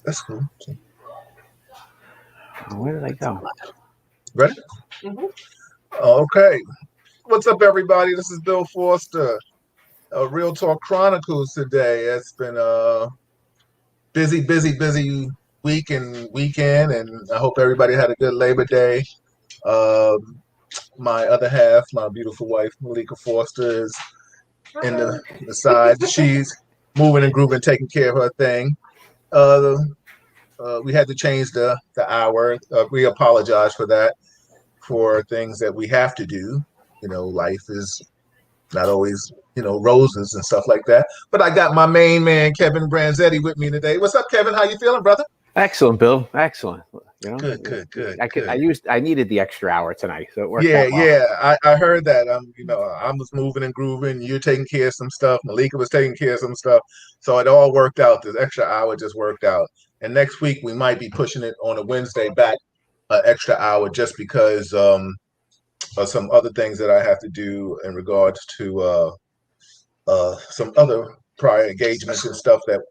That's cool. Where did I go? Ready? Mm-hmm. Okay. What's up, everybody? This is Bill Foster. Real Talk Chronicles today. It's been a busy week and weekend, and I hope everybody had a good Labor Day. My other half, my beautiful wife, Malika Foster, is in the side. She's moving and grooving, taking care of her thing. We had to change the hour. We apologize for that, for things that we have to do. Life is not always, roses and stuff like that. But I got my main man, Kevin Branzetti, with me today. What's up, Kevin? How you feeling, brother? Excellent, Bill. Excellent. Good. I needed the extra hour tonight, so it worked Yeah, out well. yeah. I heard that. I was moving and grooving. You're taking care of some stuff. Malika was taking care of some stuff. So it all worked out. The extra hour just worked out. And next week we might be pushing it on a Wednesday back an extra hour, just because of some other things that I have to do in regards to some other prior engagements and stuff that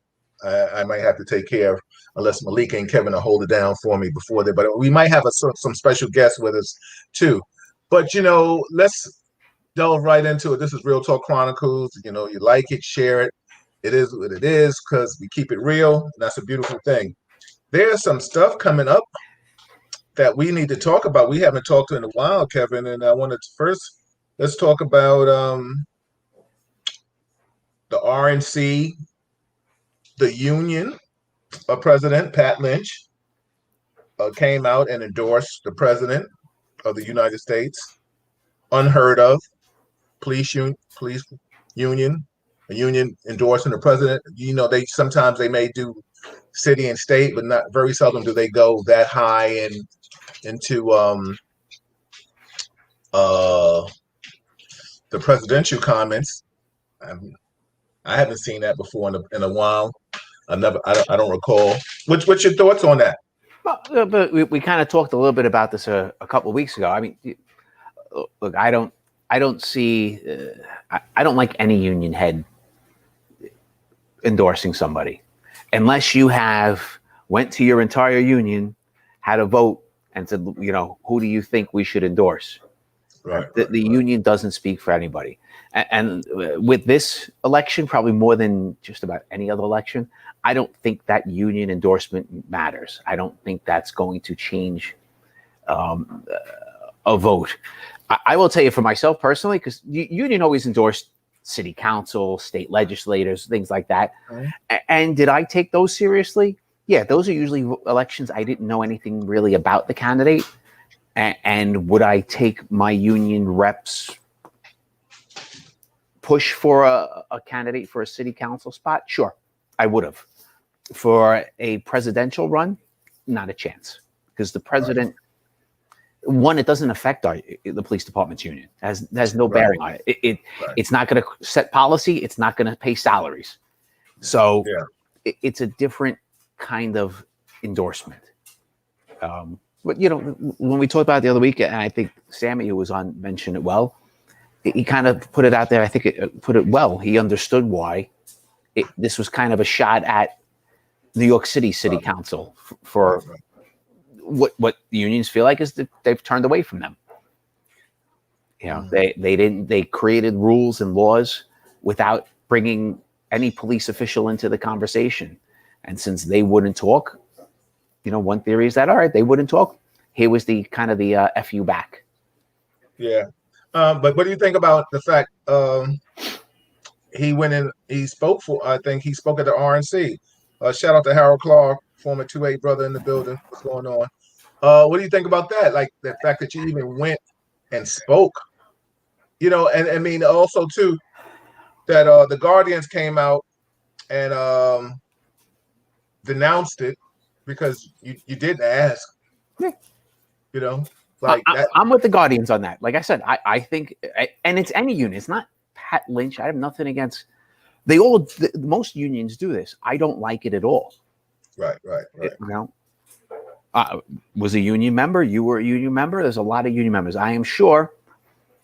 I might have to take care of, unless Malika and Kevin will hold it down for me before they. But we might have some special guests with us too. But let's delve right into it. This is Real Talk Chronicles. You like it, share it. It is what it is, because we keep it real, and that's a beautiful thing. There's some stuff coming up that we need to talk about. We haven't talked in a while, Kevin, and I wanted to first, let's talk about the RNC, the union. President Pat Lynch came out and endorsed the president of the United States. Unheard of. Police union, a union endorsing the president. They sometimes may do city and state, but not very seldom do they go that high into the presidential comments. I haven't seen that before in a while. I don't recall. What's your thoughts on that? Well, but we kind of talked a little bit about this a couple of weeks ago. I mean, look, I don't see. I don't like any union head endorsing somebody, unless you have went to your entire union, had a vote, and said, who do you think we should endorse? Right. The union doesn't speak for anybody. And with this election, probably more than just about any other election, I don't think that union endorsement matters. I don't think that's going to change a vote. I will tell you for myself personally, because union always endorsed city council, state legislators, things like that. Mm-hmm. And did I take those seriously? Yeah, those are usually elections I didn't know anything really about the candidate. And would I take my union reps push for a candidate for a city council spot? Sure, I would have. For a presidential run, not a chance, because the president, one, it doesn't affect the police department's union. It has no bearing on it. It's not going to set policy. It's not going to pay salaries. So it's a different kind of endorsement. But when we talked about it the other week, and I think Sammy, who was on, mentioned it well. He kind of put it out there. I think it put it well. He understood why this was kind of a shot at New York City Council for what the unions feel like is that they've turned away from them. They created rules and laws without bringing any police official into the conversation. And since they wouldn't talk, one theory is that, all right, they wouldn't talk. Here was the kind of the F you back. Yeah. But what do you think about the fact he went in, he spoke at the RNC. Shout out to Harold Clark, former 2A brother in the building. What's going on? What do you think about that? Like the fact that you even went and spoke, and I mean also too, that the Guardians came out and denounced it because you didn't ask. Yeah. I'm with the Guardians on that. Like I said, I think, and it's any union. It's not Pat Lynch. I have nothing against. Most unions do this. I don't like it at all. Right. Was a union member. You were a union member. There's a lot of union members. I am sure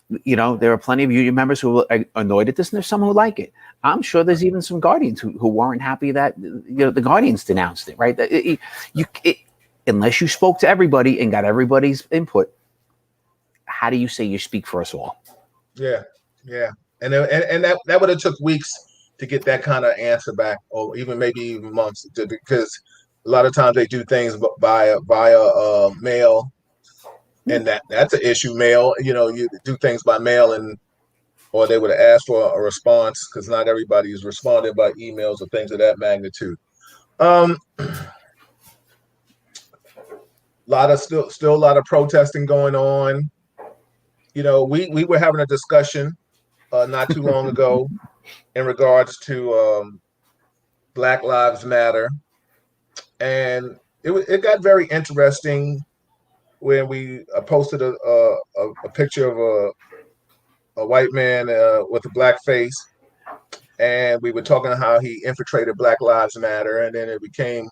There are plenty of union members who are annoyed at this, and there's some who like it. I'm sure there's even some guardians who weren't happy that the guardians denounced it. Right? Unless you spoke to everybody and got everybody's input, how do you say you speak for us all? Yeah, and that would have took weeks to get that kind of answer back, or maybe even months, because a lot of times they do things via mail, and that's an issue. Mail, you do things by mail, or they would have asked for a response, because not everybody is responding by emails or things of that magnitude. Still a lot of protesting going on. We were having a discussion not too long ago in regards to Black Lives Matter, and it got very interesting when we posted a picture of a white man with a black face, and we were talking about how he infiltrated Black Lives Matter, and then it became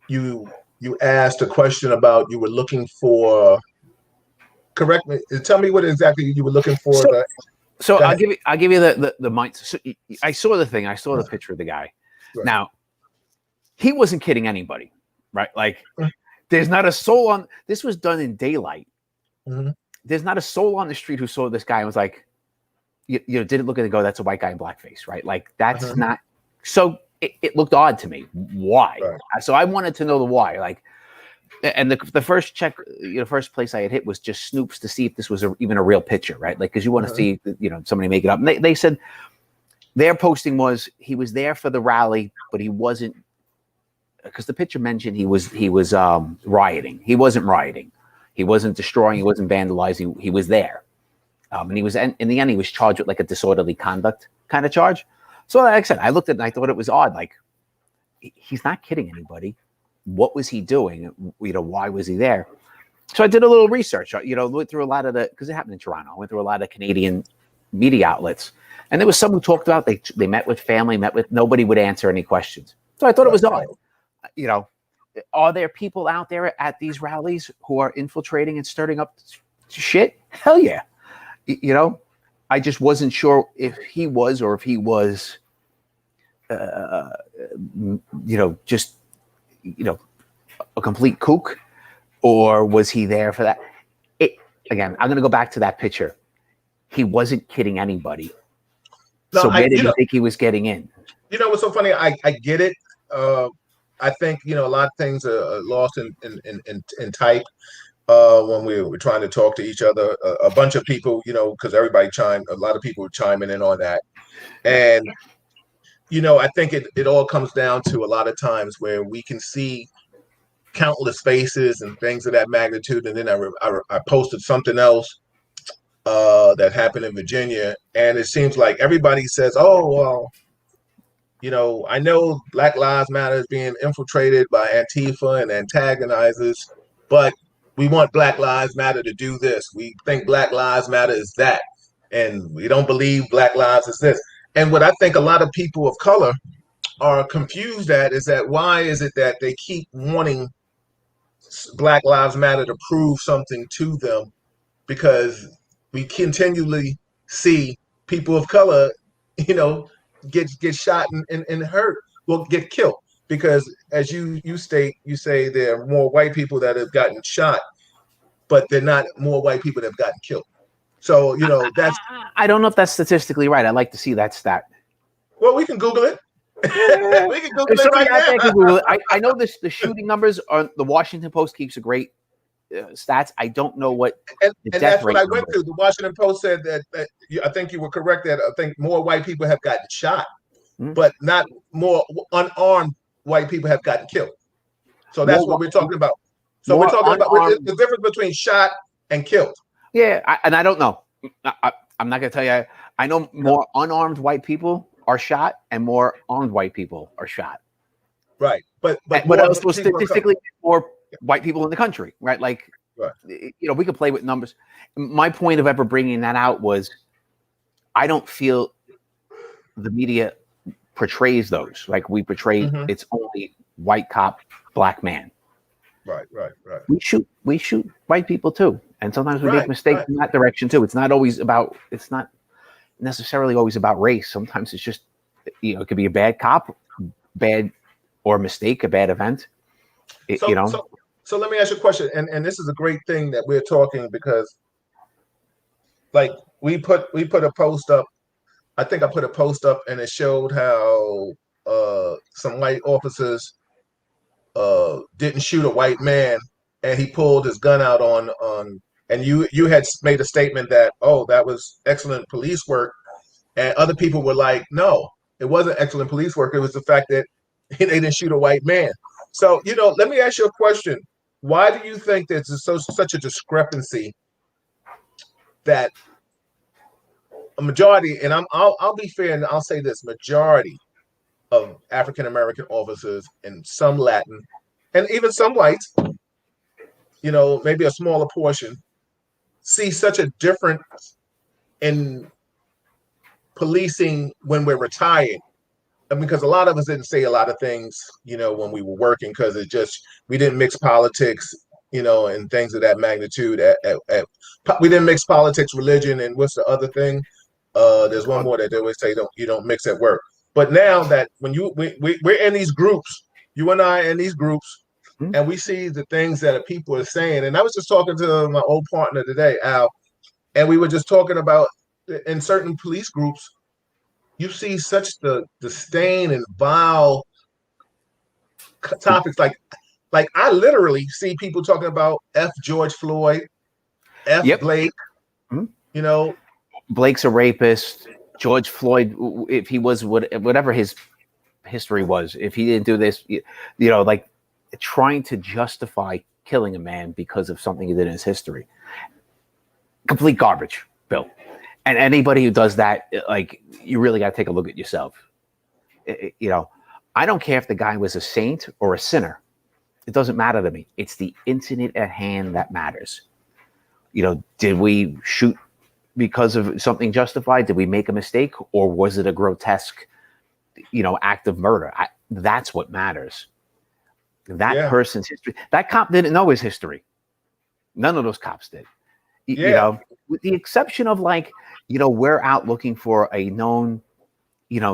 you asked a question about you were looking for. Correct me. Tell me what exactly you were looking for. So I'll give you the mind. So I saw the thing. I saw the picture of the guy. Right. Now, he wasn't kidding anybody, right? Like, there's not a soul on. This was done in daylight. Mm-hmm. There's not a soul on the street who saw this guy and was like, didn't look at it and go, "That's a white guy in blackface," right? Like, that's not. So it looked odd to me. Why? Right. So I wanted to know the why. Like, and the first check, first place I had hit was just Snoops to see if this was even a real picture, right? Like, because you want to see, somebody make it up. And they said their posting was he was there for the rally, but he wasn't, because the picture mentioned he was rioting. He wasn't rioting. He wasn't destroying. He wasn't vandalizing. He was there, and he was in the end he was charged with like a disorderly conduct kind of charge. So like I said, I looked at it and I thought it was odd. Like, he's not kidding anybody. What was he doing? Why was he there? So I did a little research. Went through a lot of because it happened in Toronto. I went through a lot of Canadian media outlets, and there was some who talked about they met with family, nobody would answer any questions. So I thought it was odd. Are there people out there at these rallies who are infiltrating and stirring up shit? Hell yeah. I just wasn't sure if he was or if he was, just. A complete kook, or was he there for that? Again, I'm going to go back to that picture. He wasn't kidding anybody. No, so where did you think he was getting in? What's so funny? I get it. I think a lot of things are lost in type when we were trying to talk to each other. A bunch of people, because a lot of people were chiming in on that, and. I think it all comes down to a lot of times where we can see countless faces and things of that magnitude. And then I posted something else that happened in Virginia, and it seems like everybody says, "Oh, well, I know Black Lives Matter is being infiltrated by Antifa and antagonizers, but we want Black Lives Matter to do this. We think Black Lives Matter is that, and we don't believe Black Lives is this." And what I think a lot of people of color are confused at is that why is it that they keep wanting Black Lives Matter to prove something to them? Because we continually see people of color, get shot and hurt, get killed. Because as you say there are more white people that have gotten shot, but they're not more white people that have gotten killed. So, that's... I don't know if that's statistically right. I'd like to see that stat. Well, we can Google it. We can Google it right now. Google it. I know the shooting numbers on the Washington Post keeps a great stats. I don't know what... And that's what I went through. The Washington Post said that I think you were correct that I think more white people have gotten shot, but not more unarmed white people have gotten killed. So that's what we're talking about. So we're talking about the difference between shot and killed. Yeah, I don't know. I'm not going to tell you. I know more unarmed white people are shot and more armed white people are shot. Right. But also statistically more white people in the country, right? Like, we could play with numbers. My point of ever bringing that out was I don't feel the media portrays those. Like, we portray it's only white cop, black man. Right. We shoot white people too. And sometimes we make Right, mistakes right. in that direction too. It's not necessarily always about race. Sometimes it's just, it could be a bad cop, bad or mistake, a bad event. So so let me ask you a question, and this is a great thing that we're talking because like we put a post up. I think I put a post up and it showed how some white officers didn't shoot a white man and he pulled his gun out on and you had made a statement that, oh, that was excellent police work, and other people were like, no, it wasn't excellent police work, it was the fact that they didn't shoot a white man. So let me ask you a question. Why do you think there's such a discrepancy that a majority, and I'll be fair and I'll say this, majority of African American officers and some Latin and even some whites, maybe a smaller portion, see such a difference in policing when we're retired? Because a lot of us didn't say a lot of things, when we were working, because we didn't mix politics, and things of that magnitude. We didn't mix politics, religion, and what's the other thing? There's one more that they always say, you don't mix at work. But now that when we're in these groups, you and I are in these groups, and we see the things that people are saying. And I was just talking to my old partner today, Al, and we were just talking about in certain police groups, you see such the disdain and vile topics. Like I literally see people talking about F George Floyd, F Yep. Blake, Blake's a rapist. George Floyd, if he was whatever his history was, if he didn't do this, like trying to justify killing a man because of something he did in his history. Complete garbage, Bill. And anybody who does that, like, you really got to take a look at yourself. I don't care if the guy was a saint or a sinner. It doesn't matter to me. It's the incident at hand that matters. Did we shoot because of something justified? Did we make a mistake? Or was it a grotesque, act of murder? That's what matters. That person's history. That cop didn't know his history. None of those cops did. With the exception of we're out looking for a known,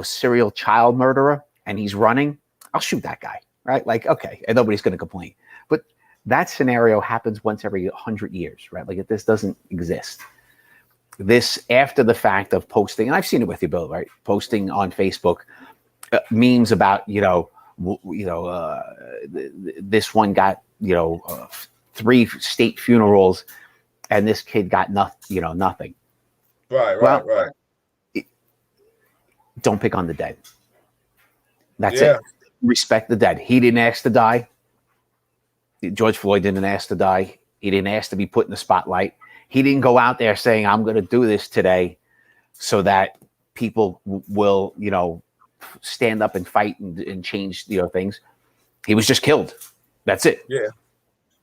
serial child murderer and he's running, I'll shoot that guy, right? Like, okay, and nobody's going to complain. But that scenario happens once every 100 years, right? Like, this doesn't exist. This after the fact of posting, and I've seen it with you, Bill, right? Posting on Facebook memes about, this one got, 3 state funerals, and this kid got nothing. Right. Don't pick on the dead. That's it. Respect the dead. He didn't ask to die. George Floyd didn't ask to die. He didn't ask to be put in the spotlight. He didn't go out there saying, I'm going to do this today so that people will, stand up and fight and change, things. He was just killed. That's it. Yeah.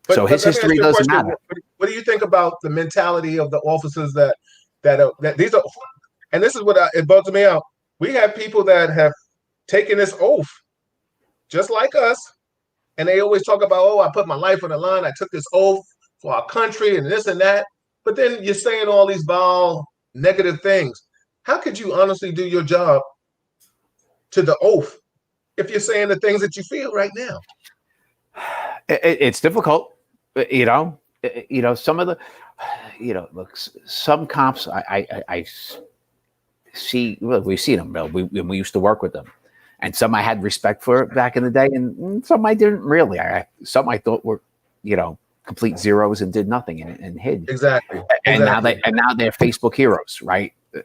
So his history doesn't matter. What do you think about the mentality of the officers that these are, and this is what it bugs me out. We have people that have taken this oath just like us, and they always talk about, oh, I put my life on the line. I took this oath for our country and this and that. But then you're saying all these vile, negative things. How could you honestly do your job to the oath if you're saying the things that you feel right now? It's difficult, some of the, look, some cops I see, well, we've seen them, Bill. We used to work with them, and some I had respect for back in the day, and some I didn't really. Some I thought were, complete zeros and did nothing and hid. Exactly. And now they're Facebook heroes, right? I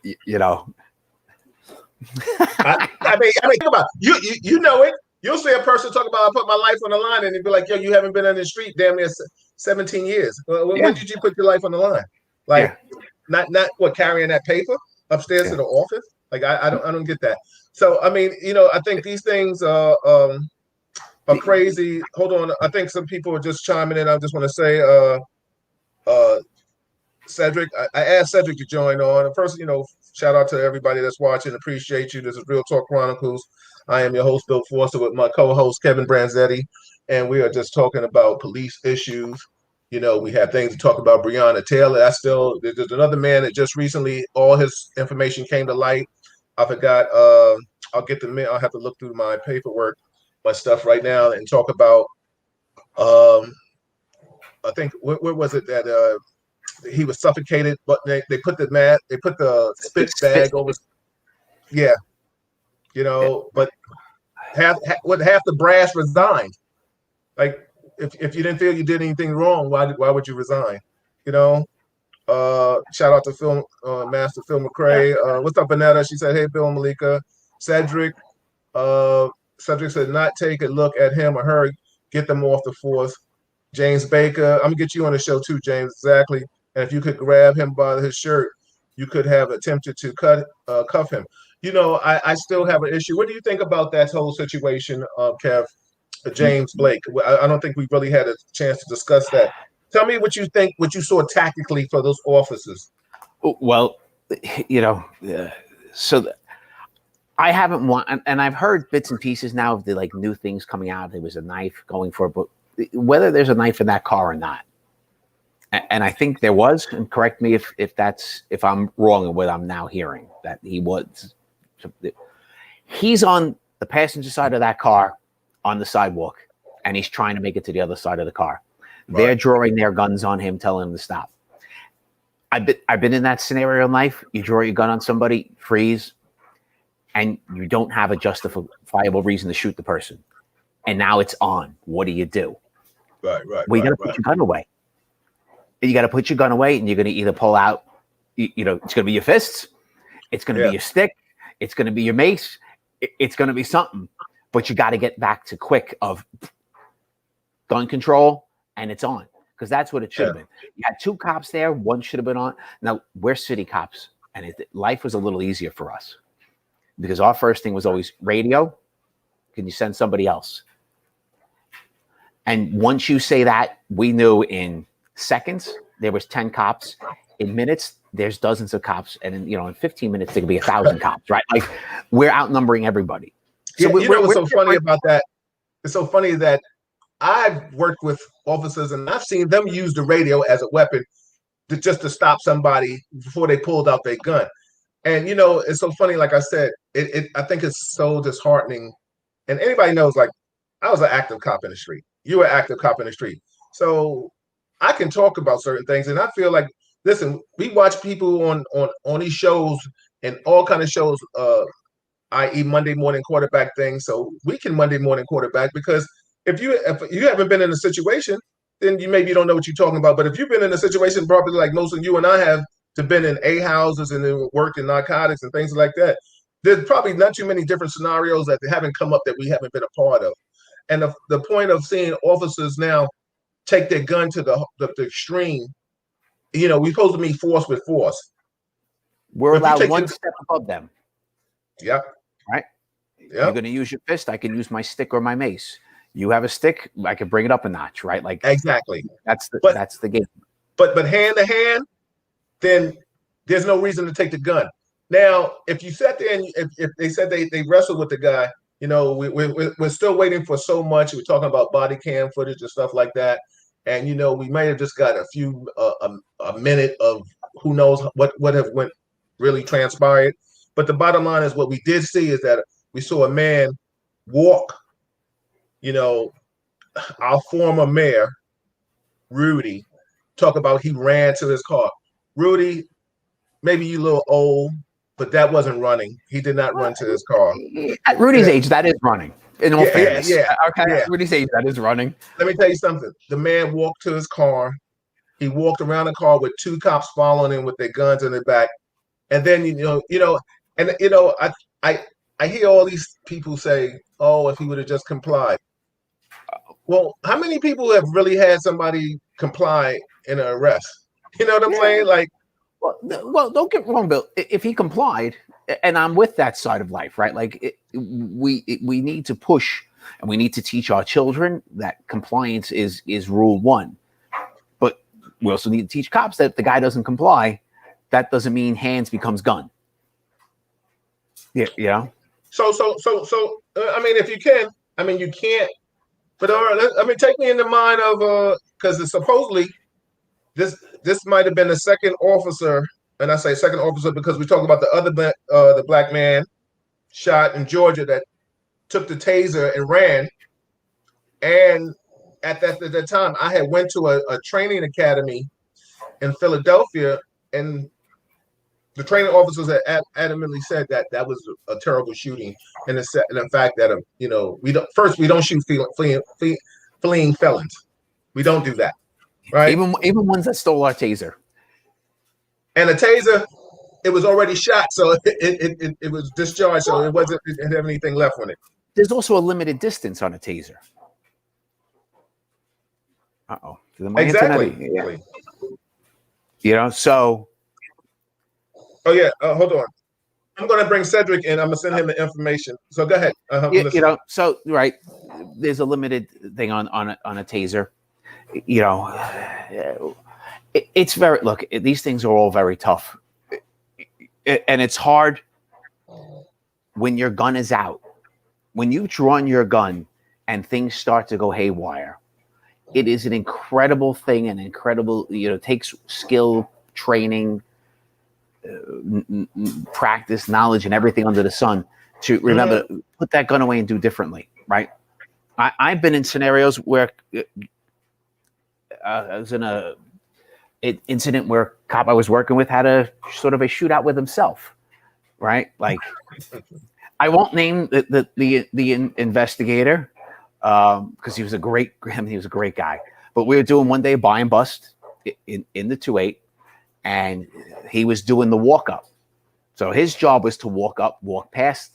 mean, think about it. You know it. You'll see a person talk about, I put my life on the line, and they'd be like, yo, you haven't been on the street damn near 17 years. When did you put your life on the line? Like, not what, carrying that paper upstairs to the office? Like, I don't get that. So, I mean, I think these things are crazy. Hold on. I think some people are just chiming in. I just want to say, Cedric, I asked Cedric to join on. First, shout out to everybody that's watching. Appreciate you. This is Real Talk Chronicles. I am your host, Bill Forster, with my co-host, Kevin Branzetti, and we are just talking about police issues. We had things to talk about Breonna Taylor. There's another man that just recently all his information came to light. I forgot. I'll get the I'll have to look through my paperwork, my stuff right now, and talk about. Um, I think where was it that he was suffocated, but they put they put the spit Spit. bag over. Yeah, but half the brass resigned. Like if you didn't feel you did anything wrong, why would you resign? You know. Shout out to Phil, Master Phil McCrae. What's up, Vanetta? She said, "Hey, Bill and Malika, Cedric." Uh, Cedric said, "Not take a look at him or her. Get them off the force." James Baker, I'm gonna get you on the show too, James. Exactly. And if you could grab him by his shirt, you could have attempted to cuff him. I still have an issue. What do you think about that whole situation, Kev? James Blake. I don't think we really had a chance to discuss that. Tell me what you think, what you saw tactically for those officers. Well, so I haven't and I've heard bits and pieces now of the like new things coming out. There was a knife going for it, but whether there's a knife in that car or not, and I think there was. And correct me if I'm wrong in what I'm now hearing, that he was. He's on the passenger side of that car on the sidewalk, and he's trying to make it to the other side of the car. Right. They're drawing their guns on him, telling him to stop. I've been in that scenario in life. You draw your gun on somebody, freeze, and you don't have a justifiable reason to shoot the person. And now it's on. What do you do? Right. Well, you got to put your gun away. You got to put your gun away, and you're going to either pull out, it's going to be your fists, it's going to be your stick, it's going to be your mace, it's going to be something. But you got to get back to quick of gun control, and it's on. Because that's what it should have been. You had two cops there. One should have been on. Now, we're city cops, and life was a little easier for us. Because our first thing was always radio. Can you send somebody else? And once you say that, we knew in seconds, there was 10 cops. In minutes, there's dozens of cops. And in 15 minutes, there could be 1,000 cops, right? Like, we're outnumbering everybody. So what's so funny about that? It's so funny that I've worked with officers and I've seen them use the radio as a weapon just to stop somebody before they pulled out their gun. And it's so funny. Like I said, I think it's so disheartening. And anybody knows, like, I was an active cop in the street. You were an active cop in the street. So I can talk about certain things. And I feel like, listen, we watch people on these shows and all kind of shows, i.e. Monday morning quarterback thing. So we can Monday morning quarterback because if you haven't been in a situation, then you maybe don't know what you're talking about. But if you've been in a situation probably like most of you and I have to been in A houses and then worked in narcotics and things like that, there's probably not too many different scenarios that haven't come up that we haven't been a part of. And the point of seeing officers now take their gun to the extreme, we're supposed to meet force with force. We're allowed one step above them. Yep. Right? Yep. You're going to use your fist. I can use my stick or my mace. You have a stick. I can bring it up a notch, right? Like exactly. That's the game. But hand to hand, then there's no reason to take the gun. Now, if you sat there and if they said they wrestled with the guy, we're still waiting for so much. We're talking about body cam footage and stuff like that. And, we may have just got a few, a minute of who knows what have went really transpired. But the bottom line is what we did see is that we saw a man walk, our former mayor, Rudy, talk about he ran to his car. Rudy, maybe you a little old, but that wasn't running. He did not run to his car. At Rudy's age, that is running. In all fairness. Yeah. Okay. Yeah. At Rudy's age, that is running. Let me tell you something. The man walked to his car. He walked around the car with two cops following him with their guns in their back. And then, I hear all these people say, oh, if he would have just complied. Well, how many people have really had somebody comply in an arrest? You know what I'm saying? Like, well, don't get me wrong, Bill. If he complied, and I'm with that side of life, right? Like, we need to push, and we need to teach our children that compliance is rule one. But we also need to teach cops that if the guy doesn't comply, that doesn't mean hands becomes gun. Yeah. So, I mean, if you can, I mean, you can't But I mean, take me in the mind of because it's supposedly this might have been the second officer, and I say second officer because we talk about the black man shot in Georgia that took the taser and ran. And at that time, I had went to a training academy in Philadelphia, and the training officers had adamantly said that that was a terrible shooting, and the fact that we don't shoot fleeing felons. We don't do that, right? Even ones that stole our taser. And a taser, it was already shot, so it was discharged, so it didn't have anything left on it. There's also a limited distance on a taser. Uh-oh. Exactly. Yeah. You know, so. Oh, yeah. Hold on. I'm going to bring Cedric in. I'm going to send him the information. So go ahead. You know, so, right. There's a limited thing on a taser. You know, it's very, look, these things are all very tough. And it's hard when your gun is out. When you've drawn your gun and things start to go haywire, it is an incredible thing, an incredible, takes skill, training, practice, knowledge, and everything under the sun to remember to put that gun away and do differently, right? I've been in scenarios where I was in an incident where a cop I was working with had a sort of a shootout with himself, right? Like, I won't name the investigator because he was a great guy. But we were doing one day buy and bust in the 2-8, and he was doing the walk up. So his job was to walk past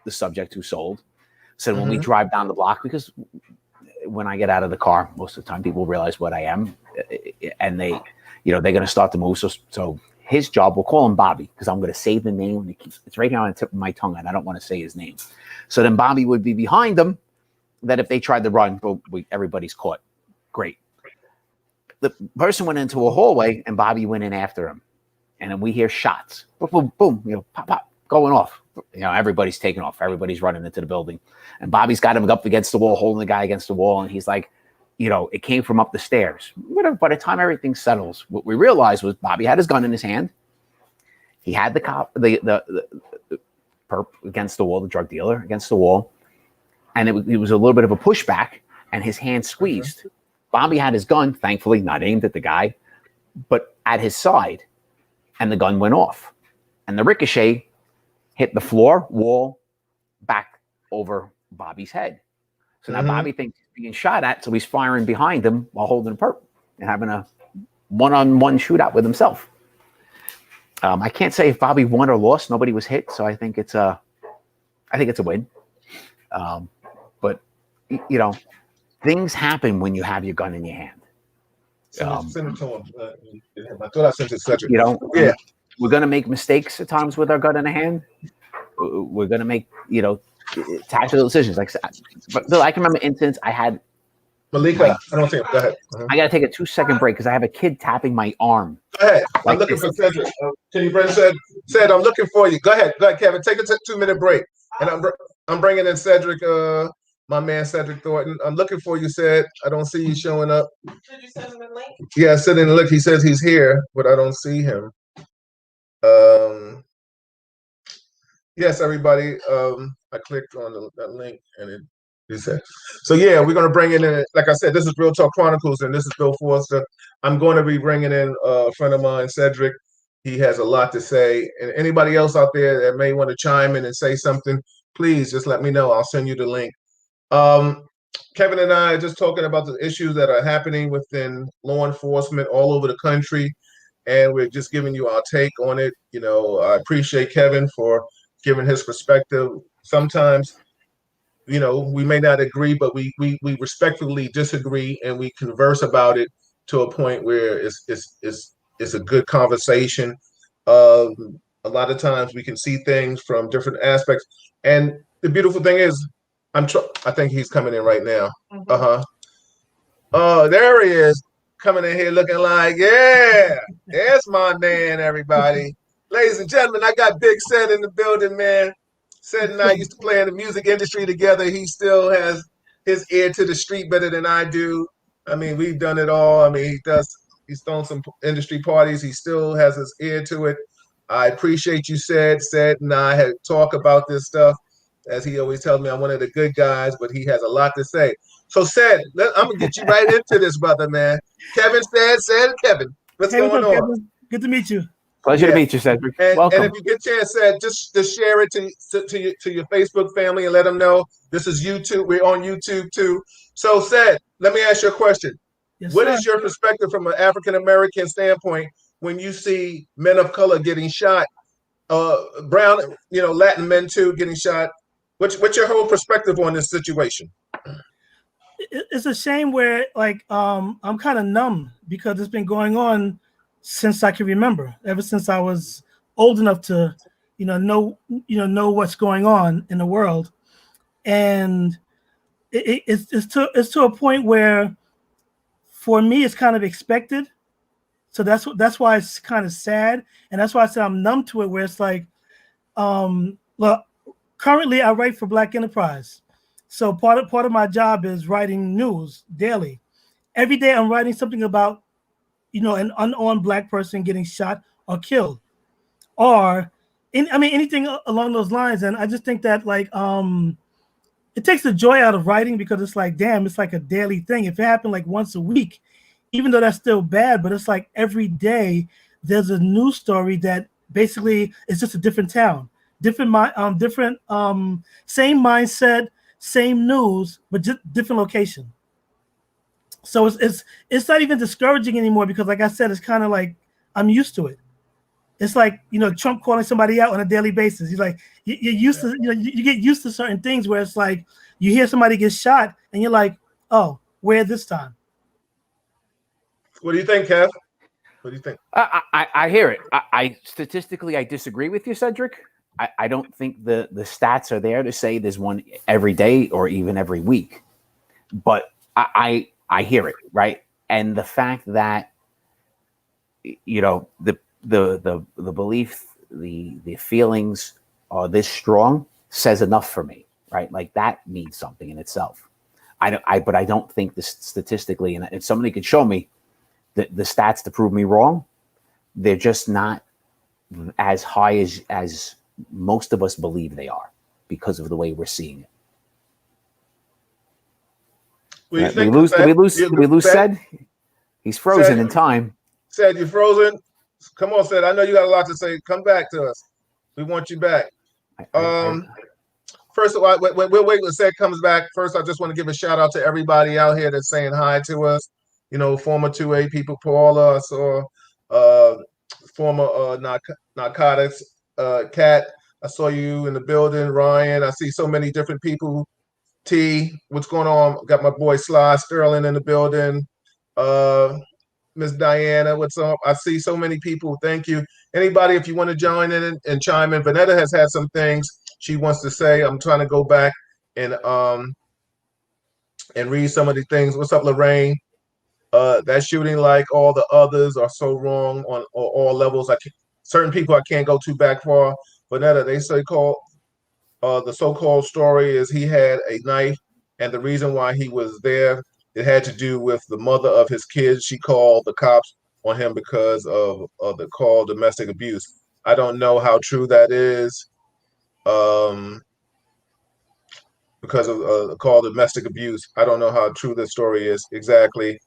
the subject who sold. So when we drive down the block, because when I get out of the car, most of the time people realize what I am, and they're going to start to move. So his job, we'll call him Bobby because I'm going to save the name. It's right here on the tip of my tongue, and I don't want to say his name. So then Bobby would be behind them. That if they tried to run, everybody's caught. Great. The person went into a hallway, and Bobby went in after him, and then we hear shots. Boom, boom, boom. Pop, pop, going off. Everybody's taking off. Everybody's running into the building, and Bobby's got him up against the wall, holding the guy against the wall, and he's like, it came from up the stairs. Whatever. By the time everything settles, what we realized was Bobby had his gun in his hand. He had the cop, the perp against the wall, the drug dealer against the wall, and it was a little bit of a pushback, and his hand squeezed. Bobby had his gun, thankfully not aimed at the guy, but at his side, and the gun went off, and the ricochet hit the floor, wall, back over Bobby's head. So now Bobby thinks he's being shot at, so he's firing behind him while holding a perp and having a one-on-one shootout with himself. I can't say if Bobby won or lost. Nobody was hit, so I think it's a win. But things happen when you have your gun in your hand. Send it to him. I thought I sent it to Cedric. Yeah, we're gonna make mistakes at times with our gun in the hand. We're gonna make tactical decisions. But Bill, I can remember incidents I had. Malika, I don't see him. Go ahead. I got to take a 2-second break because I have a kid tapping my arm. Go ahead. I'm looking for Cedric. Can you bring Cedric? I'm looking for you. Go ahead, Kevin. Take a 2-minute break, and I'm bringing in Cedric. My man Cedric Thornton. I'm looking for you, Ced. I don't see you showing up. Did you send him a link? Yeah, send in the link. He says he's here, but I don't see him. Yes, everybody. I clicked on that link and it said. So yeah, we're gonna bring in. Like I said, this is Real Talk Chronicles, and this is Bill Forster. I'm going to be bringing in a friend of mine, Cedric. He has a lot to say, and anybody else out there that may want to chime in and say something, please just let me know. I'll send you the link. Kevin and I are just talking about the issues that are happening within law enforcement all over the country, and we're just giving you our take on it. I appreciate Kevin for giving his perspective. Sometimes, we may not agree, but we respectfully disagree, and we converse about it to a point where it's a good conversation. A lot of times we can see things from different aspects, and the beautiful thing is, I think he's coming in right now. Oh, there he is, coming in here looking like, yeah, there's my man, everybody. Ladies and gentlemen, I got Big Ced in the building, man. Ced and I used to play in the music industry together. He still has his ear to the street better than I do. I mean, we've done it all. I mean, he's thrown some industry parties. He still has his ear to it. I appreciate you said and I had talk about this stuff. As he always tells me, I'm one of the good guys, but he has a lot to say. So I'm gonna get you right into this, brother, man. Kevin Kevin, what's Hey, what's going up, on? Kevin? Good to meet you. Pleasure to Yeah. meet you, Cedric. And Welcome. if you get a chance, just share it to your Facebook family and let them know this is YouTube. We're on YouTube too. So, let me ask you a question. Yes, What sir. is your perspective from an African American standpoint when you see men of color getting shot, brown, Latin men too getting shot? What's your whole perspective on this situation? It's a shame where I'm kind of numb because it's been going on since I can remember, ever since I was old enough to, know what's going on in the world, and it's to a point where, for me, it's kind of expected. So that's why it's kind of sad, and that's why I said I'm numb to it. Where it's like, well, currently I write for Black Enterprise, so part of my job is writing news daily. Every day I'm writing something about, an unarmed Black person getting shot or killed, or anything along those lines. And I just think that it takes the joy out of writing, because it's like, damn, it's like a daily thing. If it happened like once a week, even though that's still bad, but it's like every day there's a news story that basically is just a different town, different same mindset, same news, but just different location. So it's not even discouraging anymore, because, like I said, it's kind of like I'm used to it. It's like, Trump calling somebody out on a daily basis. He's like, you're used to, you get used to certain things where it's like you hear somebody get shot and you're like, oh, where this time? What do you think, Kev? What do you think? I hear it. I statistically, I disagree with you, Cedric. I don't think the stats are there to say there's one every day or even every week, but I hear it, right? And the fact that, the belief, the feelings are this strong says enough for me, right? Like, that means something in itself. But I don't think this statistically, and if somebody could show me the stats to prove me wrong, they're just not as high as most of us believe they are, because of the way we're seeing it. What do you Did think? we lose Ced? He's frozen in time. Ced, you're frozen. Come on, Ced. I know you got a lot to say. Come back to us. We want you back. First of all, we'll wait till Ced comes back. First, I just want to give a shout out to everybody out here that's saying hi to us. Former 2A people, Paula, I saw former narcotics, Kat. I saw you in the building, Ryan. I see so many different people. T, what's going on? Got my boy Sly Sterling in the building. Miss Diana, what's up? I see so many people. Thank you. Anybody, if you want to join in and chime in, Vanetta has had some things she wants to say. I'm trying to go back and read some of the things. What's up, Lorraine? That shooting, like all the others, are so wrong on all levels. Certain people I can't go too back far. Vanetta, they say the so-called story is he had a knife, and the reason why he was there, it had to do with the mother of his kids. She called the cops on him because of the call domestic abuse. I don't know how true that is, because of the call domestic abuse. I don't know how true this story is exactly.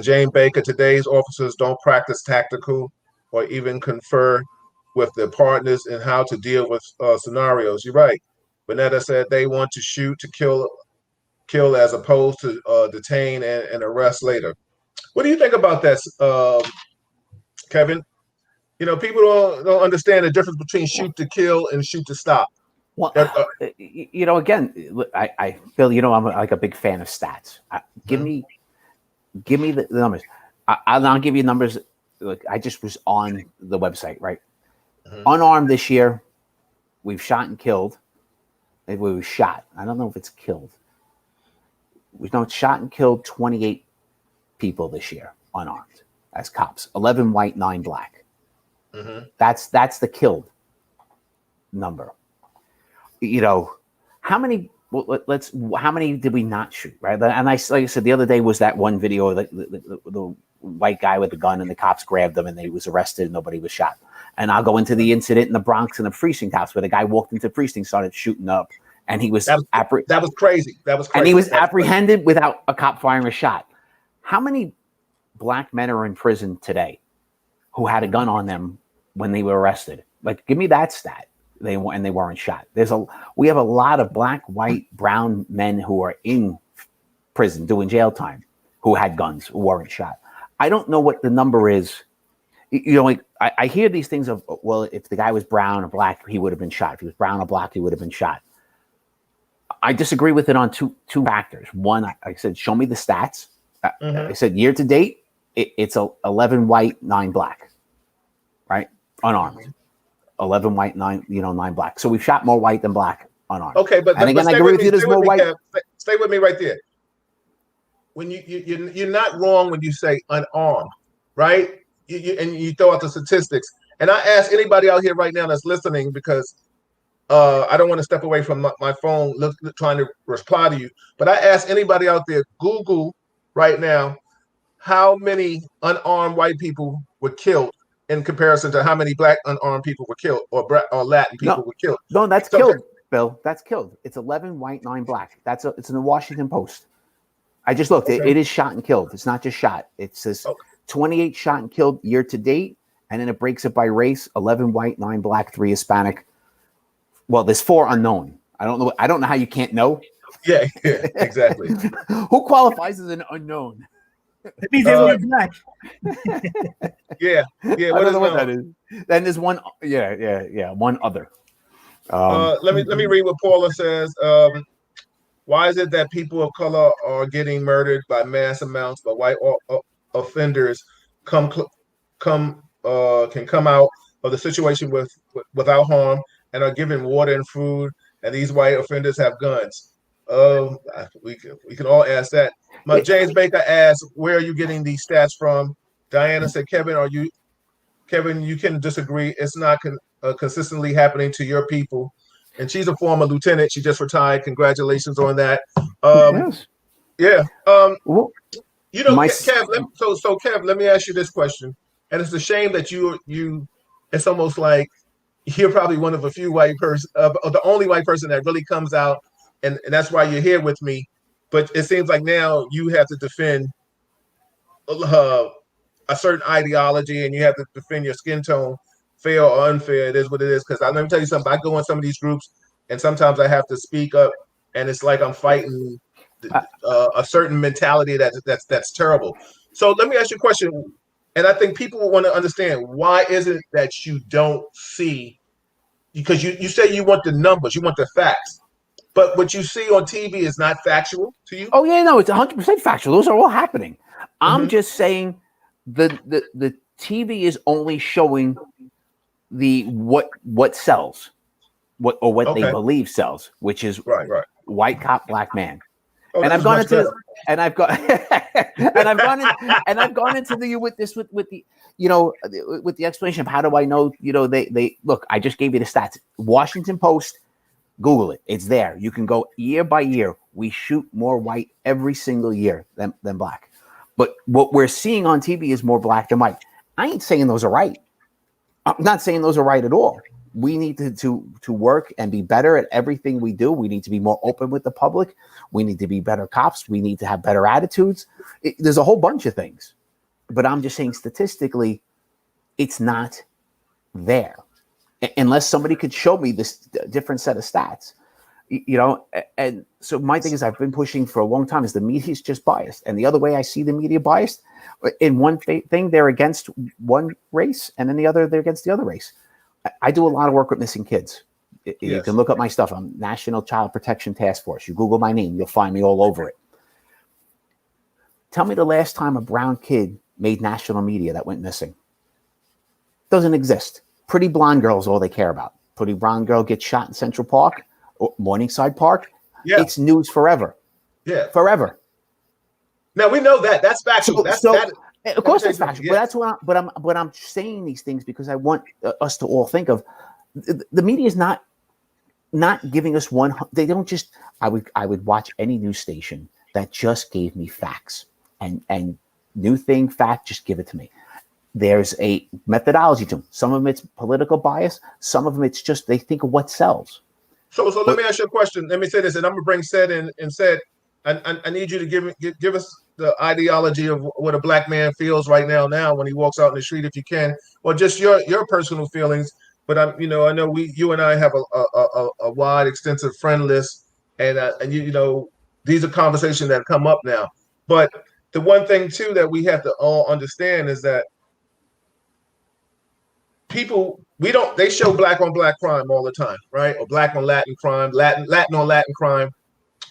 Jane Baker, today's officers don't practice tactical or even confer with their partners in how to deal with scenarios. You're right. Vanetta said they want to shoot to kill as opposed to detain and arrest later. What do you think about that, Kevin? People don't understand the difference between shoot to kill and shoot to stop. Well, again, I feel, I'm like a big fan of stats. Give me the numbers. I'll give you numbers. Look, I just was on the website, right? Mm-hmm. Unarmed this year, we've shot and killed. We've shot. I don't know if it's killed. We've shot and killed 28 people this year, unarmed, as cops. 11 white, 9 black. Mm-hmm. That's the killed number. How many well, let's. How many did we not shoot? Right, and like I said, the other day was that one video of the white guy with the gun, and the cops grabbed him, and he was arrested, and nobody was shot. And I'll go into the incident in the Bronx in the precinct house where the guy walked into the precinct, started shooting up, and he was that was crazy. That was crazy. And he was apprehended without a cop firing a shot. How many black men are in prison today who had a gun on them when they were arrested? Like, give me that stat. They weren't shot. We have a lot of black, white, brown men who are in prison doing jail time who had guns who weren't shot. I don't know what the number is. You know, like I hear these things of, well, if the guy was brown or black, he would have been shot. If he was brown or black, he would have been shot. I disagree with it on two factors. One, I said, show me the stats. I said, year to date, it's 11 white, 9 black, right? Unarmed. 11 white, 9 black. So we've shot more white than black unarmed. Okay, but again, I agree with you. There's more white. Stay with me right there. When you're not wrong when you say unarmed, right? And you throw out the statistics. And I ask anybody out here right now that's listening, because I don't want to step away from my phone trying to reply to you. But I ask anybody out there, Google right now, how many unarmed white people were killed in comparison to how many black unarmed people were killed, or Latin people were killed. No, that's killed, Bill. That's killed. It's 11 white, 9 black. It's in the Washington Post. I just looked. Okay. It is shot and killed. It's not just shot. It says 28 shot and killed year to date, and then it breaks it by race: 11 white, 9 black, 3 Hispanic. Well, there's 4 unknown. I don't know how you can't know. Yeah, exactly. Who qualifies as an unknown? It means they were black. Yeah. What that is. Then there's one. Yeah. One other. Let me read what Paula says. Why is it that people of color are getting murdered by mass amounts, but white offenders can come out of the situation without harm and are given water and food, and these white offenders have guns? We can all ask that. James Baker asked, "Where are you getting these stats from?" Diana said, "Kevin, you can disagree. It's not consistently happening to your people." And she's a former lieutenant. She just retired. Congratulations on that. Yes. Yeah. Well, Kev. So Kev, let me ask you this question. And it's a shame that you. It's almost like you're probably one of a few white person, the only white person that really comes out, and that's why you're here with me. But it seems like now you have to defend a certain ideology, and you have to defend your skin tone. Fair or unfair, it is what it is. Because let me tell you something. I go in some of these groups, and sometimes I have to speak up, and it's like I'm fighting a certain mentality that's terrible. So let me ask you a question, and I think people want to understand, why is it that you don't see? Because you say you want the numbers, you want the facts, but what you see on TV is not factual to you. Oh yeah, no, it's 100% factual. Those are all happening. I'm just saying the TV is only showing what sells, what they believe sells, which is right. White cop, black man. Oh, and I've gone into with the explanation of how do I know, they look, I just gave you the stats. Washington Post, Google it. It's there. You can go year by year. We shoot more white every single year than black. But what we're seeing on TV is more black than white. I ain't saying those are right. I'm not saying those are right at all. We need to work and be better at everything we do. We need to be more open with the public. We need to be better cops. We need to have better attitudes. There's a whole bunch of things. But I'm just saying statistically, it's not there. Unless somebody could show me this different set of stats. And so my thing is, I've been pushing for a long time, is the media is just biased. And the other way I see the media biased, in one thing, they're against one race, and in the other, they're against the other race. I do a lot of work with missing kids. You can look up my stuff. I'm National Child Protection Task Force. You Google my name, you'll find me all over it. Tell me the last time a brown kid made national media that went missing. Doesn't exist. Pretty blonde girls, all they care about. Pretty blonde girl gets shot in Central Park or Morningside Park. Yeah. It's news forever. Yeah. Forever. Now we know that. That's factual. Of course it's factual. Yes. But I'm saying these things because I want us to all think of the media is not not giving us one. They don't just. I would watch any news station that just gave me facts and new thing, fact. Just give it to me. There's a methodology to them. Some of them it's political bias. Some of them it's just they think of what sells. So let me ask you a question. Let me say this, and I'm gonna bring Seth in. And Seth, I need you to give us the ideology of what a black man feels right now when he walks out in the street, if you can, or just your personal feelings. But I know you and I have a wide, extensive friend list, and these are conversations that come up now. But the one thing too that we have to all understand is that people they show black on black crime all the time, right? Or black on Latin crime, Latin on Latin crime,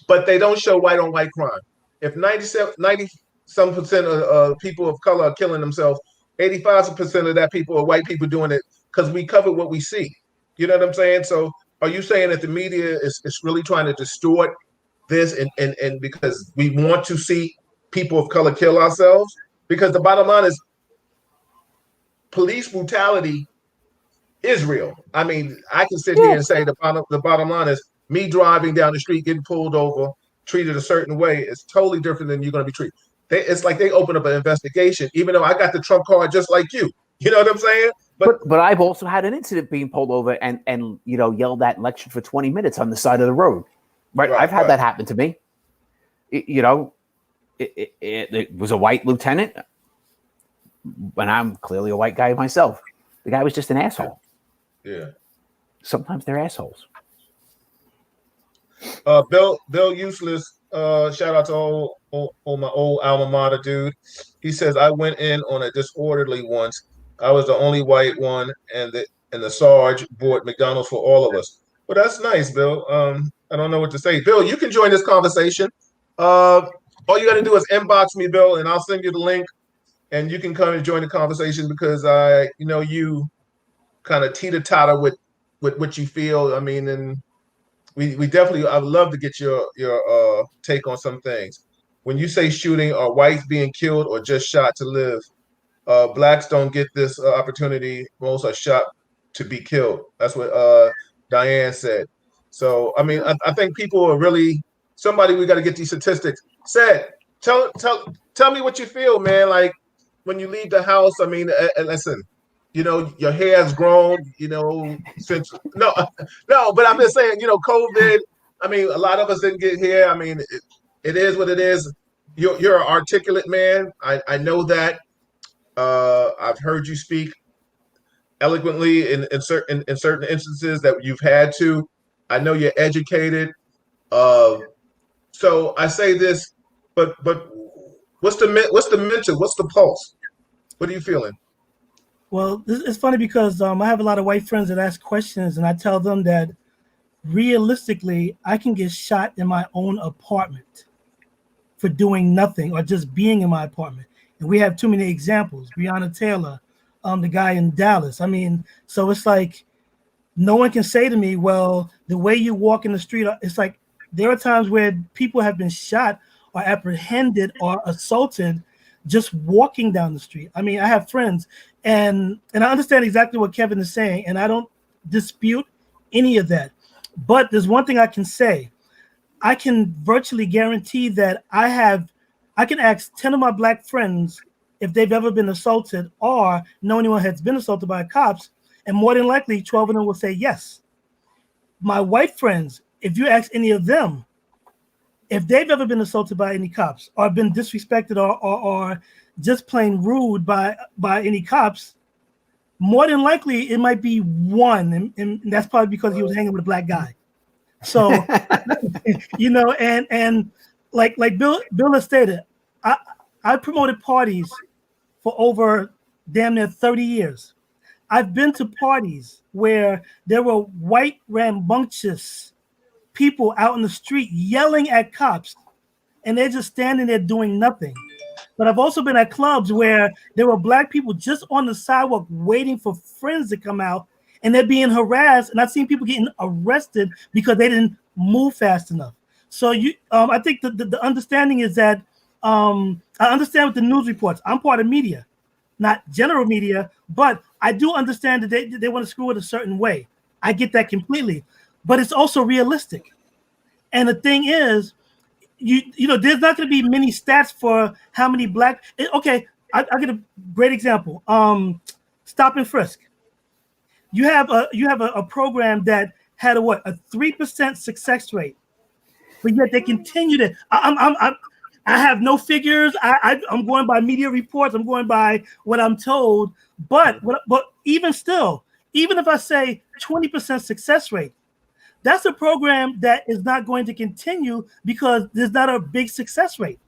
but they don't show white on white crime. If 90 some percent of people of color are killing themselves, 85% of that people are white people doing it because we cover what we see. You know what I'm saying? So are you saying that the media is really trying to distort this and because we want to see people of color kill ourselves? Because the bottom line is police brutality is real. I mean, I can sit here and say the bottom line is me driving down the street, getting pulled over, treated a certain way is totally different than you're going to be treated. It's like they open up an investigation, even though I got the trump card just like you. You know what I'm saying? But I've also had an incident being pulled over and yelled at and lectured for 20 minutes on the side of the road. Right? I've had that happen to me. It was a white lieutenant, and I'm clearly a white guy myself. The guy was just an asshole. Yeah. Sometimes they're assholes. Bill Useless, shout out to all my old alma mater dude. He says, I went in on a disorderly once. I was the only white one, and the Sarge bought McDonald's for all of us. Well, that's nice, Bill. I don't know what to say. Bill, you can join this conversation. All you got to do is inbox me, Bill, and I'll send you the link, and you can come and join the conversation because you kind of teeter-totter with what you feel. I mean, and we definitely, I would love to get your take on some things. When you say shooting, are whites being killed or just shot to live? Blacks don't get this opportunity. Most are shot to be killed. That's what Diane said. So, I mean, I think people are really somebody. We got to get these statistics. Said, tell me what you feel, man. Like when you leave the house. I mean, listen. Your hair has grown, since no, but I'm just saying, COVID. I mean, a lot of us didn't get here. I mean, it is what it is. You're an articulate man. I know that. I've heard you speak eloquently in certain instances that you've had to. I know you're educated. So I say this, but what's the mental? What's the pulse? What are you feeling? Well, it's funny because I have a lot of white friends that ask questions, and I tell them that realistically, I can get shot in my own apartment for doing nothing or just being in my apartment. And we have too many examples. Breonna Taylor, the guy in Dallas. I mean, so it's like no one can say to me, well, the way you walk in the street, it's like there are times where people have been shot or apprehended or assaulted just walking down the street. I mean, I have friends, and I understand exactly what Kevin is saying, and I don't dispute any of that. But there's one thing I can say. I can virtually guarantee that I can ask 10 of my black friends if they've ever been assaulted or know anyone has been assaulted by cops, and more than likely 12 of them will say yes. My white friends, if you ask any of them, if they've ever been assaulted by any cops or been disrespected or just plain rude by any cops, more than likely it might be one, and that's probably because he was hanging with a black guy. So, and like Bill has stated, I promoted parties for over damn near 30 years. I've been to parties where there were white rambunctious people out in the street yelling at cops, and they're just standing there doing nothing. But I've also been at clubs where there were black people just on the sidewalk waiting for friends to come out, and they're being harassed. And I've seen people getting arrested because they didn't move fast enough. So I think the understanding is that I understand with the news reports. I'm part of media, not general media, but I do understand that they want to screw it a certain way. I get that completely. but it's also realistic. And the thing is, you know, there's not going to be many stats for how many black. Okay, I get a great example. Stop and frisk. You have a program that had a 3% success rate, but yet they continue to. I have no figures. I'm going by media reports. I'm going by what I'm told. But even still, even if I say 20% success rate, that's a program that is not going to continue because there's not a big success rate.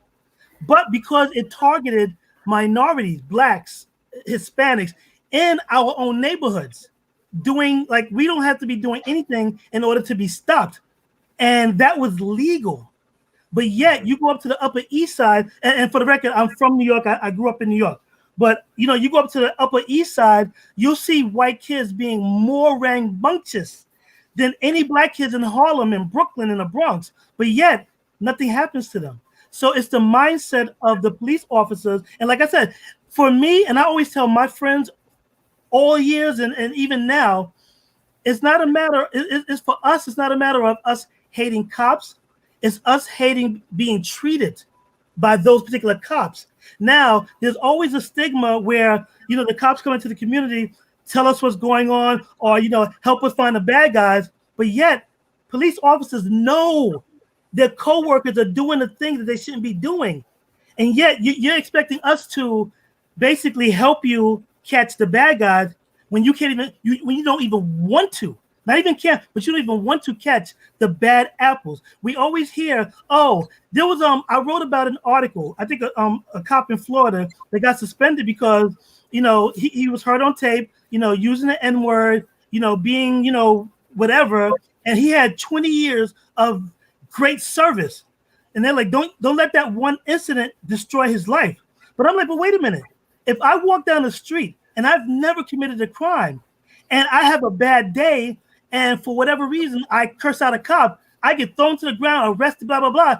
But because it targeted minorities, blacks, Hispanics in our own neighborhoods, doing like we don't have to be doing anything in order to be stopped. And that was legal. But yet you go up to the Upper East Side, and for the record, I'm from New York. I grew up in New York. But you know, you go up to the Upper East Side, you'll see white kids being more rambunctious than any black kids in Harlem and Brooklyn and the Bronx. But yet nothing happens to them. So it's the mindset of the police officers. And like I said, for me, and I always tell my friends all years and even now, it's not a matter, it's for us, it's not a matter of us hating cops. It's us hating being treated by those particular cops. Now, there's always a stigma where, you know, the cops come into the community, tell us what's going on, or, you know, help us find the bad guys. But yet, police officers know their co-workers are doing the things that they shouldn't be doing. And yet, you're expecting us to basically help you catch the bad guys when you can't even, when you don't even want to. Not even care, but you don't even want to catch the bad apples. We always hear, oh, there was I wrote about an article. I think a cop in Florida that got suspended because, you know, he was heard on tape, you know, using the N-word, you know, being, you know, whatever, and he had 20 years of great service. And they're like, don't let that one incident destroy his life. But I'm like, but wait a minute. If I walk down the street and I've never committed a crime and I have a bad day, and for whatever reason, I curse out a cop, I get thrown to the ground, arrested, blah, blah, blah.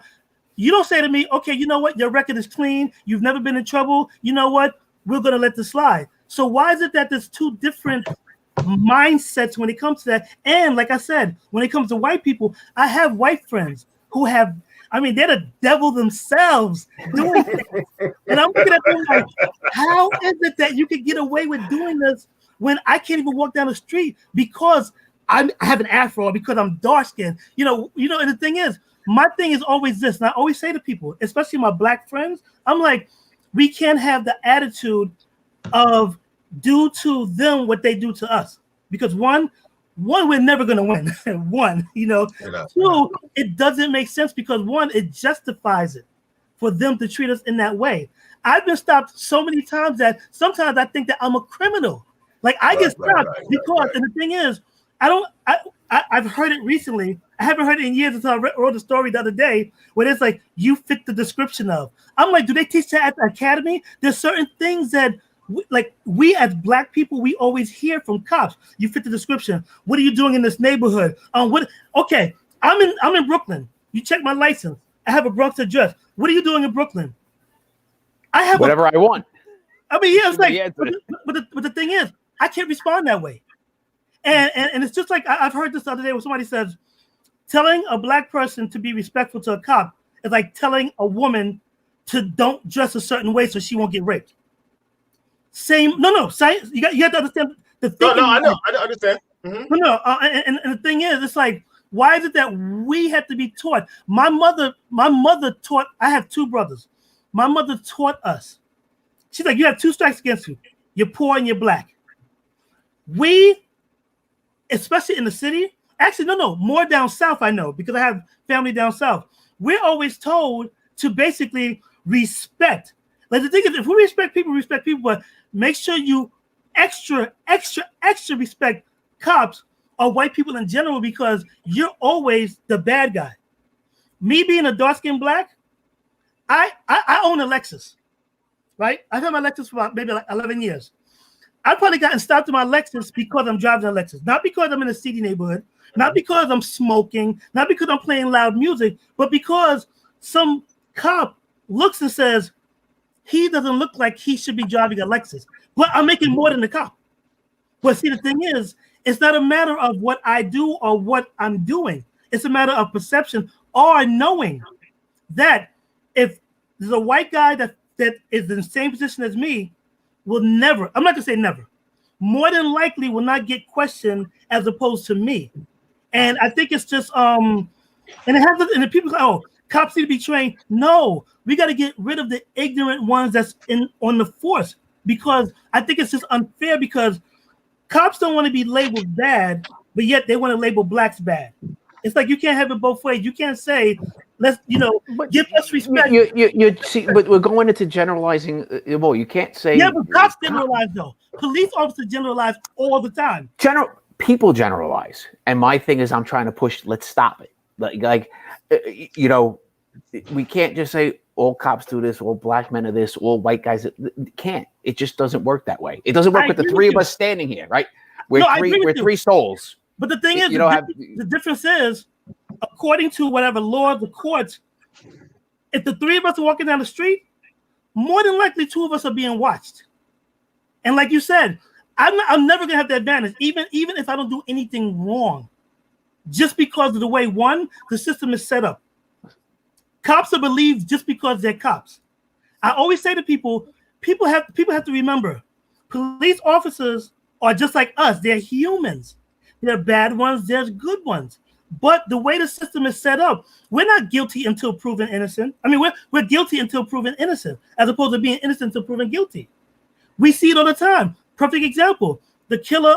You don't say to me, okay, you know what? Your record is clean. You've never been in trouble. You know what? We're going to let this slide. So why is it that there's two different mindsets when it comes to that? And like I said, when it comes to white people, I have white friends who have, I mean, they're the devil themselves doing things. And I'm looking at them like, how is it that you can get away with doing this when I can't even walk down the street because I have an afro, because I'm dark skinned, you know, and the thing is, my thing is always this, and I always say to people, especially my black friends, I'm like, we can't have the attitude of do to them what they do to us. Because one, we're never gonna win. One, you know, two, it doesn't make sense because one, it justifies it for them to treat us in that way. I've been stopped so many times that sometimes I think that I'm a criminal. Like I get stopped because, and the thing is, I've heard it recently. I haven't heard it in years until I wrote a story the other day where it's like, you fit the description of. I'm like, do they teach that at the academy? There's certain things that, we as black people, we always hear from cops. You fit the description. What are you doing in this neighborhood? Okay, I'm in Brooklyn. You check my license. I have a Bronx address. What are you doing in Brooklyn? I have whatever I want. I mean, yeah, it's like, but the thing is, I can't respond that way. And it's just like I've heard this the other day where somebody says, telling a black person to be respectful to a cop is like telling a woman to don't dress a certain way so she won't get raped. No. Science. You have to understand the thing. No, I know. I understand. Mm-hmm. No. And the thing is, it's like, why is it that we have to be taught? My mother taught. I have two brothers. My mother taught us. She's like, you have two strikes against you. You're poor and you're black. Especially in the city, actually, no, more down south, I know, because I have family down south. We're always told to basically respect. Like the thing is, if we respect people, but make sure you extra respect cops or white people in general because you're always the bad guy. Me being a dark-skinned black, I own a Lexus, right? I've had my Lexus for about maybe like 11 years. I've probably gotten stopped in my Lexus because I'm driving a Lexus. Not because I'm in a seedy neighborhood, not because I'm smoking, not because I'm playing loud music, but because some cop looks and says, he doesn't look like he should be driving a Lexus. But I'm making more than the cop. But see, the thing is, It's not a matter of what I do or what I'm doing. It's a matter of perception or knowing that if there's a white guy that is in the same position as me, will never, I'm not gonna say never, more than likely will not get questioned as opposed to me. And I think it's just and it has and the people say, oh, cops need to be trained. No, we got to get rid of the ignorant ones that's on the force, because I think it's just unfair, because cops don't want to be labeled bad, but yet they want to label blacks bad. It's like you can't have it both ways. You can't say, let's, give us respect. You see, but we're going into generalizing. Well, you can't say. Yeah, but cops generalize though. Police officers generalize all the time. People generalize, and my thing is, I'm trying to push. Let's stop it. We can't just say all cops do this, all black men are this, all white guys. It can't. It just doesn't work that way. It doesn't work with the three of us standing here, right? We're three souls. But the thing is, the difference is, according to whatever law of the courts, if the three of us are walking down the street, more than likely two of us are being watched. And like you said, I'm never gonna have the advantage, even if I don't do anything wrong, just because of the way the system is set up. Cops are believed just because they're cops. I always say to people have to remember, police officers are just like us. They're humans. There are bad ones, there's good ones. But the way the system is set up, we're not guilty until proven innocent. I mean, we're guilty until proven innocent, as opposed to being innocent until proven guilty. We see it all the time. Perfect example. The killer,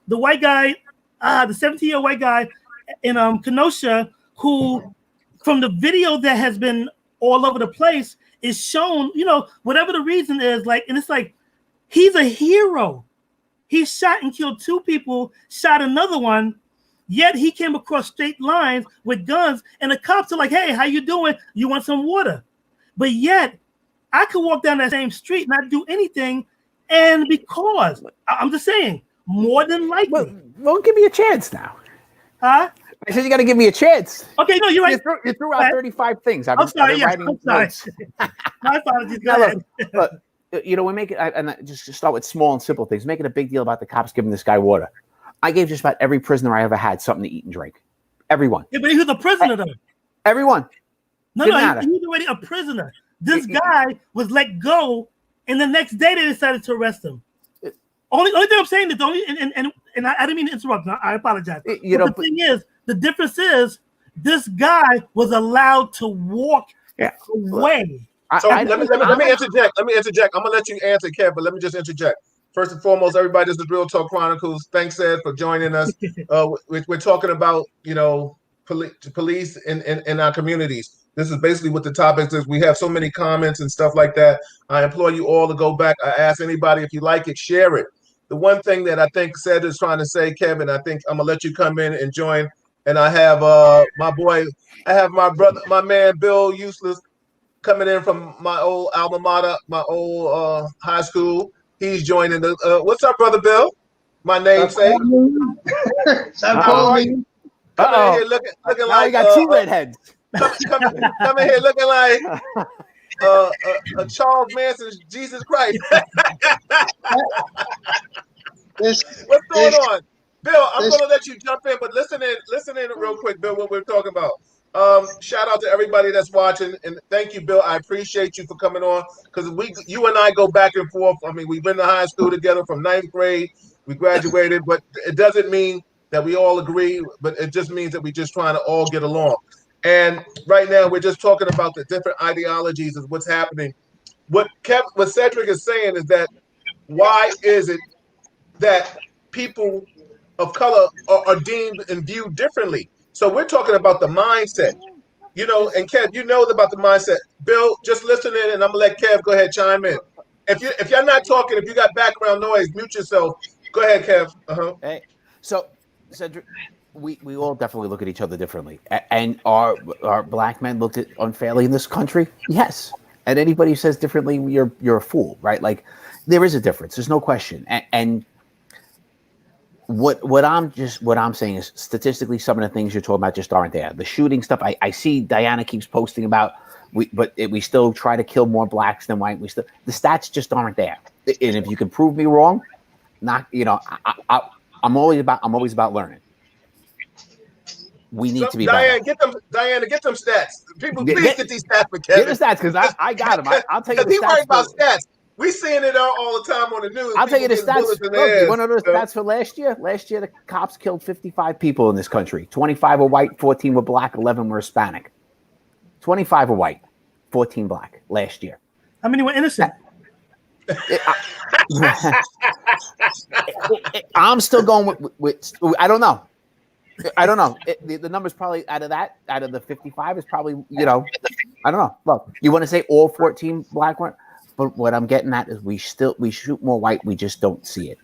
the white guy, the 17-year-old white guy in Kenosha, who, from the video that has been all over the place, is shown, whatever the reason is, and it's like, he's a hero. He shot and killed two people, shot another one, yet he came across straight lines with guns, and the cops are like, hey, how you doing? You want some water? But yet, I could walk down that same street, not do anything, and because, I'm just saying, more than likely. Well, give me a chance now. Huh? I said you got to give me a chance. Okay, no, you're right. You threw out 35 things. I'm sorry, I'm sorry. My apologies. Go ahead. Look, we make it, and just start with small and simple things. Making a big deal about the cops giving this guy water. I gave just about every prisoner I ever had something to eat and drink. Everyone. Yeah, but he was a prisoner, though. Everyone. No, he was already a prisoner. This guy was let go, and the next day they decided to arrest him. Only thing I'm saying is, and I didn't mean to interrupt. I apologize. The thing is, the difference is, this guy was allowed to walk away. So let me interject. I'm gonna let you answer, Kev, but let me just interject. First and foremost, everybody, this is Real Talk Chronicles. Thanks, Ed, for joining us. We're talking about police in our communities. This is basically what the topic is. We have so many comments and stuff like that. I implore you all to go back. I ask anybody, if you like it, share it. The one thing that I think Seth is trying to say, Kevin, I think I'm gonna let you come in and join. And I have my brother, my man Bill Useless, coming in from my old alma mater, my old high school. He's joining the. What's up, brother Bill? My namesake. Stop calling me. Coming in here looking like you got two redheads. Coming here looking like a Charles Manson, Jesus Christ. What's going on, Bill? I'm gonna let you jump in, but listen in real quick, Bill. What we're talking about. Shout out to everybody that's watching, and thank you, Bill. I appreciate you for coming on, because you and I go back and forth. I mean, we've been to high school together from 9th grade. We graduated, but it doesn't mean that we all agree, but it just means that we're just trying to all get along. And right now, we're just talking about the different ideologies of what's happening. What Cedric is saying is that why is it that people of color are deemed and viewed differently? So we're talking about the mindset, and Kev, about the mindset. Bill, just listen in, and I'm gonna let Kev go ahead, chime in. If you're not talking, if you got background noise, mute yourself. Go ahead, Kev. Hey, so Cedric, we all definitely look at each other differently, and are black men looked at unfairly in this country? Yes. And anybody who says differently, you're a fool, right? Like, there is a difference. There's no question. And what I'm saying is, statistically, some of the things you're talking about just aren't there. The shooting stuff, I see Diana keeps posting about, we still try to kill more blacks than white. The stats just aren't there. And if you can prove me wrong, I'm always about learning. We need to be Diana, better. Diana, get them stats. People, Get- please get- get these stats for Give Kevin. the stats because I got them. I'll tell you the He worried stats. about stats. We seeing it all the time on the news. I'll tell you the People getting stats. bullets in Look, their you ass, want to know the stats for last year? Last year, the cops killed 55 people in this country. 25 were white, 14 were black, 11 were Hispanic. 25 were white, 14 black last year. How many were innocent? I'm still going with I don't know. The number's probably out of the 55 is probably, I don't know. Look, you want to say all 14 black ones? But what I'm getting at is we shoot more white. We just don't see it.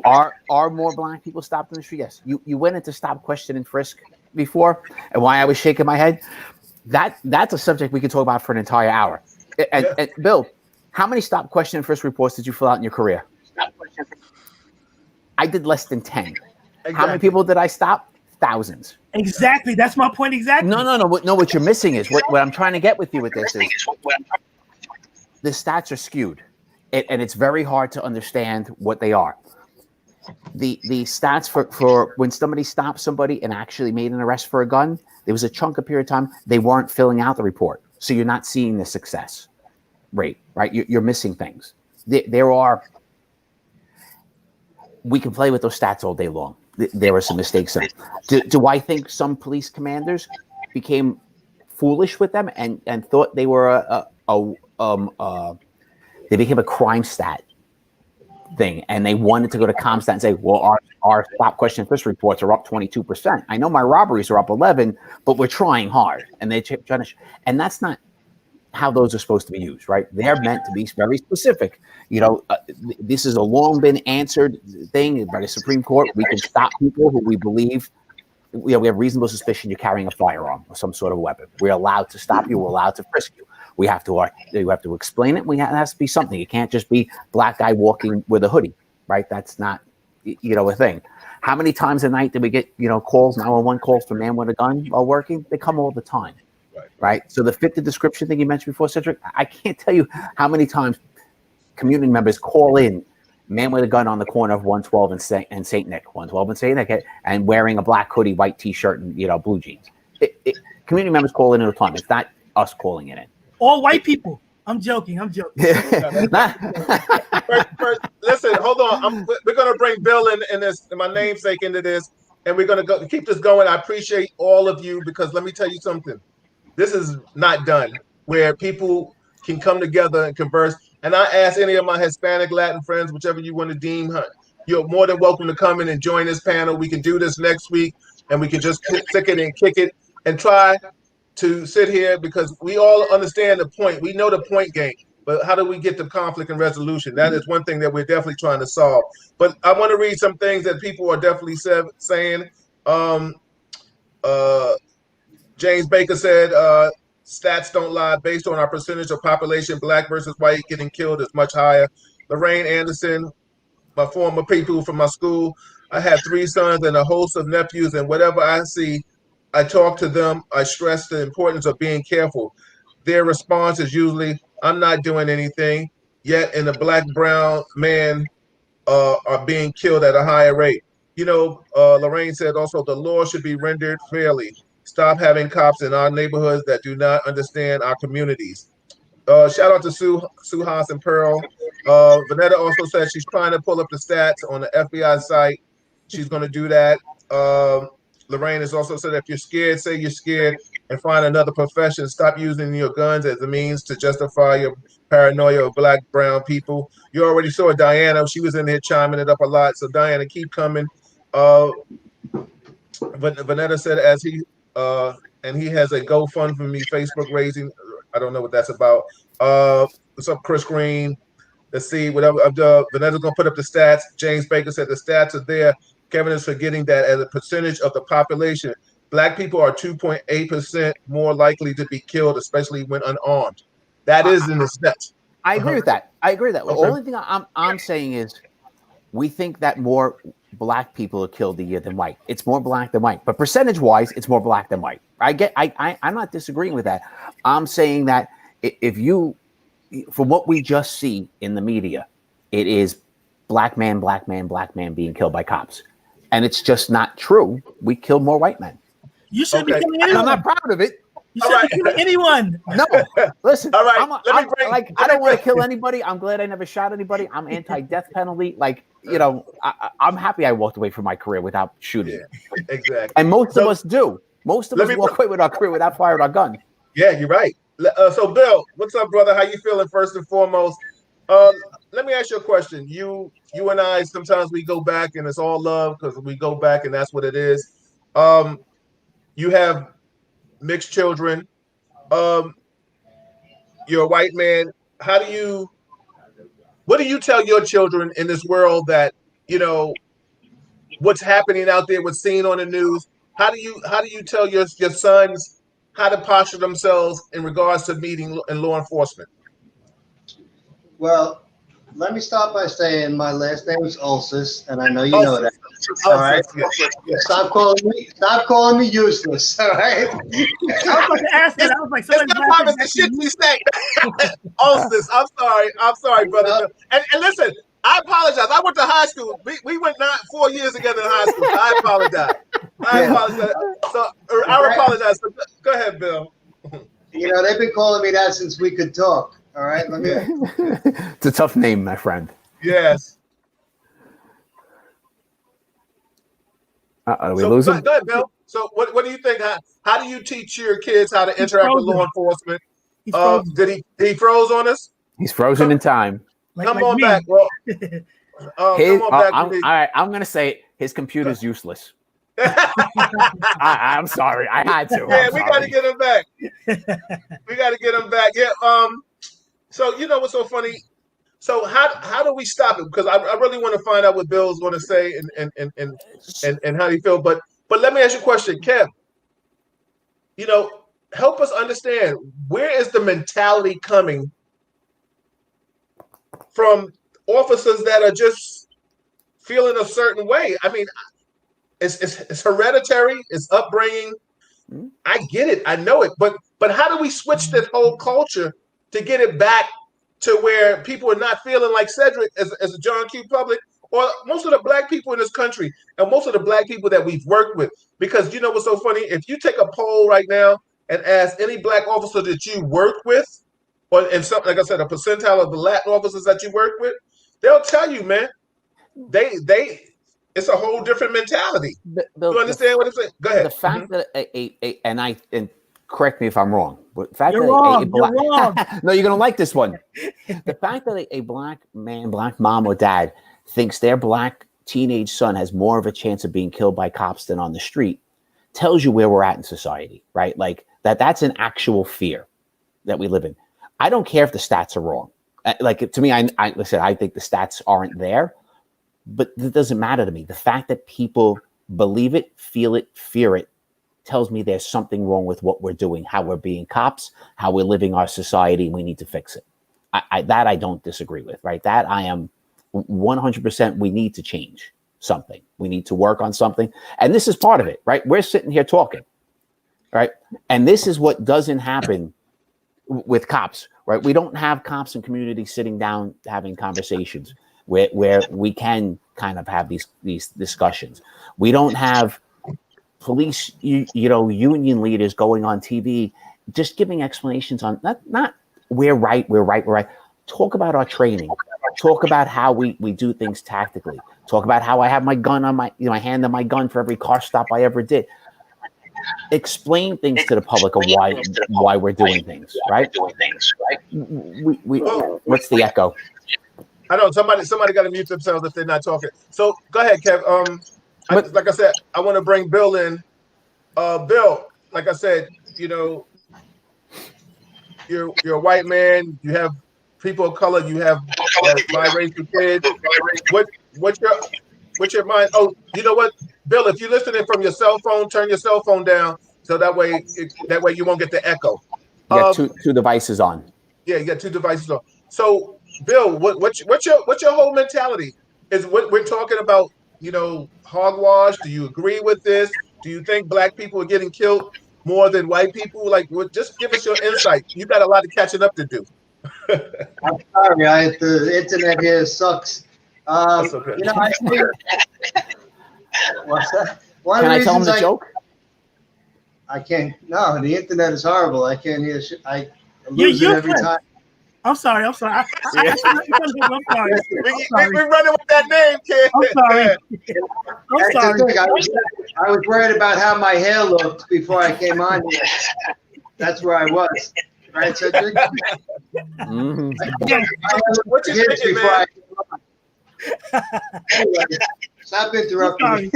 Are more black people stopped in the street? Yes. You went into stop, question, and frisk before, and why I was shaking my head. That's a subject we could talk about for an entire hour. And Bill, how many stop, question, and frisk reports did you fill out in your career? I did less than 10. Exactly. How many people did I stop? Thousands. Exactly. That's my point. Exactly. No. What you're missing is what I'm trying to get with you with this is the stats are skewed, and it's very hard to understand what they are. The stats for when somebody stopped somebody and actually made an arrest for a gun, there was a chunk of period of time they weren't filling out the report, so you're not seeing the success rate, right? You're missing things. There are. We can play with those stats all day long. There were some mistakes. Do I think some police commanders became foolish with them and thought they were they became a crime stat thing, and they wanted to go to ComStat and say, well, our stop, question, frisk reports are up 22%. I know my robberies are up 11, but we're trying hard, and they're trying to, and that's not how those are supposed to be used, right? They're meant to be very specific. This is a long been answered thing by the Supreme Court. We can stop people who we believe, we have reasonable suspicion you're carrying a firearm or some sort of weapon. We're allowed to stop you. We're allowed to frisk you. We have to explain it. It has to be something. It can't just be black guy walking with a hoodie, right? That's not, a thing. How many times a night do we get, calls, 911 calls for man with a gun while working? They come all the time, right? So the fit the description thing you mentioned before, Cedric, I can't tell you how many times community members call in, man with a gun on the corner of 112 and St. Nick, 112 and St. Nick, and wearing a black hoodie, white T-shirt, and blue jeans. Community members call in all the time. It's not us calling it in. All white people. I'm joking. First, listen, hold on. We're going to bring Bill in this, my namesake, into this, and we're going to keep this going. I appreciate all of you because let me tell you something. This is not done where people can come together and converse. And I ask any of my Hispanic, Latin friends, whichever you want to deem, you're more than welcome to come in and join this panel. We can do this next week, and we can just stick it and kick it and try to sit here because we all understand the point. We know the point game, but how do we get to conflict and resolution? That is one thing that we're definitely trying to solve. But I want to read some things that people are definitely saying. James Baker said, stats don't lie. Based on our percentage of population, black versus white getting killed is much higher. Lorraine Anderson, my former people from my school, I have 3 sons and a host of nephews, and whatever I see, I talk to them. I stress the importance of being careful. Their response is usually, I'm not doing anything. Yet in the black, brown man are being killed at a higher rate. Lorraine said also the law should be rendered fairly. Stop having cops in our neighborhoods that do not understand our communities. Shout out to Sue Haas and Pearl. Vanetta also said she's trying to pull up the stats on the FBI site. She's going to do that. Lorraine has also said if you're scared, say you're scared and find another profession. Stop using your guns as a means to justify your paranoia of black, brown people. You already saw Diana. She was in there chiming it up a lot. So Diana, keep coming. Vanetta said and he has a GoFundMe Facebook raising. I don't know what that's about. What's up, Chris Green? Let's see. Whatever. Vanetta's gonna put up the stats. James Baker said the stats are there. Kevin is forgetting that as a percentage of the population, black people are 2.8% more likely to be killed, especially when unarmed. That is in the stats. I agree with that. Okay. The only thing I'm saying is we think that more black people are killed a year than white. It's more black than white, but percentage-wise, it's more black than white. I'm not disagreeing with that. I'm saying that if you, from what we just see in the media, it is black man being killed by cops. And it's just not true. We kill more white men. You shouldn't be killing And anyone. I'm not proud of it. You shouldn't be killing anyone. No, listen. All right, I don't want to kill anybody. I'm glad I never shot anybody. I'm anti-death penalty. Like, you know, I'm happy I walked away from my career without shooting. Yeah, exactly. And most of us do. Most of us walk away with our career without firing our gun. Yeah, you're right. So, Bill, what's up, brother? How you feeling? First and foremost, let me ask you a question. You and I, sometimes we go back, and it's all love because we go back, and that's what it is. You have mixed children. You're a white man. What do you tell your children in this world that, you know, what's happening out there, what's seen on the news? How do you tell your sons how to posture themselves in regards to meeting in law enforcement? Well, let me start by saying my last name is Ulsis, and I know you know that. All right. Stop calling me useless. All right. I was about to ask that. I was like, sometimes the shit we say. Ulsis, I'm sorry, brother. And listen, I apologize. I went to high school. We went 4 years together in high school. So I apologize. So I apologize. So, go ahead, Bill. You know, they've been calling me that since we could talk. All right. It's a tough name, my friend. Yes. Are we losing? Go ahead, Bill. So what do you think? How do you teach your kids how to interact with law enforcement? Did he froze on us? He's frozen in time. Come on back. Well, come on back. All right, I'm going to say it. His computer's useless. I'm sorry. I had to. Yeah, we got to get him back. Yeah. So you know what's so funny? So how do we stop it? Because I really want to find out what Bill's going to say and how do you feel. But let me ask you a question, Kev. You know, help us understand, where is the mentality coming from officers that are just feeling a certain way? I mean, it's hereditary, it's upbringing. I get it, I know it, but how do we switch this whole culture to get it back to where people are not feeling like Cedric as a John Q. Public, or most of the black people in this country, and most of the black people that we've worked with? Because you know what's so funny? If you take a poll right now and ask any black officer that you work with, or in something like I said, a percentile of the Latin officers that you work with, they'll tell you, man, they it's a whole different mentality. You understand what I'm saying? Go ahead. The fact that and correct me if I'm wrong, but the fact you're that wrong. No, you're gonna like this one. The fact that a black man, black mom or dad thinks their black teenage son has more of a chance of being killed by cops than on the street tells you where we're at in society, right? Like that's an actual fear that we live in. I don't care if the stats are wrong. Like, to me, I listen, I think the stats aren't there, but it doesn't matter to me. The fact that people believe it, feel it, fear it, tells me there's something wrong with what we're doing, how we're being cops, how we're living our society. We need to fix it. That I don't disagree with, right? That I am 100%. We need to change something. We need to work on something. And this is part of it, right? We're sitting here talking, right? And this is what doesn't happen with cops, right? We don't have cops and communities sitting down having conversations where we can kind of have these discussions. We don't have police, union leaders going on TV, just giving explanations on not we're right. Talk about our training. Talk about how we do things tactically. Talk about how I have my gun on my hand on my gun for every car stop I ever did. Explain things to the public of why we're doing things, right? What's the echo? I know somebody got to mute themselves if they're not talking. So go ahead, Kev. Like I said, I want to bring Bill in. Bill, like I said, you're a white man. You have people of color. You have biracial kids. What's your mind? Oh, you know what, Bill? If you're listening from your cell phone, turn your cell phone down so that way you won't get the echo. You got two devices on. Yeah, you got two devices on. So, Bill, what's your whole mentality? Is what we're talking about? Hogwash. Do you agree with this? Do you think black people are getting killed more than white people? Like, just give us your insight. You got a lot of catching up to do. I'm sorry, the internet here sucks. That's okay. You know, I think, what's that? One Can of the I tell him reasons the joke? I can't. No, the internet is horrible. I can't hear. I You, lose it you every first. time. I'm sorry. I'm sorry. Yeah. I'm sorry. We running with that name, kid. I'm sorry. I'm That's the sorry. thing. I was worried about how my hair looked before I came on here. That's where I was. Right, Cedric? Mhm. What you Kids thinking, before man? I came on. Anyway, stop interrupting me.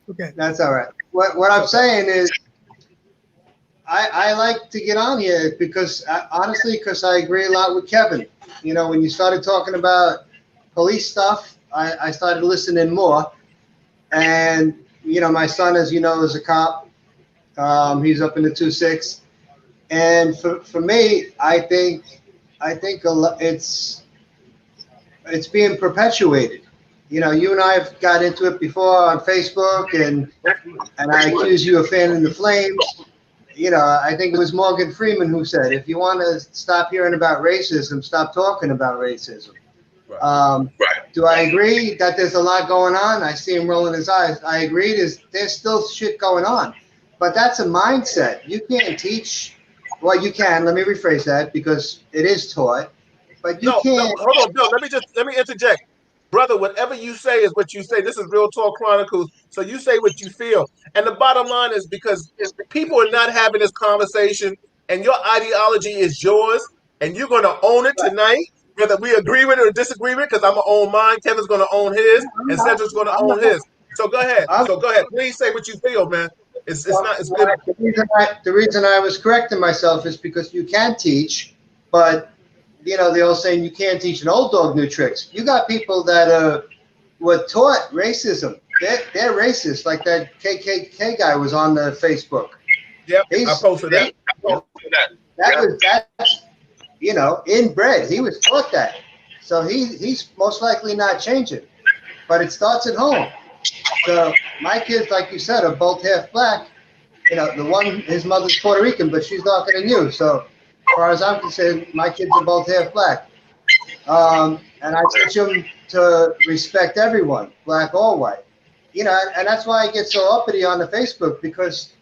Okay. That's all right. What I'm saying is, I like to get on here because honestly, because I agree a lot with Kevin. You know, when you started talking about police stuff, I started listening more. And you know, my son, as you know, is a cop. He's up in the 2-6. And for me, I think it's being perpetuated. You know, you and I have got into it before on Facebook, and I accuse you of fanning the flames. You know, I think it was Morgan Freeman who said, if you want to stop hearing about racism, stop talking about racism. Do I agree that there's a lot going on? I see him rolling his eyes. I agree there's still shit going on. But that's a mindset. You can't teach. Well, you can. Let me rephrase that because it is taught. But you No, can't. hold on, Bill. Let me interject. Brother, whatever you say is what you say. This is Real Talk Chronicles. So you say what you feel. And the bottom line is because people are not having this conversation and your ideology is yours and you're going to own it tonight, whether we agree with it or disagree with it, because I'm going to own mine, Kevin's going to own his, and Cedric's going to I'm own not. his. So go ahead. I'm, Please say what you feel, man. It's not, it's good. the reason I was correcting myself is because you can teach, but you know the old saying, you can't teach an old dog new tricks. You got people that were taught racism. They're racist, like that KKK guy was on the Facebook. Yep, I posted that. That's you know inbred. He was taught that, so he's most likely not changing. But it starts at home. So my kids, like you said, are both half black. You know, the one, his mother's Puerto Rican, but she's darker than you. So as far as I'm concerned, my kids are both half black. And I teach them to respect everyone, black or white. You know, and that's why I get so uppity on the Facebook because,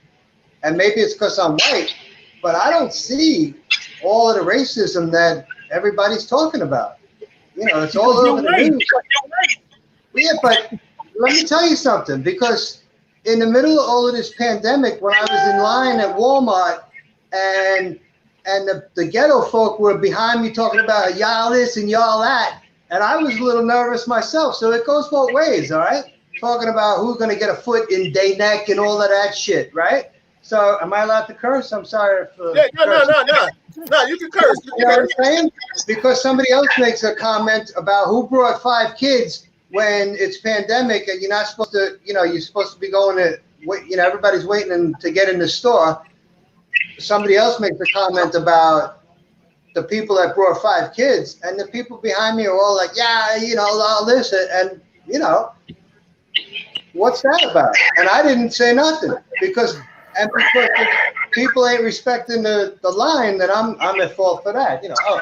and maybe it's because I'm white, but I don't see all of the racism that everybody's talking about. You know, it's all over the news. Yeah, but let me tell you something, because in the middle of all of this pandemic, when I was in line at Walmart and the ghetto folk were behind me talking about y'all this and y'all that, and I was a little nervous myself. So it goes both ways, all right? Talking about who's going to get a foot in day neck and all of that shit, right? So am I allowed to curse? I'm sorry for Yeah, no, you can curse. You know what I'm saying? Because somebody else makes a comment about who brought 5 kids when it's pandemic and you're not supposed to, you know, you're supposed to be going to, you know, everybody's waiting to get in the store. Somebody else makes a comment about the people that brought 5 kids, and the people behind me are all like, yeah, you know, all this, and you know, what's that about? And I didn't say nothing because people ain't respecting the line, that I'm at fault for that, you know. Oh.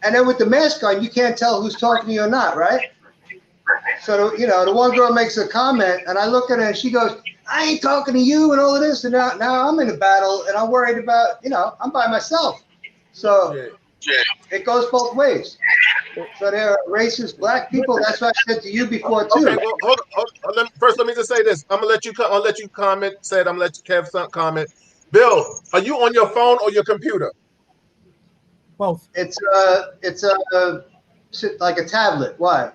And then with the mask on, you can't tell who's talking to you or not, right? So, you know, the one girl makes a comment, and I look at her, and she goes, I ain't talking to you and all of this. And now I'm in a battle, and I'm worried about, you know, I'm by myself. So it goes both ways. So there are racist black people. That's what I said to you before, too. Okay, well, hold on. First, let me just say this. I'll let you comment. I'm going to let you Kev comment. Bill, are you on your phone or your computer? Both. It's like a tablet. Why?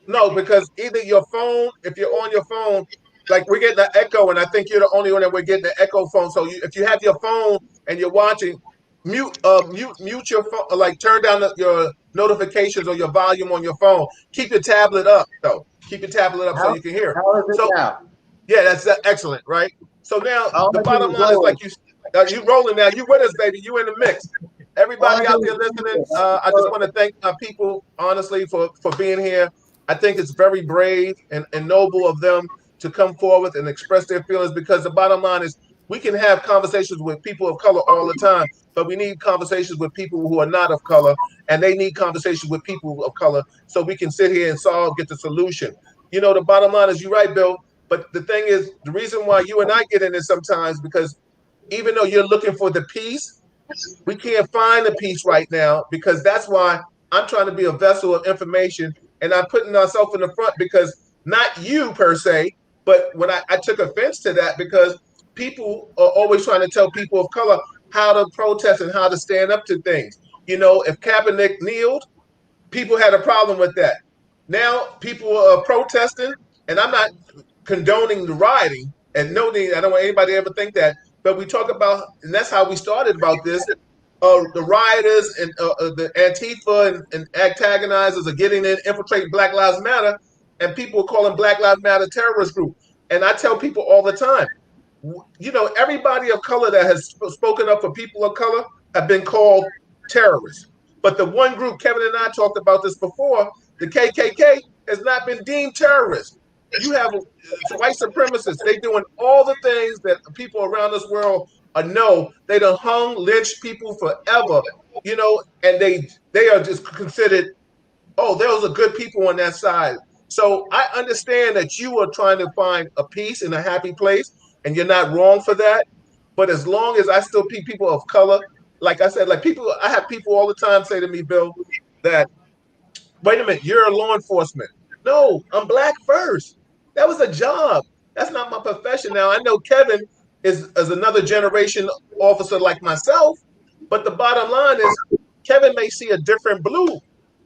No, because either your phone, if you're on your phone, like we're getting the echo, and I think you're the only one that we're getting the echo phone. So if you have your phone and you're watching, mute your phone, like turn down your notifications or your volume on your phone. Keep your tablet up, though. Keep your tablet up so you can hear. How is it now? Yeah, that's excellent, right? So now the bottom line is lower. like you rolling now. You with us, baby. You in the mix. Everybody out there listening, I just want to thank people, honestly, for being here. I think it's very brave and noble of them to come forward and express their feelings, because the bottom line is We can have conversations with people of color all the time, but we need conversations with people who are not of color, and they need conversations with people of color so we can sit here and get the solution. The bottom line is, you're right, Bill. But the thing is, the reason why you and I get in this sometimes, because even though you're looking for the peace, we can't find the peace right now, because that's why I'm trying to be a vessel of information, and I'm putting myself in the front, because not you per se, but when I took offense to that, because people are always trying to tell people of color how to protest and how to stand up to things. If Kaepernick kneeled, people had a problem with that. Now people are protesting, and I'm not condoning the rioting, and no, I don't want anybody to ever think that. But we talk about, and that's how we started about this. The rioters and the Antifa and antagonizers are getting in, infiltrating Black Lives Matter, and people are calling Black Lives Matter terrorist group. And I tell people all the time, everybody of color that has spoken up for people of color have been called terrorists. But the one group, Kevin and I talked about this before, the KKK, has not been deemed terrorists. You have white supremacists. They doing all the things that people around this world know. They done hung, lynched people forever, and they are just considered, oh, those are good people on that side. So I understand that you are trying to find a peace in a happy place, and you're not wrong for that. But as long as I still see people of color, like I said, I have people all the time say to me, Bill, that, wait a minute, you're a law enforcement. No, I'm Black first. That was a job. That's not my profession. Now, I know Kevin is another generation officer like myself, but the bottom line is, Kevin may see a different blue.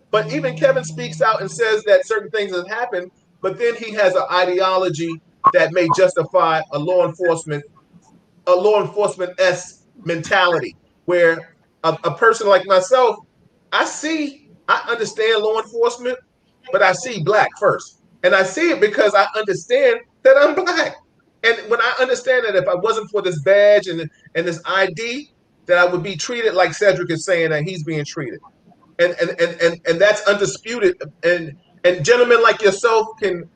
But even Kevin speaks out and says that certain things have happened, but then he has an ideology that may justify a law enforcement-esque mentality, where a person like myself, I understand law enforcement, but I see Black first. And I see it because I understand that I'm Black. And when I understand that if I wasn't for this badge and this ID, that I would be treated like Cedric is saying that he's being treated. And that's undisputed. And gentlemen like yourself can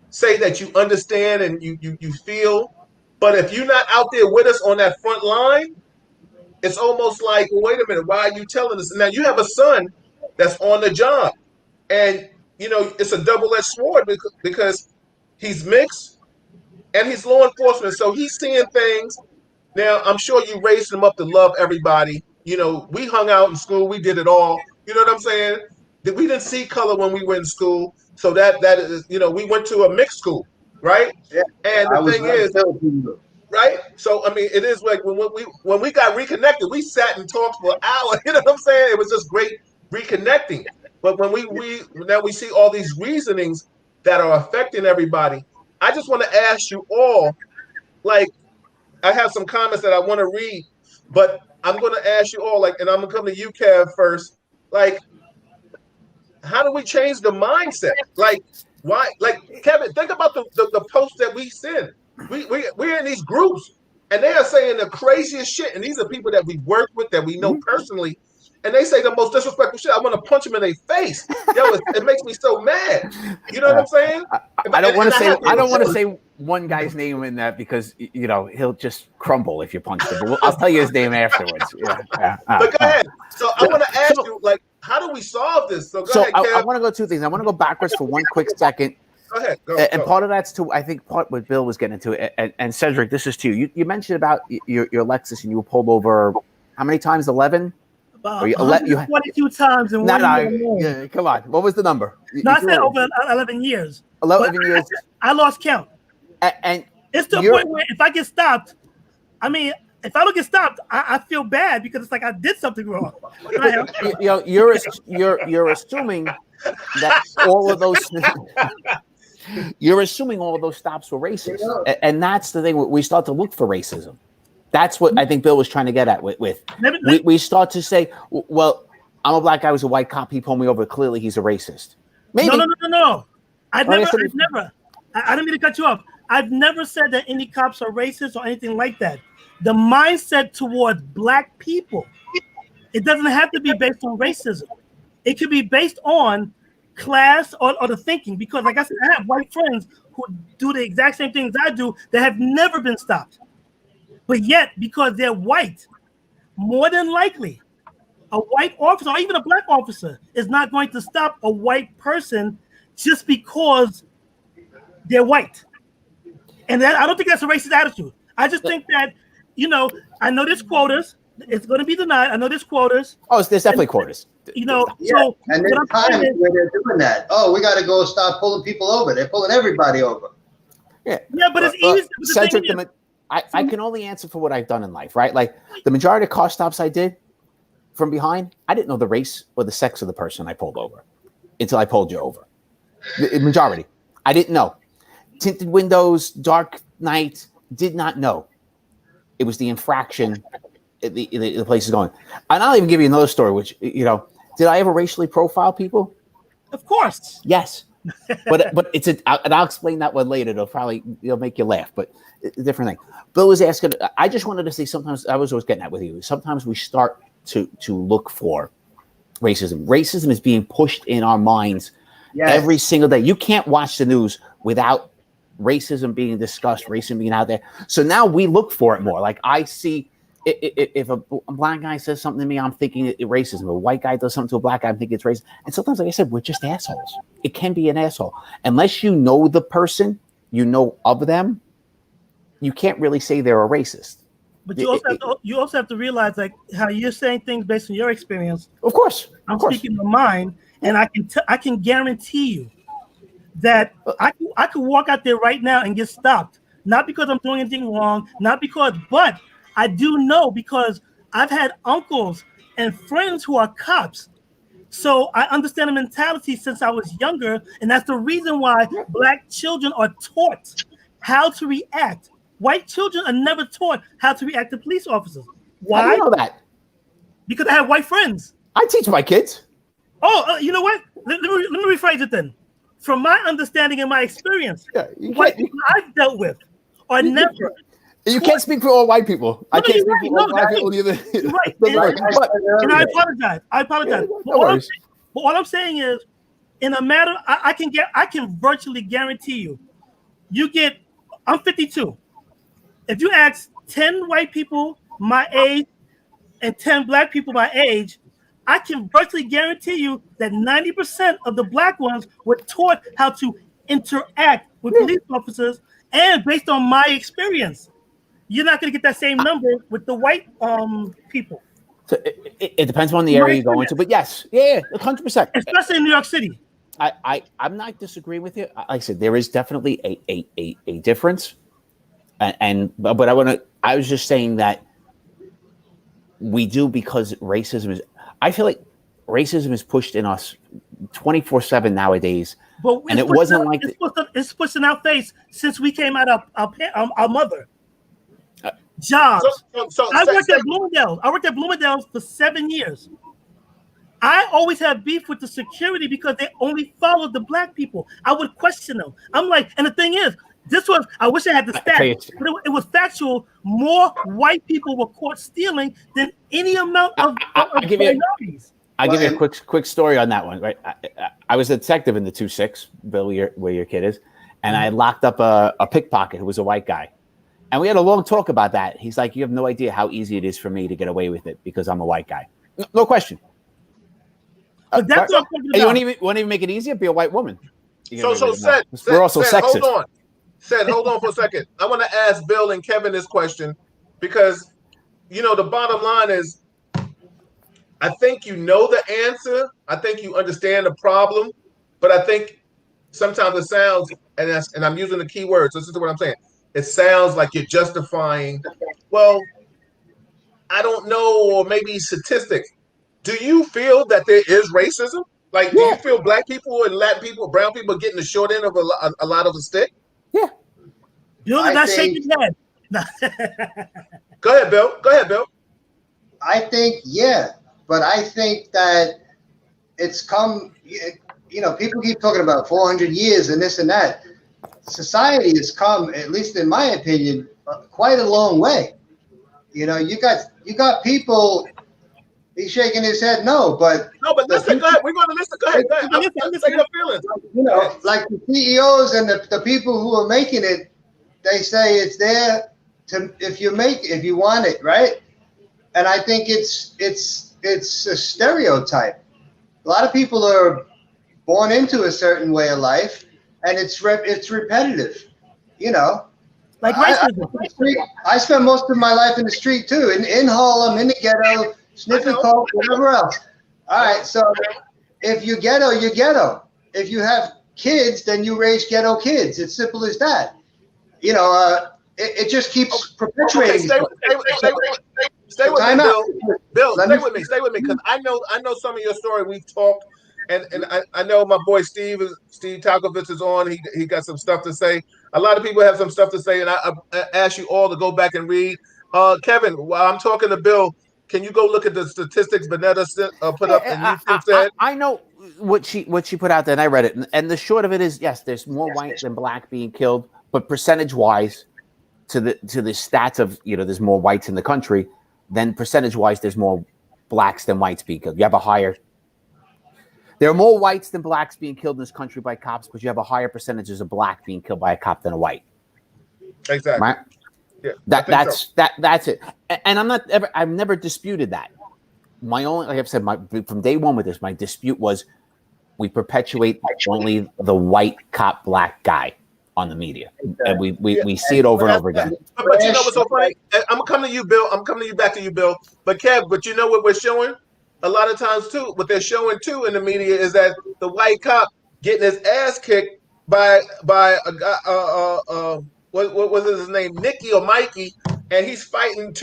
say that you understand and you feel, but if you're not out there with us on that front line, it's almost like, well, wait a minute, why are you telling us? Now you have a son that's on the job, and it's a double-edged sword, because he's mixed and he's law enforcement, so he's seeing things. Now I'm sure you raised him up to love everybody. We hung out in school, we did it all. You know what I'm saying? We didn't see color when we were in school, so that is, we went to a mixed school, right? Yeah, and the thing is, right? So I mean, it is like when we got reconnected, we sat and talked for hours. You know what I'm saying? It was just great reconnecting. But when we see all these reasonings that are affecting everybody, I just want to ask you all, like, I have some comments that I want to read, but I'm going to ask you all, like, and I'm going to come to you, Kev, first. Like, how do we change the mindset? Like, why? Like, Kevin, think about the posts that we send. We're in these groups, and they are saying the craziest shit. And these are people that we work with, that we know personally, and they say the most disrespectful shit. I want to punch them in their face. It makes me so mad. You know what I'm saying? I don't want to say one guy's name in that, because he'll just crumble if you punch him. But I'll tell you his name afterwards. Yeah. But go ahead. So I want to ask you, like, how do we solve this? So go ahead, Kev. I want to go two things. I want to go backwards for one quick second. Go ahead. And part of that's I think part what Bill was getting into. And Cedric, this is to you. You mentioned about your Lexus, and you were pulled over how many times? 11? About 22 times in 1 year. Yeah, come on. What was the number? I said over 11 years. 11 years. I lost count. And it's to the point where if I get stopped, if I don't get stopped, I feel bad, because it's like I did something wrong. You're assuming that all of those. You're assuming all of those stops were racist, and that's the thing. We start to look for racism. That's what I think Bill was trying to get at with. We start to say, well, I'm a Black guy who's a white cop. He pulled me over. Clearly, he's a racist. Maybe. No. I didn't mean to cut you off. I've never said that any cops are racist or anything like that. The mindset towards Black people, it doesn't have to be based on racism. It could be based on class or the thinking. Because, like I said, I have white friends who do the exact same things I do that have never been stopped. But yet, because they're white, more than likely, a white officer or even a black officer is not going to stop a white person just because they're white. And that, I don't think that's a racist attitude. I just think that, I know there's quotas. It's going to be denied. I know there's quotas. Oh, there's definitely quotas. Yeah. So and there's times where they're doing that. Oh, we got to go start pulling people over. They're pulling everybody over. Yeah, but it's easy. Cedric, I can only answer for what I've done in life, right? Like the majority of car stops I did from behind, I didn't know the race or the sex of the person I pulled over until I pulled you over. The majority, I didn't know. Tinted windows, dark night, did not know. It was the infraction. The place is going. And I'll even give you another story, which, did I ever racially profile people? Of course. Yes. But it's and I'll explain that one later. It'll make you laugh, but it's a different thing. Bill was asking, I just wanted to say sometimes, I was always getting at with you, sometimes we start to look for racism. Racism is being pushed in our minds every single day. You can't watch the news without racism being discussed, racism being out there. So now we look for it more. Like I see, if a black guy says something to me, I'm thinking it's racism. A white guy does something to a black guy, I'm thinking it's racist. And sometimes, like I said, we're just assholes. It can be an asshole. Unless you know the person, you know of them, you can't really say they're a racist. But you also have to realize, like, how you're saying things based on your experience. Of course. I'm speaking of mine, and I can guarantee you that I could walk out there right now and get stopped. Not because I'm doing anything wrong, but I do know because I've had uncles and friends who are cops. So I understand the mentality since I was younger. And that's the reason why black children are taught how to react. White children are never taught how to react to police officers. Why? How do you know that? Because I have white friends. I teach my kids. Oh, you know what? Let me rephrase it then. From my understanding and my experience, white people I've dealt with are never. You can't speak for all white people. I can't speak for all white people either. Right. And I apologize. But what I'm saying is, in a matter, I can virtually guarantee you get. I'm 52. If you ask 10 white people my age and 10 black people my age, I can virtually guarantee you that 90% of the black ones were taught how to interact with police officers, and based on my experience. You're not going to get that same number with the white people. So it depends on the area you go into, but yes, 100%. Especially in New York City. I'm not disagreeing with you. Like I said, there is definitely a difference, but I was just saying that we do because racism is. I feel like racism is pushed in us 24/7 nowadays, and it wasn't like it's pushed in our face since we came out of our mother. Jobs. I worked at Bloomingdale's. I worked at Bloomingdale's for 7 years. I always had beef with the security because they only followed the black people. I would question them. I'm like, and the thing is, I wish I had the stats, but it was factual. More white people were caught stealing than any amount of minorities. I'll give you a quick story on that one. Right, I was a detective in the 2-6, Bill, where your kid is, and I locked up a pickpocket who was a white guy. And we had a long talk about that. He's like, you have no idea how easy it is for me to get away with it because I'm a white guy. No question. But that's what I'm you want to even make it easier? Be a white woman. So Seth, we're also sexist. Hold on. Seth, hold on for a second. I want to ask Bill and Kevin this question because, the bottom line is, I think you know the answer. I think you understand the problem. But I think sometimes it sounds, and I'm using the key words. Listen to what I'm saying. It sounds like you're justifying, well, I don't know, or maybe statistics. Do you feel that there is racism? Like, do you feel black people and Latin people, brown people getting the short end of a lot of the stick? Yeah. You're not shaking your head. Go ahead, Bill. I think, but I think that it's come, people keep talking about 400 years and this and that. Society has come, at least in my opinion, quite a long way. You got people. He's shaking his head. No, but listen. Go ahead. We're going to listen. Go ahead. I'm saying your feelings. Like the CEOs and the people who are making it, they say it's their if you want it, right? And I think it's a stereotype. A lot of people are born into a certain way of life, and it's repetitive. You know, Like racism. I spent most of my life in the street too, in Harlem, in the ghetto, sniffing coke, whatever else. All right, so if you ghetto, you're ghetto. If you have kids, then you raise ghetto kids. It's simple as that. You know, it just keeps perpetuating. Okay, stay with me, Bill. Bill, stay with me, because I know some of your story. We've talked, and I know my boy Steve Talkovitz is on. He got some stuff to say. A lot of people have some stuff to say, and I ask you all to go back and read. Kevin, while I'm talking to Bill, can you go look at the statistics Vanetta put up and you said? I know what she put out there, and I read it. And the short of it is, yes, there's more white than black being killed, but percentage-wise, to the stats of, you know, there's more whites in the country, then percentage-wise, there's more blacks than whites being killed. You have a higher. There are more whites than blacks being killed in this country by cops, because you have a higher percentages of black being killed by a cop than a white. Exactly. Right? Yeah. That's it. And I've never disputed that. My only, like I've said, from day one with this, my dispute was we perpetuate only the white cop black guy on the media, and we see it over and over again. But you know what's so funny? I'm gonna come to you, Bill. I'm coming to you back to you, Bill. But Kev, but you know what we're showing a lot of times too. What they're showing too in the media is that the white cop getting his ass kicked by a guy. What was his name? Nicky or Mikey, and he's fighting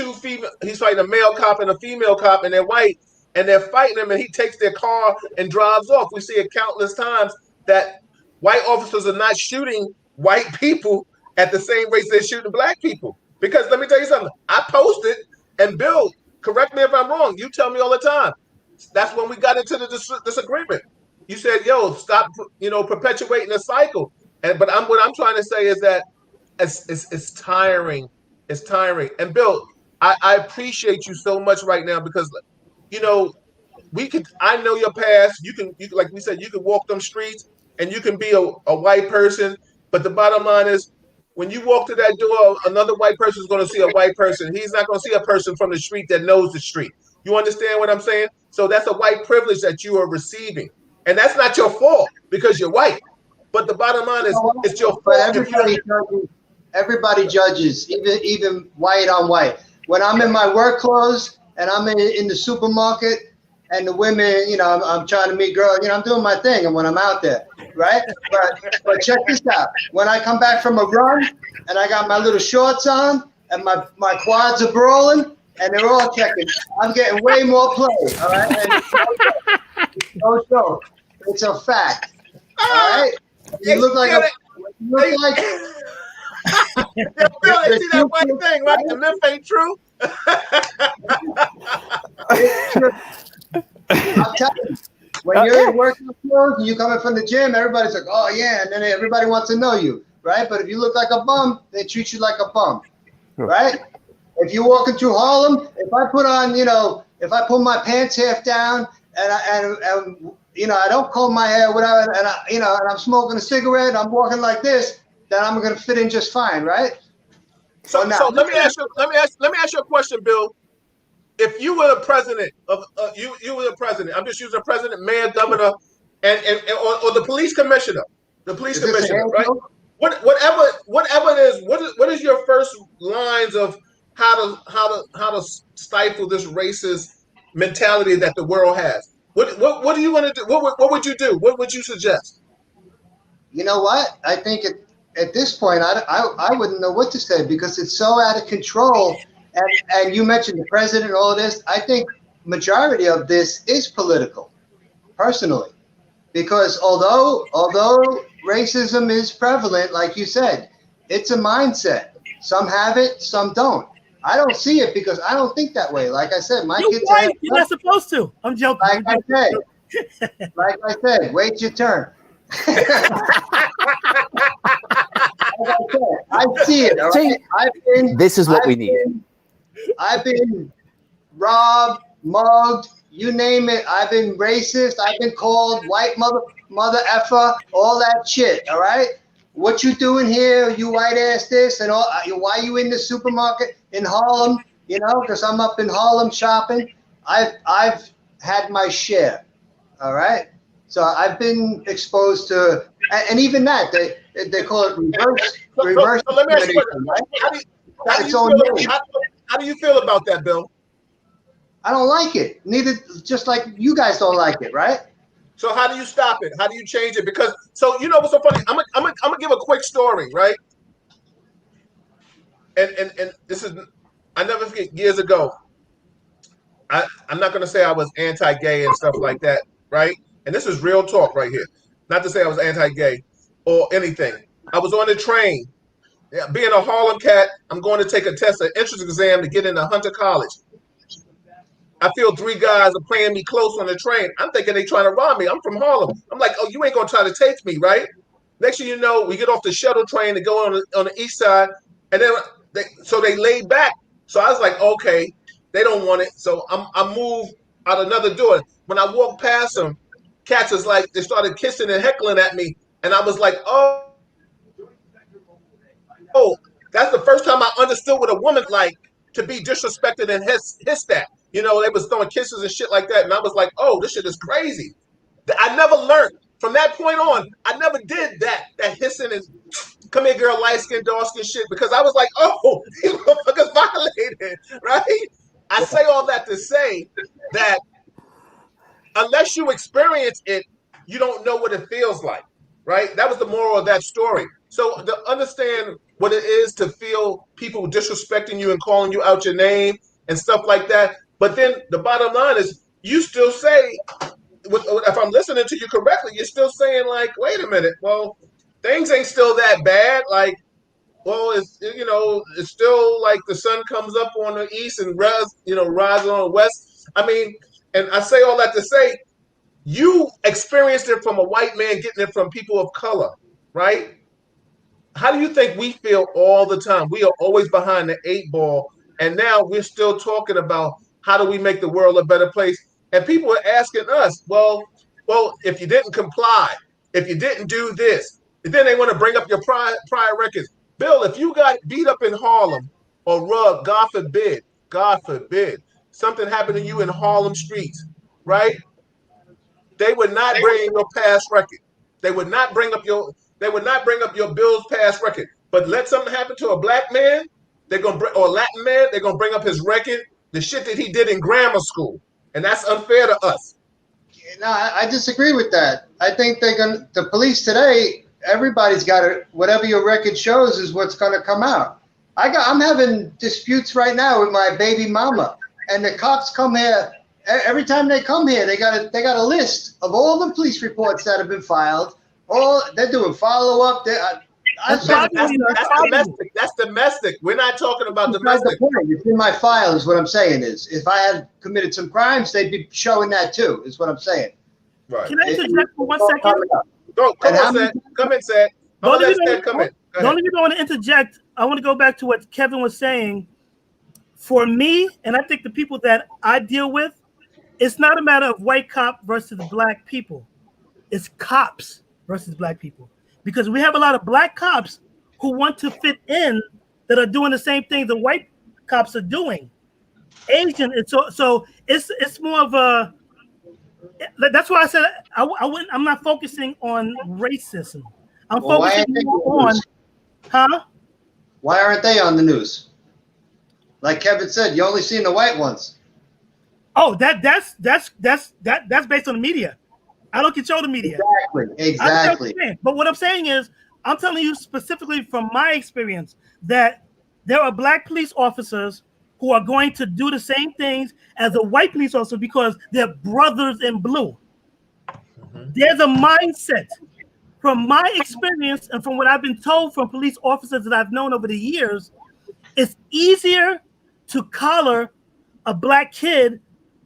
he's fighting a male cop and a female cop, and they're white, and they're fighting him, and he takes their car and drives off. We see it countless times that white officers are not shooting white people at the same rates they're shooting black people. Because let me tell you something. I posted, and Bill, correct me if I'm wrong. You tell me all the time. That's when we got into the disagreement. You said, "Yo, stop, perpetuating the cycle." But what I'm trying to say is that it's tiring. It's tiring. And Bill, I appreciate you so much right now, because, I know your past. You can like we said, you can walk them streets and you can be a white person. But the bottom line is, when you walk to that door, another white person is going to see a white person. He's not going to see a person from the street that knows the street. You understand what I'm saying? So that's a white privilege that you are receiving. And that's not your fault because you're white. But the bottom line is, it's your fault. Everybody judges, even white on white. When I'm in my work clothes and I'm in the supermarket and the women, I'm trying to meet girls, I'm doing my thing, and when I'm out there, right? But check this out. When I come back from a run and I got my little shorts on and my quads are brawling and they're all checking, I'm getting way more play, all right? And no, it's a fact, all right? You look like Yeah, Bill, they see that white thing, right? The myth ain't true. It's true. I'm telling you, when you're in working clothes and you're coming from the gym, everybody's like, "Oh yeah," and then everybody wants to know you, right? But if you look like a bum, they treat you like a bum, right? If you're walking through Harlem, if I put on, if I pull my pants half down and I don't comb my hair, whatever, and and I'm smoking a cigarette, I'm walking like this, then I'm going to fit in just fine, right? So let me ask you a question, Bill. If you were the president of you were the president, I'm just using president, mayor, governor, and or the police commissioner, right? Whatever it is, what is your first lines of how to stifle this racist mentality that the world has? What do you want to do? What would you do? What would you suggest? You know what? I think at this point, I wouldn't know what to say, because it's so out of control. And you mentioned the president and all of this. I think majority of this is political, personally, because although racism is prevalent, like you said, it's a mindset. Some have it, some don't. I don't see it because I don't think that way. Like I said, my kids white. You're not supposed to. I'm joking. Like I said, wait your turn. I see it. All right? This is what we need. I've been robbed, mugged, you name it. I've been racist. I've been called white mother effer, all that shit. All right. what you doing here, you white ass this, and all, why you in the supermarket in Harlem, you know, because I'm up in Harlem shopping. I've had my share, all right? So I've been exposed to, and even that, they call it reverse So let me ask you, right? how do you feel about that, Bill? I don't like it. Neither, just like you guys don't like it, right? So how do you stop it? How do you change it? Because, so, you know what's so funny? I'm gonna give a quick story, right? And this is, I never forget, years ago, I'm not gonna say I was anti-gay and stuff like that, right? And this is real talk right here. Not to say I was anti-gay or anything. I was on the train. Yeah, being a Harlem cat, I'm going to take a test, an entrance exam to get into Hunter College. I feel 3 guys are playing me close on the train. I'm thinking they trying to rob me. I'm from Harlem. I'm like, oh, you ain't gonna try to take me, right? Next thing you know, we get off the shuttle train to go on the east side, and then they laid back. So I was like, okay, they don't want it. So I move out another door. When I walked past them, cats is like, they started kissing and heckling at me, and I was like, oh, that's the first time I understood what a woman like to be disrespected and hiss that. You know, they was throwing kisses and shit like that. And I was like, oh, this shit is crazy. I never learned. From that point on, I never did that hissing and come here, girl, light skin, dark skin shit, because I was like, oh, these motherfuckers violated, right? I say all that to say that unless you experience it, you don't know what it feels like, right? That was the moral of that story. So to understand what it is to feel people disrespecting you and calling you out your name and stuff like that. But then the bottom line is you still say, if I'm listening to you correctly, you're still saying like, wait a minute, well, things ain't still that bad. Like, well, it's still like the sun comes up on the east and rises on the west. I mean, and I say all that to say, you experienced it from a white man getting it from people of color, right? How do you think we feel all the time? We are always behind the 8 ball, and now we're still talking about how do we make the world a better place? And people are asking us, well, if you didn't comply, if you didn't do this, and then they want to bring up your prior records. Bill, if you got beat up in Harlem or rubbed, God forbid, something happened to you in Harlem streets, right? They would not bring your past record. They would not bring up your Bill's past record. But let something happen to a black man, or a Latin man, they're gonna bring up his record, the shit that he did in grammar school, and that's unfair to us. No, I disagree with that. I think the police today, everybody's got it. Whatever your record shows is what's gonna come out. I'm having disputes right now with my baby mama, and the cops come here. Every time they come here, they got a list of all the police reports that have been filed. They're doing follow up. That's domestic. That's domestic. We're not talking about domestic. It's in my file, is what I'm saying. Is if I had committed some crimes, they'd be showing that too. Is what I'm saying. Right. Can I interject for 1 second? Come in, Seth. The only reason I want to interject, I want to go back to what Kevin was saying. For me, and I think the people that I deal with, it's not a matter of white cop versus black people. It's cops versus black people. Because we have a lot of black cops who want to fit in that are doing the same thing the white cops are doing. Asian, so it's more of a. That's why I said I'm not focusing on racism. I'm focusing more on, Why aren't they on the news? Like Kevin said, you only seen the white ones. Oh, that's based on the media. I don't control the media. Exactly. But what I'm saying is, I'm telling you specifically from my experience that there are black police officers who are going to do the same things as a white police officer because they're brothers in blue. Mm-hmm. There's a mindset. From my experience and from what I've been told from police officers that I've known over the years, it's easier to collar a black kid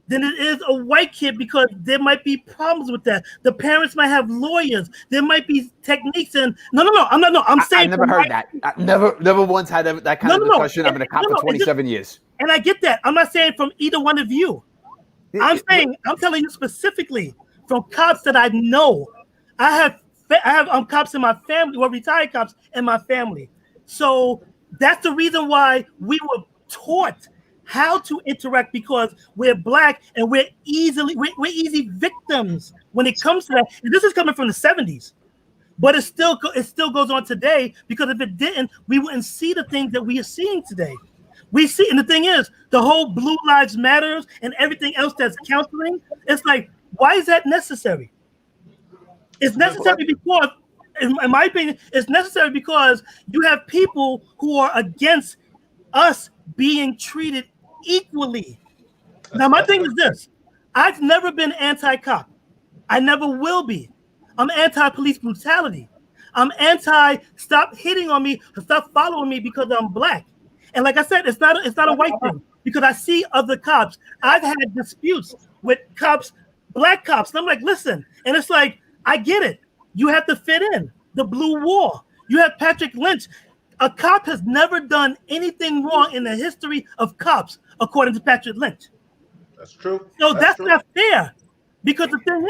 than it is a white kid because there might be problems with that. The parents might have lawyers. There might be techniques. And I'm saying I never heard that. I never once had that kind of discussion. I've been a cop for 27 years. And I get that. I'm not saying from either one of you. I'm telling you specifically from cops that I know. I have I have cops in my family, or retired cops in my family. So that's the reason why we were taught how to interact, because we're black and we're easy victims when it comes to that. And this is coming from the 70s. But it still goes on today, because if it didn't, we wouldn't see the things that we are seeing today. We see, and the thing is, the whole Blue Lives Matters and everything else that's counseling, it's like, why is that necessary? It's necessary because, in my opinion, it's necessary because you have people who are against us being treated equally. Now, my thing is this: I've never been anti-cop. I never will be. I'm anti-police brutality. I'm anti-stop hitting on me, stop following me because I'm black. And like I said, it's not a white thing, because I see other cops. I've had disputes with cops, black cops. And I'm like, listen, and it's like, I get it. You have to fit in. The blue wall. You have Patrick Lynch. A cop has never done anything wrong in the history of cops, according to Patrick Lynch. That's true. So that's not fair, because the thing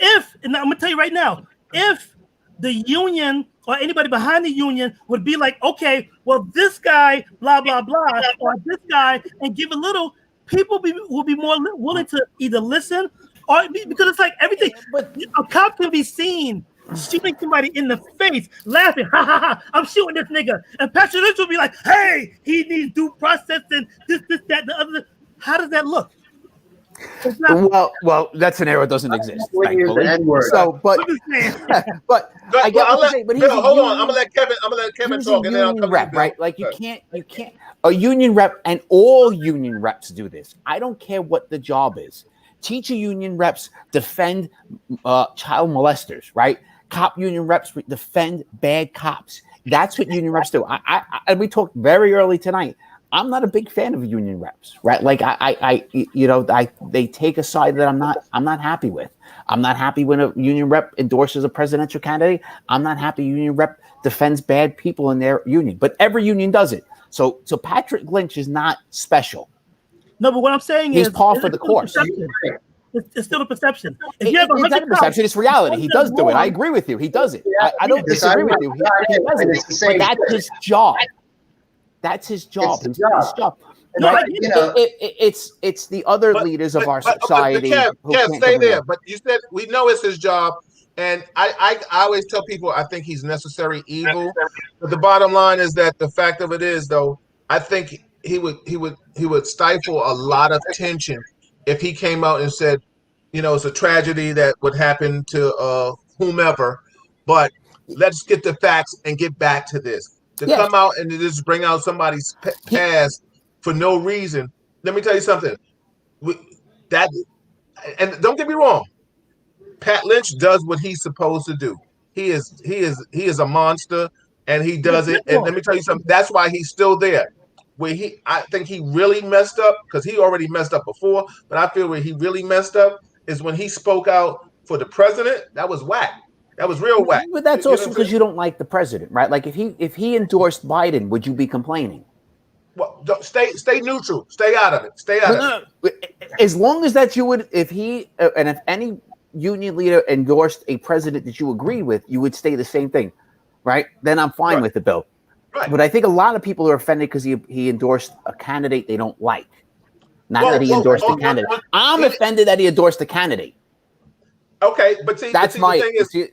is, and I'm gonna tell you right now, if the union or anybody behind the union would be like, okay, well, this guy, blah, blah, blah, or this guy, and give a little, people will be more willing to either listen, or because it's like everything. But a cop can be seen shooting somebody in the face, laughing, ha ha ha, I'm shooting this nigga. And Patrick Lynch will be like, hey, he needs due process and this, that, the other. How does that look? Well, that scenario doesn't exist. So, but I get what you're saying. But hold on, I'm gonna let Kevin talk, and then I'll come rep, right? Like you can't. A union rep, and all union reps do this. I don't care what the job is. Teacher union reps defend child molesters, right? Cop union reps defend bad cops. That's what union reps do. And we talked very early tonight. I'm not a big fan of union reps, right? Like they take a side that I'm not happy with. I'm not happy when a union rep endorses a presidential candidate. I'm not happy union rep defends bad people in their union, but every union does it. So Patrick Lynch is not special. No, but what I'm saying is he's par for the course. It's still a perception. If you have it's not a perception, it's reality. He does do it. I agree with you. He does it. I don't disagree with you. He does it. But that's his job. That's his job. His job. Right? It's the other leaders of our society. Kev, stay there. But you said we know it's his job, and I always tell people I think he's necessary evil. But the bottom line is that the fact of it is, though, I think he would stifle a lot of tension if he came out and said, it's a tragedy that would happen to whomever, but let's get the facts and get back to this. To come out and just bring out somebody's past for no reason. Let me tell you something. And don't get me wrong, Pat Lynch does what he's supposed to do. He is a monster, and he does it. And let me tell you something. That's why he's still there. I think he really messed up, because he already messed up before. But I feel where he really messed up is when he spoke out for the president. That was whack. That was real whack. But that's also because you don't like the president, right? Like if he endorsed Biden, would you be complaining? Well, stay neutral. Stay out of it. Stay out of it. As long as that you would, if any union leader endorsed a president that you agree with, you would say the same thing, right? Then I'm fine with the bill. Right. But I think a lot of people are offended because he endorsed a candidate they don't like. Not that he endorsed the candidate. I'm offended that he endorsed the candidate. Okay, but see, that's the thing is,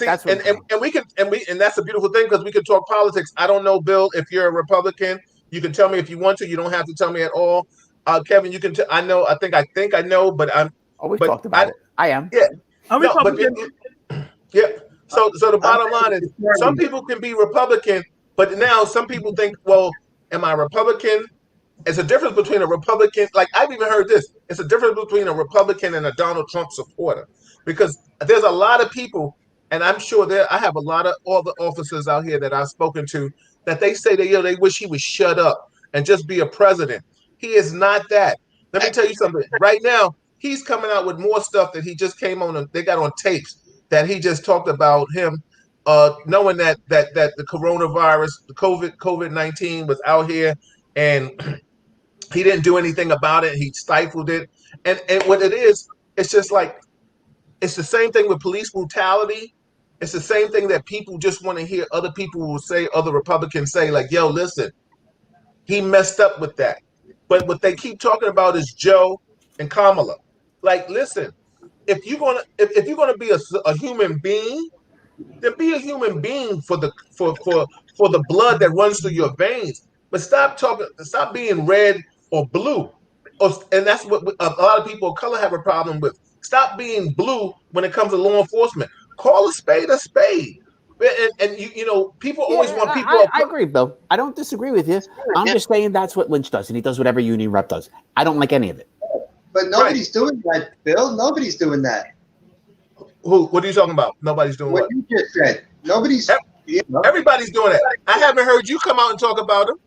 and that's a beautiful thing, because we can talk politics. I don't know, Bill, if you're a Republican. You can tell me if you want to. You don't have to tell me at all. Kevin, you can. I know. I think I know, but I'm. We talked about it. I am. Yeah. I'm Republican. Yeah. So the bottom line is, some people can be Republican, but now some people think, well, am I Republican? It's a difference between a Republican. Like, I've even heard this. It's a difference between a Republican and a Donald Trump supporter, because there's a lot of people. And I'm sure I have a lot of all the officers out here that I've spoken to that they say that they wish he would shut up and just be a president. He is not that. Let me tell you something. Right now, he's coming out with more stuff that he just came on. They got on tapes that he just talked about him knowing that the coronavirus, the COVID-19 was out here, and he didn't do anything about it. He stifled it. And what it is, it's just like, it's the same thing with police brutality. It's the same thing that people just want to hear other people will say, other Republicans say, like, yo, listen, he messed up with that. But what they keep talking about is Joe and Kamala. Like, listen, if you're gonna be a human being, then be a human being for the blood that runs through your veins. But stop being red or blue. And that's what a lot of people of color have a problem with. Stop being blue when it comes to law enforcement. Call a spade a spade. And you know, people always Yeah, want people. I agree, Bill. I don't disagree with you. I'm just saying that's what Lynch does, and he does whatever union rep does. I don't like any of it. But nobody's doing that, Bill. Nobody's doing that. Who? What are you talking about? Nobody's doing what? You just said. Nobody's. Everybody's doing that. I haven't heard you come out and talk about them.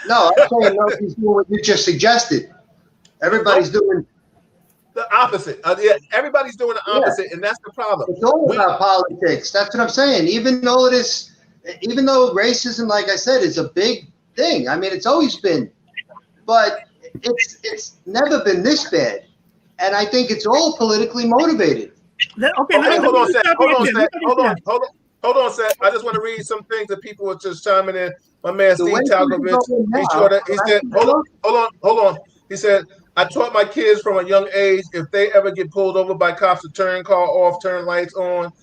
No, I'm saying nobody's doing what you just suggested. Everybody's doing the opposite. Yeah, everybody's doing the opposite, and that's the problem. It's all about politics. That's what I'm saying. Even though racism, like I said, is a big thing. I mean, it's always been, but it's never been this bad. And I think it's all politically motivated. Okay, hold on, Seth. I just want to read some things that people are just chiming in. My man Steve Talkovich, he said, hold on. He said, I taught my kids from a young age, if they ever get pulled over by cops, to turn car off, turn lights on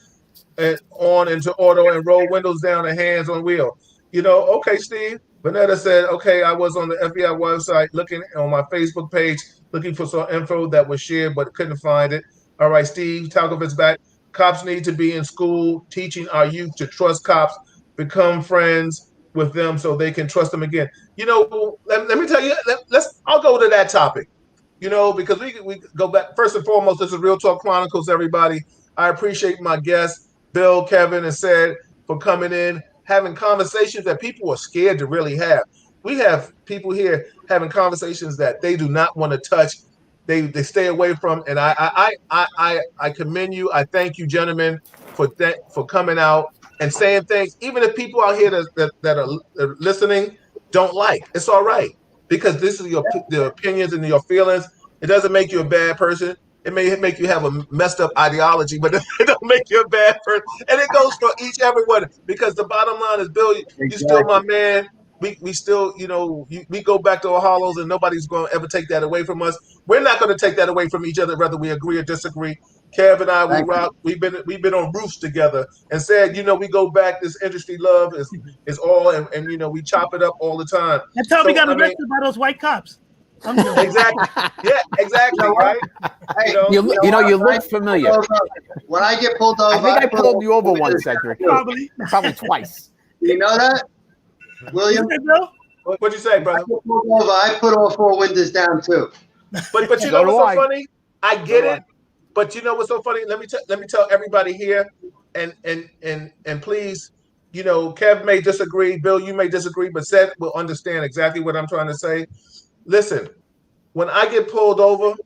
into auto, and roll windows down and hands on wheel. You know, okay, Steve. Vanetta said, okay, I was on the FBI website looking on my Facebook page, looking for some info that was shared, but couldn't find it. All right, Steve Talkovich back. Cops need to be in school teaching our youth to trust cops, become friends with them so they can trust them again. You know, let me tell you, I'll go to that topic, you know, because we go back. First and foremost, this is Real Talk Chronicles, everybody. I appreciate my guests, Bill, Kevin, and Sid, for coming in, having conversations that people are scared to really have. We have people here having conversations that they do not want to touch. They stay away from, and I commend you. I thank you, gentlemen, for coming out and saying things. Even if people out here that are listening don't like, it's all right, because this is the opinions and your feelings. It doesn't make you a bad person. It may make you have a messed up ideology, but it don't make you a bad person. And it goes for everyone, because the bottom line is, Bill, you're still my man. We still, you know, we go back to our hollows, and nobody's going to ever take that away from us. We're not going to take that away from each other, whether we agree or disagree. Kev and I, we rock. We've been on roofs together, and said, you know, we go back. This industry love is all, and you know, we chop it up all the time. That's how we got arrested by those white cops. Exactly. Yeah, exactly. Right. Hey, you look familiar. When I get pulled over, I think I pulled you over once, Cedric. Probably twice. You know that, William? What'd you say, brother? I put all four windows down too. But you know what's so funny? I get it. But you know what's so funny? Let me tell everybody here, and please, you know, Kev may disagree, Bill, you may disagree, but Seth will understand exactly what I'm trying to say. Listen, when I get pulled over,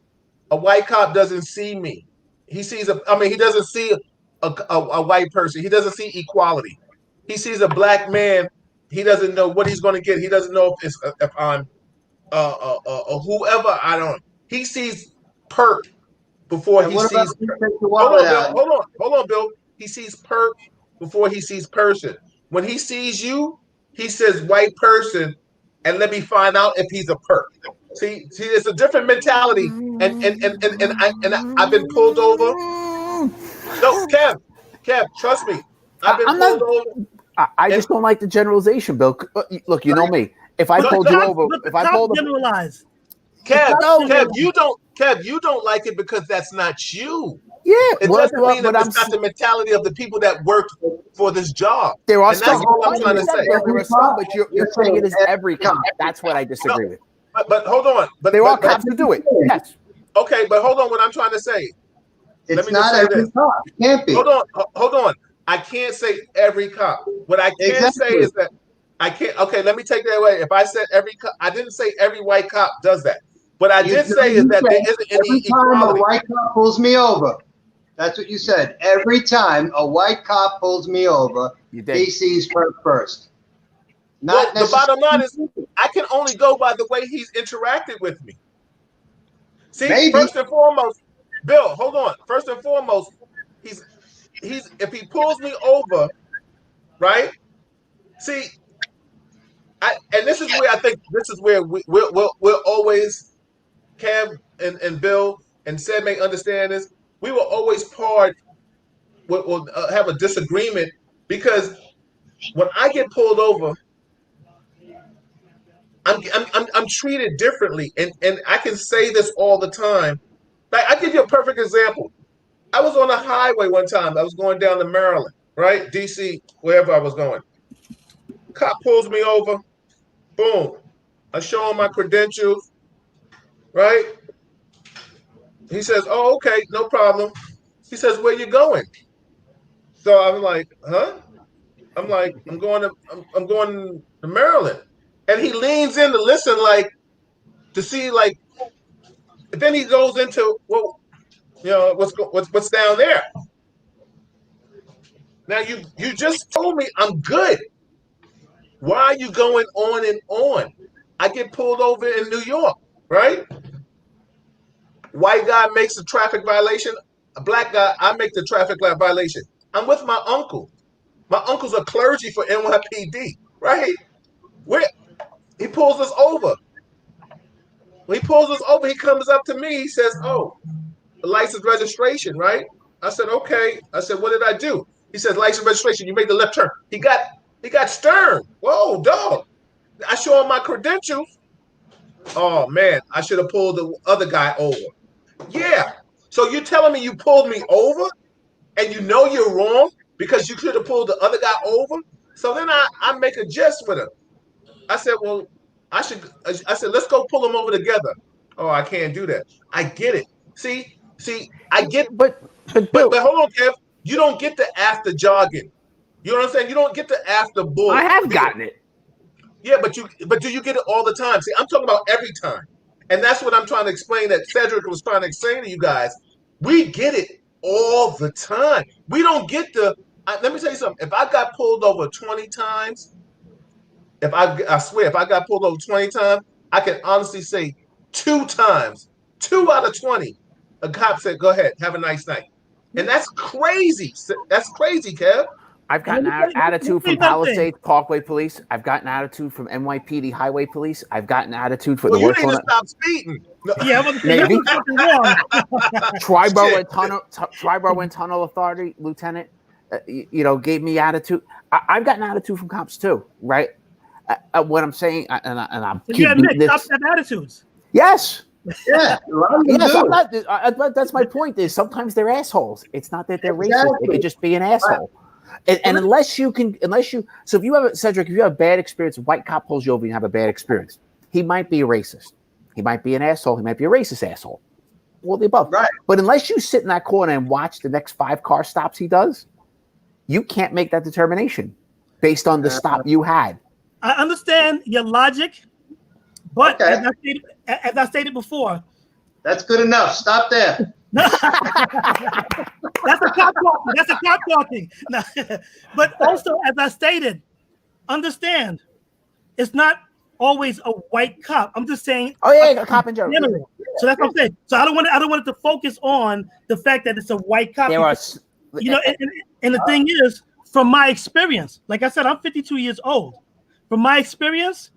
a white cop doesn't see me. He sees he doesn't see a white person. He doesn't see equality. He sees a black man. He doesn't know what he's going to get. He doesn't know if I'm whoever I don't. He sees perp before he sees. Hold on, Bill. He sees perp before he sees person. When he sees you, he says white person, and let me find out if he's a perp. See, it's a different mentality, and I've been pulled over. No, Kev, trust me, I've been pulled over. I just don't like the generalization, Bill. Look, you know me. If I pulled you over, if I pulled generalize, Kev, you don't like it because that's not you. Yeah, it doesn't mean that it's not the mentality of the people that work for this job. There are some. That's all I'm trying to say. There are some, but you're saying it is every cop. That's what I disagree with. But hold on. There are cops who do it. Yes. Okay, but hold on. What I'm trying to say. It's not every cop. It can't be. Hold on. I can't say every cop. What I can say is that I can't. Okay, let me take that away. If I said every cop, I didn't say every white cop does that. What I did say is that there isn't any equality. Every time a white cop pulls me over, that's what you said. Every time a white cop pulls me over, he sees her first. Not the bottom line is, I can only go by the way he's interacted with me. See, first and foremost, Bill, hold on. First and foremost, if he pulls me over, right? See, and this is where I think this is where we'll always Kev and Bill and Seb may understand this. We will always will have a disagreement because when I get pulled over, I'm treated differently, and I can say this all the time. Like I give you a perfect example. I was on a highway one time. I was going down to Maryland, right, DC, wherever I was going. Cop pulls me over. Boom. I show him my credentials, right? He says, "Oh, okay, no problem." He says, "Where you going?" So I'm like, "Huh?" I'm like, I'm going to Maryland," and he leans in to listen, like to see, like. Then he goes into, well, what's down there. Now you just told me I'm good. Why are you going on and on? I get pulled over in New York, right? White guy makes a traffic violation. A black guy, I make the traffic violation. I'm with my uncle. My uncle's a clergy for NYPD, right? Where he pulls us over. When he pulls us over, he comes up to me. He says, "Oh, license registration, right?" I said, "Okay." I said, "What did I do?" He said, "License registration. You made the left turn." He got stern. Whoa, dog! I show him my credentials. Oh man, I should have pulled the other guy over. Yeah. So you're telling me you pulled me over and you know you're wrong because you could have pulled the other guy over? So then I make a jest with him. I said, well, I said, let's go pull him over together. Oh, I can't do that. I get it. See, I get, But Bill, but hold on, Kev. You don't get the after jogging. You know what I'm saying? You don't get the after bull. I have gotten it. Yeah, but do you get it all the time? See, I'm talking about every time. And that's what I'm trying to explain that Cedric was trying to explain to you guys. We get it all the time. We don't get let me tell you something. If I got pulled over 20 times, I swear, if I got pulled over 20 times, I can honestly say 2 times, 2 out of 20, a cop said, "Go ahead, have a nice night." And that's crazy. That's crazy, Kev. I've gotten attitude from Palisades Parkway Police. I've gotten attitude from NYPD Highway Police. I've gotten attitude for well, the you work need to stop speeding. No. Yeah, maybe. wrong. Triborough and Tunnel Authority Lieutenant, gave me attitude. I've gotten attitude from cops too, right? What I'm saying, and I'm So you keep admit this. cops have attitudes. Yes. Yeah, Yes, that's my point. Is sometimes they're assholes. It's not that they're racist. They could just be an asshole. And unless you, so if you have Cedric, if you have a bad experience, a white cop pulls you over and you have a bad experience, he might be a racist. He might be an asshole. He might be a racist asshole. All the above. Right. But unless you sit in that corner and watch the next 5 car stops he does, you can't make that determination based on the stop you had. I understand your logic, but Okay. as I stated before, That's good enough. Stop there. that's a cop talking. That's a cop talking. No. But also, as I stated, understand it's not always a white cop. I'm just saying. Oh yeah, a cop in general. So that's what I'm saying. So I don't want it to focus on the fact that it's a white cop. There are, and the thing is, from my experience, like I said, I'm 52 years old. From my experience,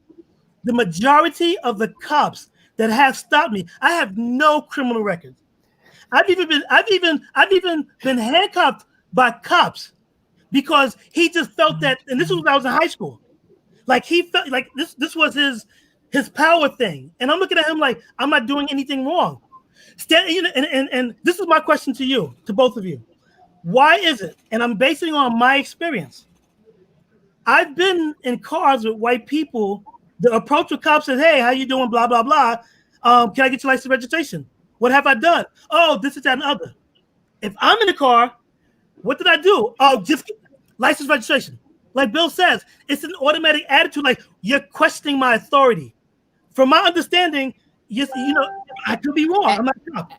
the majority of the cops that have stopped me, I have no criminal record. I've even been handcuffed by cops because he just felt that, and this was when I was in high school. Like he felt like this was his power thing. And I'm looking at him like I'm not doing anything wrong. And this is my question to you, to both of you. Why is it? And I'm basing it on my experience. I've been in cars with white people. The approach with cops says, "Hey, how you doing? Blah, blah, blah. Can I get your license registration? What have I done? Oh, this is that and other." If I'm in the car, what did I do? Oh, just license registration. Like Bill says, it's an automatic attitude. Like you're questioning my authority. From my understanding, I could be wrong. I'm not a cop.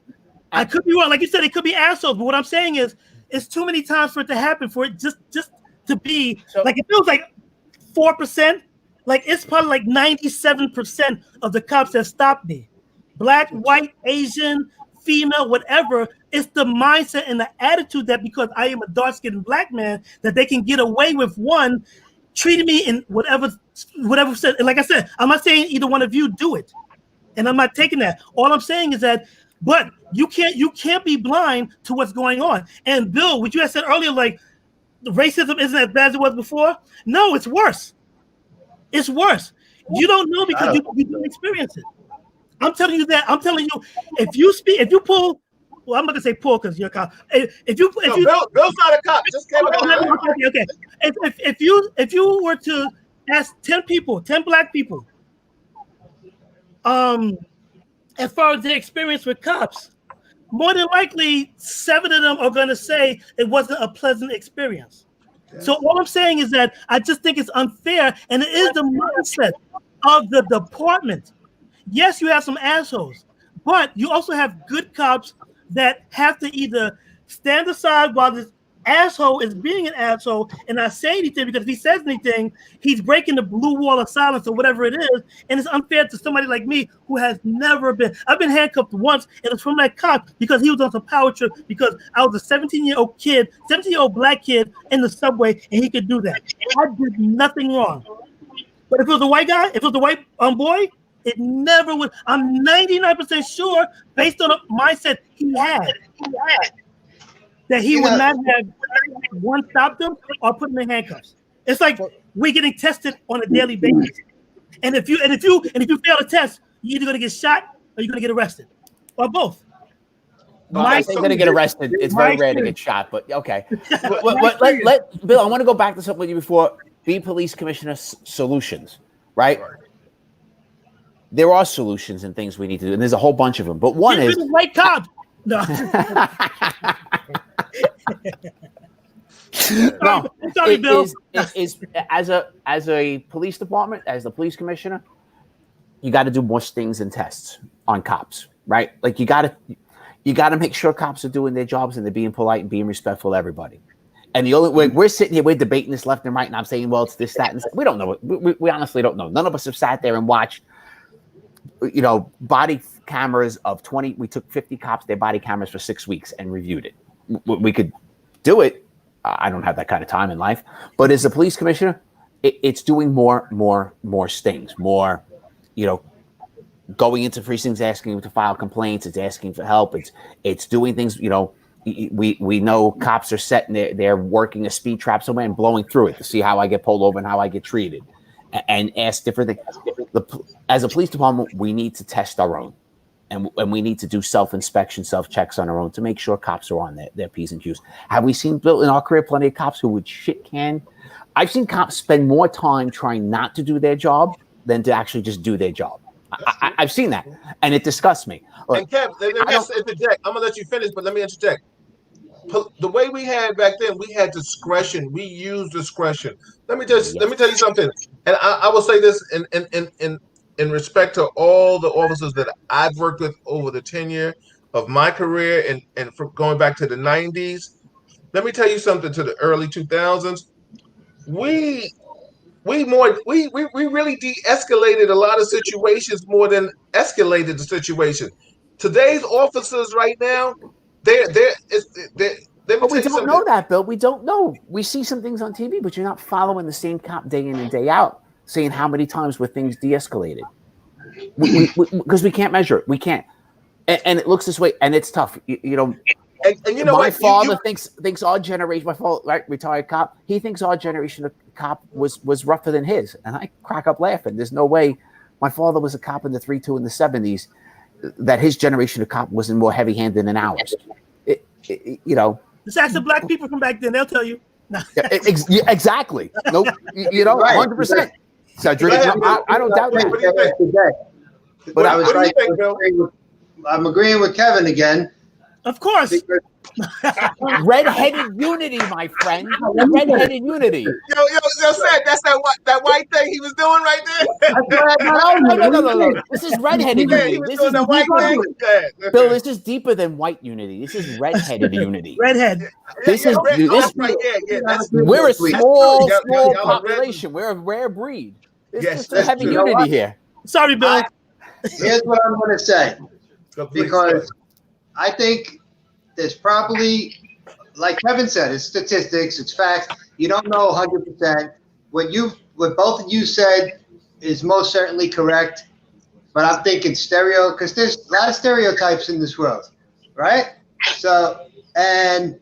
I could be wrong. Like you said, it could be assholes. But what I'm saying is, it's too many times for it to happen for it just to be like it feels like 4%. Like it's probably like 97% of the cops that stopped me. Black, white, Asian, female, whatever. It's the mindset and the attitude that because I am a dark-skinned black man, that they can get away with one treating me in whatever said. And like I said, I'm not saying either one of you do it, and I'm not taking that. All I'm saying is that, but you can't be blind to what's going on. And Bill, what you had said earlier, like the racism isn't as bad as it was before. No, it's worse. It's worse. You don't know because you didn't experience it. I'm telling you that. I'm telling you, if you pull. Well, I'm not gonna say pull because you're a cop. If you Bill's not a cop. Just came okay. If you were to ask 10 black people, as far as their experience with cops, more than likely 7 of them are gonna say it wasn't a pleasant experience. Yes. So all I'm saying is that I just think it's unfair, and it is the mindset of the department. Yes, you have some assholes, but you also have good cops that have to either stand aside while this asshole is being an asshole and not say anything, because if he says anything, he's breaking the blue wall of silence or whatever it is, and it's unfair to somebody like me who has never been. I've been handcuffed once, and it's from that cop because he was on some power trip because I was a 17-year-old black kid in the subway, and he could do that. I did nothing wrong. But if it was a white guy, if it was a white boy, it never would. I'm 99% sure, based on the mindset he had, that he would not have one stopped him or put him in handcuffs. It's like we're getting tested on a daily basis, and if you fail a test, you're either gonna get shot or you're gonna get arrested, or both. I'm gonna get arrested. It's very rare to get shot, but okay. let Bill. I want to go back to something with you before. Be police commissioner solutions, right? There are solutions and things we need to do, and there's a whole bunch of them. But one is white cops. No. No. Sorry, Bill. Is as a police department, as the police commissioner, you got to do more stings and tests on cops, right? Like you got to make sure cops are doing their jobs and they're being polite and being respectful to everybody. And the only way we're sitting here, we're debating this left and right, and I'm saying, well, it's this, that, and this. We don't know. We honestly don't know. None of us have sat there and watched, body cameras of 20. We took 50 cops, their body cameras for 6 weeks and reviewed it. We could do it. I don't have that kind of time in life. But as a police commissioner, it's doing more stings, more, going into precincts, asking them to file complaints. It's asking for help. It's doing things, we know cops are setting they're working a speed trap somewhere and blowing through it to see how I get pulled over and how I get treated, and ask different things. As a police department, we need to test our own, and we need to do self-inspection, self-checks on our own to make sure cops are on their P's and Q's. Have we seen, Bill, in our career, plenty of cops who would shit can? I've seen cops spend more time trying not to do their job than to actually just do their job. I've seen that, and it disgusts me. Look, and Kev, let me interject. I'm gonna let you finish, but let me interject. The way we had back then, we had discretion. We used discretion. Let me tell you something, and I will say this in respect to all the officers that I've worked with over the tenure of my career, and from going back to the 90s. Let me tell you something. To the early 2000s, we really de-escalated a lot of situations more than escalated the situation. Today's officers right now, but we don't know that, Bill. We don't know. We see some things on TV, but you're not following the same cop day in and day out, saying how many times were things de-escalated. Because we can't measure it. We can't. And it looks this way, and it's tough. My father thinks our generation, my father, right, retired cop, he thinks our generation of cop was rougher than his. And I crack up laughing. There's no way my father was a cop in the 3-2 in the 70s, that his generation of cop wasn't more heavy-handed than ours. Just ask the black people from back then; they'll tell you. Exactly. No, 100%. So I don't doubt that. What do you think? But I'm agreeing with Kevin again. Of course. Red-headed unity, my friend. Red-headed unity. Yo, said that's that white thing he was doing right there. No. This is red-headed unity. This is the white thing. Bill, this is deeper than white unity. This is red-headed unity. Redhead. This is right. We're a small population. We're a rare breed. There's a heavy unity here. Sorry, Bill. Here's what I'm going to say, because I think there's probably, like Kevin said, it's statistics, it's facts. You don't know 100%. What both of you said is most certainly correct. But I'm thinking because there's a lot of stereotypes in this world, right? So, and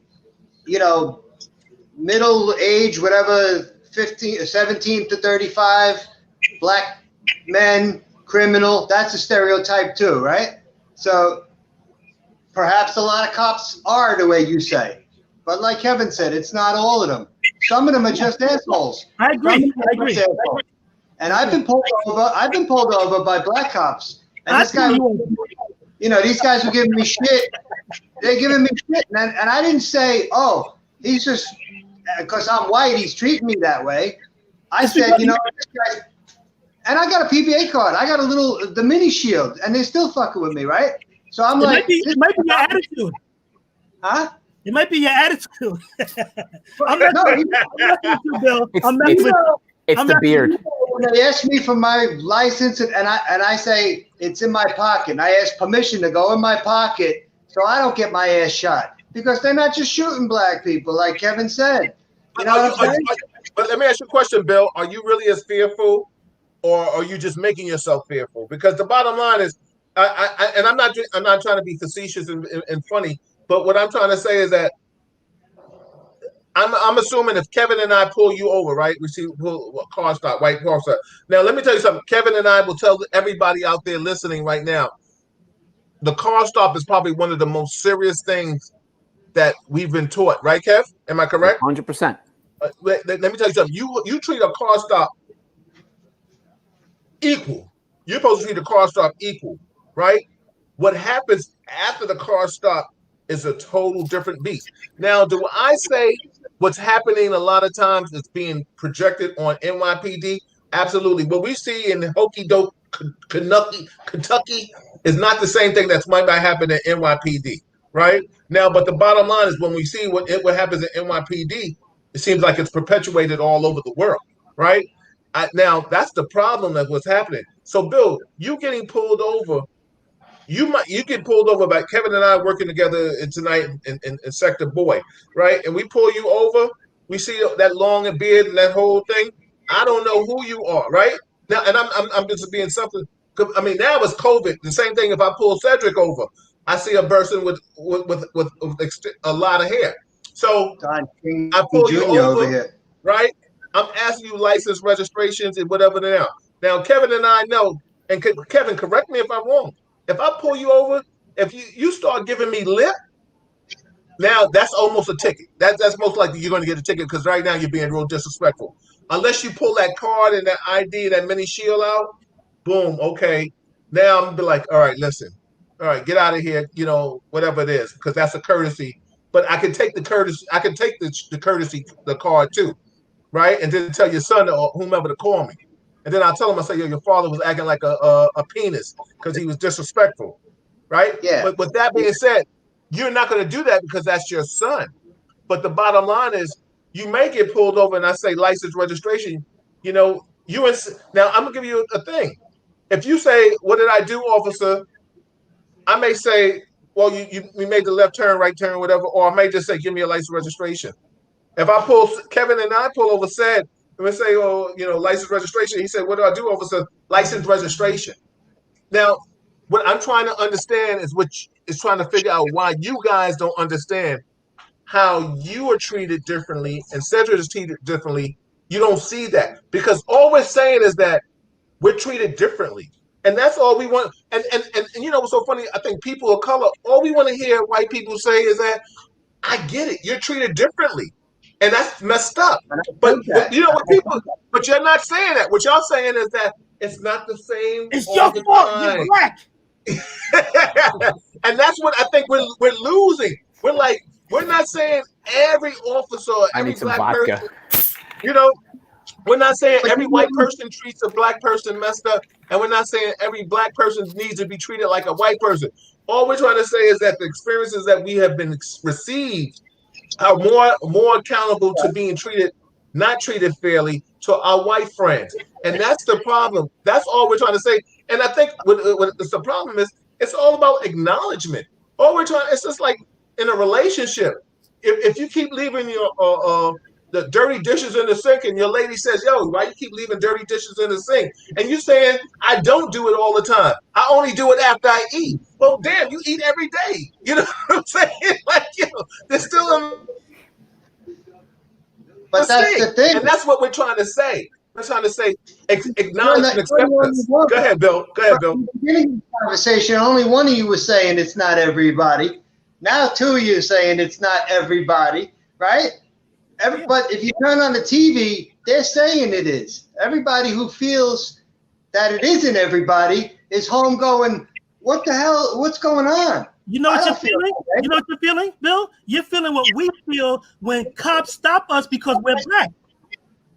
middle age, whatever, 17 to 35, black men, criminal, that's a stereotype too, right? So perhaps a lot of cops are the way you say. But like Kevin said, it's not all of them. Some of them are just assholes. I agree. I agree. And I've been pulled over by black cops. And this guy, these guys were giving me shit. They're giving me shit. And I didn't say, oh, he's just, because I'm white, he's treating me that way. I said, this guy, and I got a PBA card. I got the mini shield, and they're still fucking with me, right? So I'm it might be your attitude. Huh? It might be your attitude. I'm messing with you, Bill. It's the beard. When they ask me for my license, and I say it's in my pocket, and I ask permission to go in my pocket so I don't get my ass shot, because they're not just shooting black people, like Kevin said. You know what I'm saying? But let me ask you a question, Bill. Are you really as fearful, or are you just making yourself fearful? Because the bottom line is, and I'm not trying to be facetious and funny, but what I'm trying to say is that I'm assuming if Kevin and I pull you over, right? We see car stop, white car stop. Now, let me tell you something. Kevin and I will tell everybody out there listening right now, the car stop is probably one of the most serious things that we've been taught, right, Kev? Am I correct? 100%. Let me tell you something. You treat a car stop equal. You're supposed to treat a car stop equal, right? What happens after the car stop is a total different beast. Now, do I say what's happening a lot of times is being projected on NYPD? Absolutely. What we see in Hokey Doke, Kentucky is not the same thing that might happen in NYPD, right? Now, but the bottom line is when we see what happens in NYPD, it seems like it's perpetuated all over the world, right? Now, that's the problem of what's happening. So, Bill, you getting pulled over, you get pulled over by Kevin and I working together tonight in Sector Boy, right? And we pull you over, we see that long beard and that whole thing. I don't know who you are, right? Now, and I'm just being something. I mean, now it's COVID. The same thing if I pull Cedric over, I see a person with a lot of hair. So I pull you over here, right? I'm asking you license, registrations, and whatever now. Now, Kevin and I know, and Kevin, correct me if I'm wrong. If I pull you over, if you start giving me lip, now that's almost a ticket. That's most likely you're going to get a ticket because right now you're being real disrespectful. Unless you pull that card and that ID, that mini shield out, boom, okay. Now I'm gonna be like, all right, listen, all right, get out of here, whatever it is, because that's a courtesy. But I can take the courtesy, the card too, right? And then tell your son or whomever to call me. And then I'll tell him, I say, yo, your father was acting like a penis because he was disrespectful, right? Yeah. But with that being said, you're not going to do that because that's your son. But the bottom line is, you may get pulled over, and I say license, registration. Now I'm gonna give you a thing. If you say, "What did I do, officer?" I may say, "Well, you made the left turn, right turn, whatever," or I may just say, "Give me a license, registration." If I pull Kevin and I pull over, said, and we say, "Oh, license, registration," he said, "What do I do, officer?" License, registration. Now, what I'm trying to understand is trying to figure out why you guys don't understand how you are treated differently and Cedric is treated differently. You don't see that because all we're saying is that we're treated differently. And that's all we want. And what's so funny? I think people of color, all we want to hear white people say is that, I get it. You're treated differently. And that's messed up. But but you're not saying that. What y'all saying is that it's not the same. It's your fault. You're black. And that's what I think we're losing. We're not saying every officer, every black person, we're not saying every white person treats a black person messed up, and we're not saying every black person needs to be treated like a white person. All we're trying to say is that the experiences that we have been received are more accountable to being not treated fairly to our white friends. And that's the problem. That's all we're trying to say. And I think what the problem is, it's all about acknowledgement. It's just like, in a relationship. If you keep leaving your the dirty dishes in the sink, and your lady says, "Yo, why you keep leaving dirty dishes in the sink?" and you saying, "I don't do it all the time. I only do it after I eat." Well, damn, you eat every day. You know what I'm saying? Like, there's still a But that's mistake, the thing. and that's what we're trying to say. We're trying to say, acknowledge and accept You're this. not- Go ahead, Bill. Go ahead, Bill. In the beginning of the conversation, only one of you was saying it's not everybody. Now two of you are saying it's not everybody, right? But if you turn on the TV, they're saying it is. Everybody who feels that it isn't everybody is home going, what the hell? What's going on? You know what I you're don't feel feeling? that. You know what you're feeling, Bill? You're feeling what we feel when cops stop us because we're black.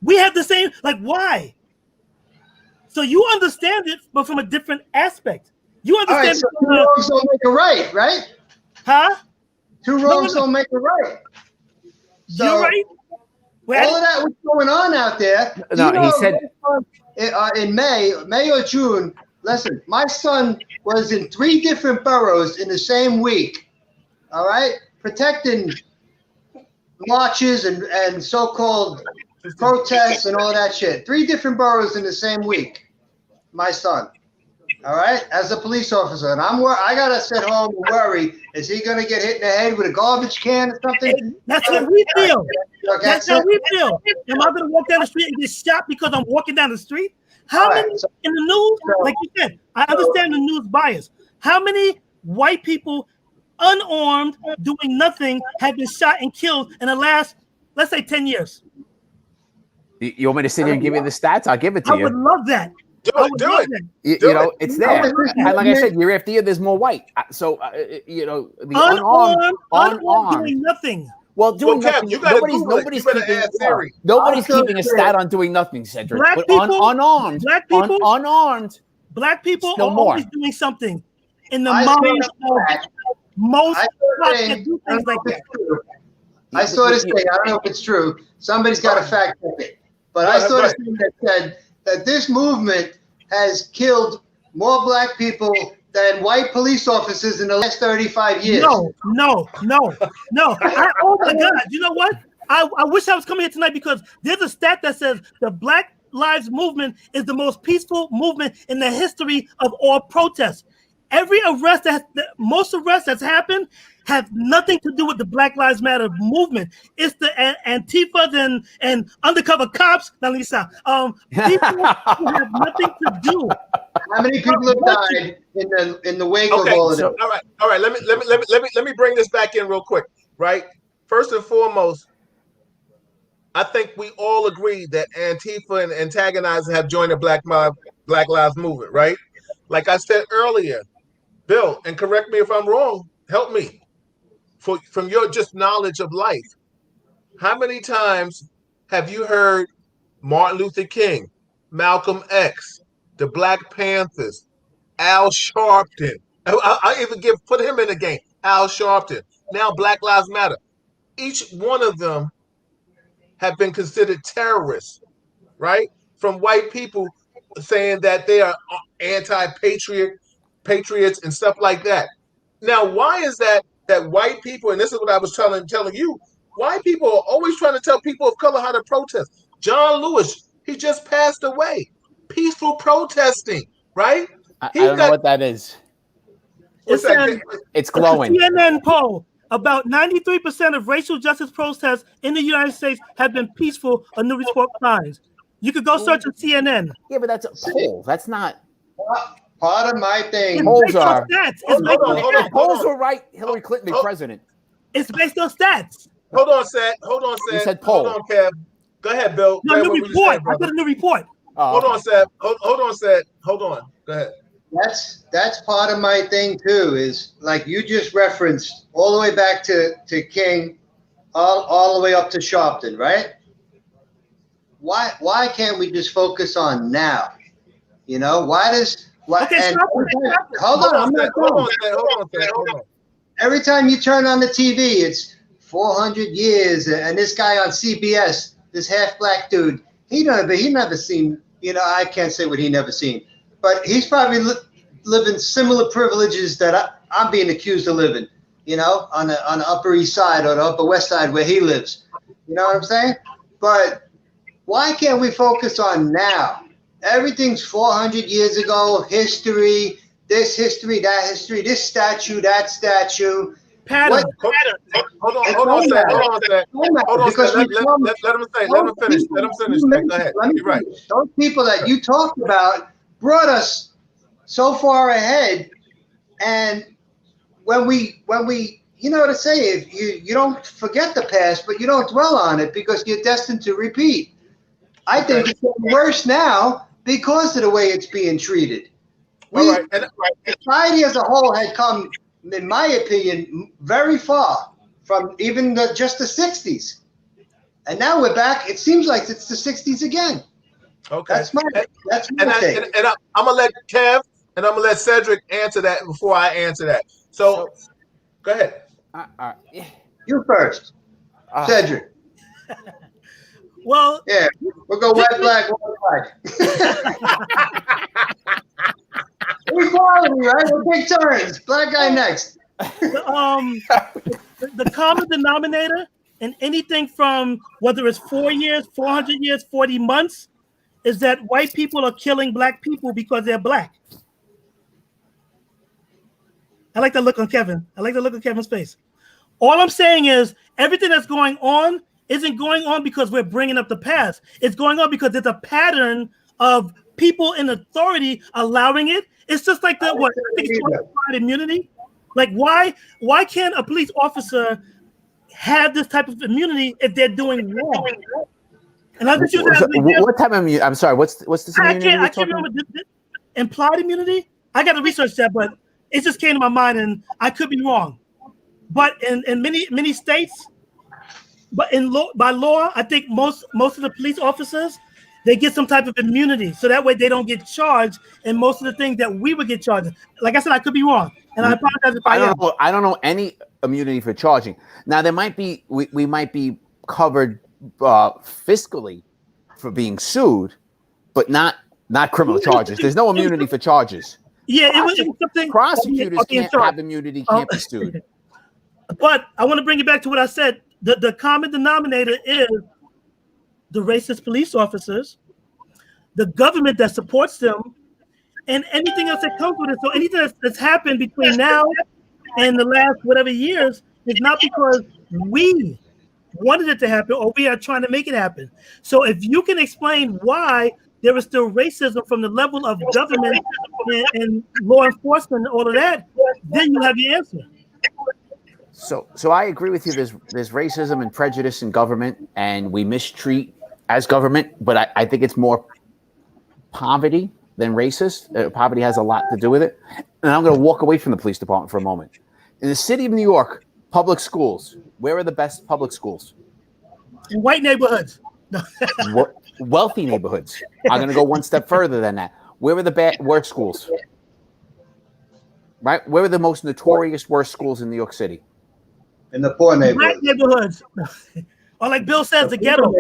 We have the same, like, why? So you understand it, but from a different aspect. You All right, understand so two wrongs don't make a right, right? huh? Two wrongs don't make a right. So You're right. all of that was going on out there. No, he said in May or June. Listen, my son was in 3 different boroughs in the same week. All right, protecting marches and so-called protests and all that shit. 3 different boroughs in the same week. My son. All right, as a police officer, and I gotta sit home and worry: is he gonna get hit in the head with a garbage can or something? That's what we feel. Okay, That's how we feel. Am I gonna walk down the street and get shot because I'm walking down the street? How All right, many so- in the news? Like you said, I understand the news bias. How many white people, unarmed, doing nothing, have been shot and killed in the last, let's say, 10 years? you want me to sit here and give you the stats? I'll give it to I you. would love that. Do I it. would Do love it. that. You know, it's there. I would- And like I said, year after year, there's more white. So, you know, the Unarmed doing nothing. Well, doing Kev, nothing. you gotta Nobody's Google it. nobody's You better keeping ask Siri. nobody's Also, keeping a stat on doing nothing, Cedric. Black But people- unarmed, black people- unarmed. Black people Still are more. always doing something in the I saw minds the of fact. most I cops saw that do I things don't know like if that. it's true. I saw this thing. I don't know if it's true. Somebody's got to fact check it. But I saw this thing that said that this movement has killed more black people than white police officers in the last 35 years. No. Oh my God! You know what? I wish I was coming here tonight because there's a stat that says the Black Lives Movement is the most peaceful movement in the history of all protests. Every arrest most arrests that's happened have nothing to do with the Black Lives Matter movement. It's the Antifas and undercover cops. Now, Lisa, people who have nothing to do. How many people have died in the wake of all of So, this? all right. Let me bring this back in real quick. Right. First and foremost, I think we all agree that Antifa and antagonizers have joined the Black Lives Movement. Right. Like I said earlier, Bill, and correct me if I'm wrong. Help me. From your just knowledge of life, how many times have you heard Martin Luther King, Malcolm X, the Black Panthers, Al Sharpton? I even put him in the game. Al Sharpton. Now Black Lives Matter. Each one of them have been considered terrorists, right? From white people saying that they are patriots and stuff like that. Now, why is that white people, and this is what I was telling you, white people are always trying to tell people of color how to protest. John Lewis, he just passed away. Peaceful protesting, right? I don't know what that is. It's glowing. A CNN poll. About 93% of racial justice protests in the United States have been peaceful or no report signs. You could go search on CNN. Yeah, but that's a poll. That's not. Part of my thing. Polls based on are. stats. If polls were right, Hillary Clinton be president. It's based on stats. Hold on, Seth. You said poll. Hold on, Kev. Go ahead, Bill. No, new report. I got a new report. Oh, Hold on, Seth. Hold on, Seth. Hold on. Go ahead. That's part of my thing too. Is like you just referenced all the way back to King, all the way up to Sharpton, right? Why can't we just focus on now? You know, Okay, and Hold on. every time you turn on the TV, it's 400 years, and this guy on CBS, this half black dude, he never seen. You know, I can't say what he never seen, but he's probably living similar privileges that I'm being accused of living. you know, on the Upper East Side or the Upper West Side where he lives. You know what I'm saying? But why can't we focus on now? Everything's 400 years ago, history, this history, that history, this statue, that statue. Pattern. Hold on a second. Let him finish. Go ahead. You're right. Those people that you talked about brought us so far ahead, and when we you know what to say, if you don't forget the past, but you don't dwell on it because you're destined to repeat. I think it's getting worse now because of the way it's being treated. Society as a whole had come, in my opinion, very far from even just the 60s. And now we're back. It seems like it's the 60s again. Okay. That's my take. And I'm going to let Kev and I'm going to let Cedric answer that before I answer that. So go ahead. You first. Cedric. Well, yeah, we'll go white, black, white, black. Equality, right? We'll take turns. Black guy next. The common denominator in anything from whether it's 4 years, 400 years, 40 months, is that white people are killing black people because they're black. I like that look on Kevin. I like the look on Kevin's face. All I'm saying is everything that's going on isn't going on because we're bringing up the past. It's going on because there's a pattern of people in authority allowing it. It's just like immunity. Like why can't a police officer have this type of immunity if they're doing wrong? And I'll just use that what type of immunity? I'm sorry. What's this immunity? I can't remember. Implied immunity. I got to research that, but it just came to my mind, and I could be wrong. But in many states. But by law, I think most of the police officers, they get some type of immunity, so that way they don't get charged. And most of the things that we would get charged, like I said, I could be wrong, and I apologize if I am. I don't know any immunity for charging. Now there might be we might be covered fiscally for being sued, but not criminal charges. There's no immunity for charges. Yeah, it was something. Prosecutors can't have immunity, can't be sued. But I want to bring it back to what I said. The common denominator is the racist police officers, the government that supports them, and anything else that comes with it. So anything that's happened between now and the last whatever years is not because we wanted it to happen or we are trying to make it happen. So if you can explain why there is still racism from the level of government and law enforcement and all of that, then you have your answer. So I agree with you. There's racism and prejudice in government, and we mistreat as government. But I think it's more poverty than racist. Poverty has a lot to do with it. And I'm going to walk away from the police department for a moment. In the city of New York, public schools. Where are the best public schools? In white neighborhoods. Wealthy neighborhoods. I'm going to go one step further than that. Where are the worst schools? Right? Where are the most notorious worst schools in New York City? In the poor neighborhoods. Black neighborhoods. Or like Bill says, the ghetto.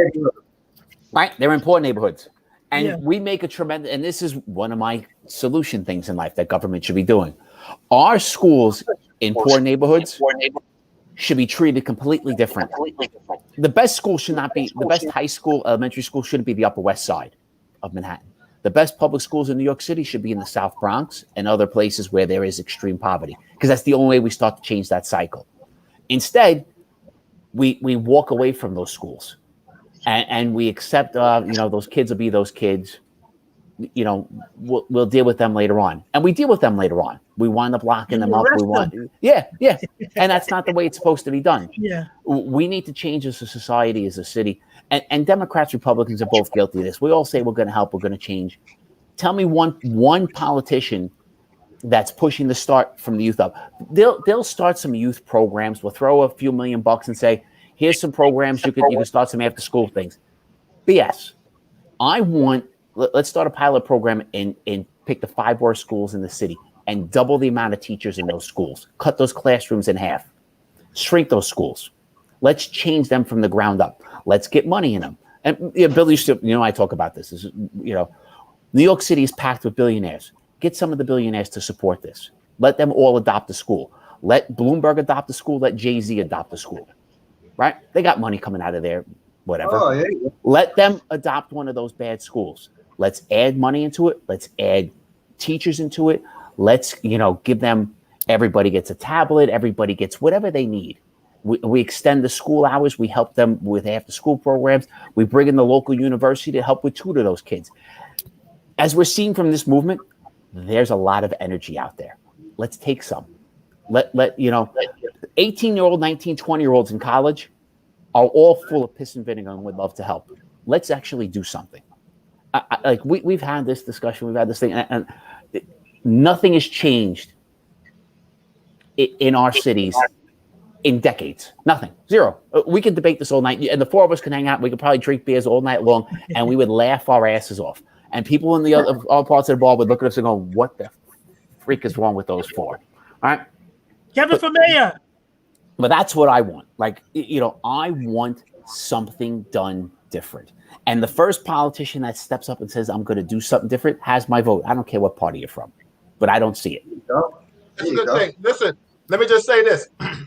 Right? They're in poor neighborhoods. And we make a tremendous, and this is one of my solution things in life that government should be doing. Our schools in poor neighborhoods should be treated completely different. The best school should not be, the best high school, elementary school shouldn't be the Upper West Side of Manhattan. The best public schools in New York City should be in the South Bronx and other places where there is extreme poverty, because that's the only way we start to change that cycle. Instead, we walk away from those schools and we accept, those kids will be those kids. We'll deal with them later on. And we deal with them later on. We wind up locking them up. Yeah. And that's not the way it's supposed to be done. Yeah. We need to change as a society, as a city. And Democrats, Republicans are both guilty of this. We all say we're going to help, we're going to change. Tell me one politician that's pushing the start from the youth up. They'll start some youth programs. We'll throw a few $1 million and say, here's some programs you can start some after school things. BS. Let's start a pilot program and pick the 5 worst schools in the city and double the amount of teachers in those schools. Cut those classrooms in half. Shrink those schools. Let's change them from the ground up. Let's get money in them. And Bill used to, I talk about this. New York City is packed with billionaires. Get some of the billionaires to support this. Let them all adopt a school. Let Bloomberg adopt a school. Let Jay-Z adopt a school, right? They got money coming out of there, whatever. Oh, yeah. Let them adopt one of those bad schools. Let's add money into it. Let's add teachers into it. Let's, give them, everybody gets a tablet. Everybody gets whatever they need. We extend the school hours. We help them with after school programs. We bring in the local university to help with tutor those kids. As we're seeing from this movement, there's a lot of energy out there. Let's take some. Let 18-year-old, 19, 20-year-olds in college are all full of piss and vinegar and would love to help. Let's actually do something. We've had this discussion. We've had this thing, and nothing has changed in our cities in decades. Nothing. Zero. We could debate this all night, and the four of us can hang out. We could probably drink beers all night long, and we would laugh our asses off. And people in the other parts of the bar would look at us and go, "What the freak is wrong with those four?" All right. Kevin for mayor. But that's what I want. I want something done different. And the first politician that steps up and says, I'm going to do something different has my vote. I don't care what party you're from, but I don't see it. That's a good thing. Listen, let me just say this. I'm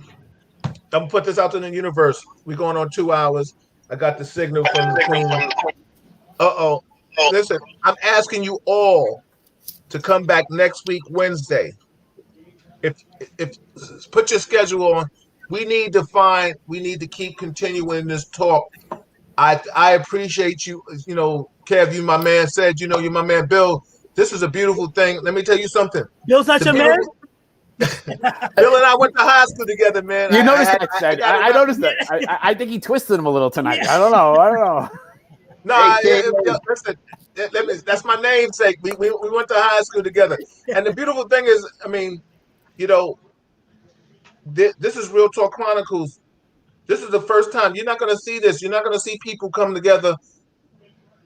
going to put this out in the universe. We're going on 2 hours. I got the signal from the queen. Uh-oh. Listen, I'm asking you all to come back next week, Wednesday. If put your schedule on. We need to keep continuing this talk. I appreciate you. Kev, you my man said, you're my man, Bill. This is a beautiful thing. Let me tell you something. Bill's not your man? Bill and I went to high school together, man. You noticed that? I noticed that. I think he twisted him a little tonight. I don't know. No, listen. That's my namesake. We went to high school together, and the beautiful thing is, this is Real Talk Chronicles. This is the first time. You're not going to see this. You're not going to see people come together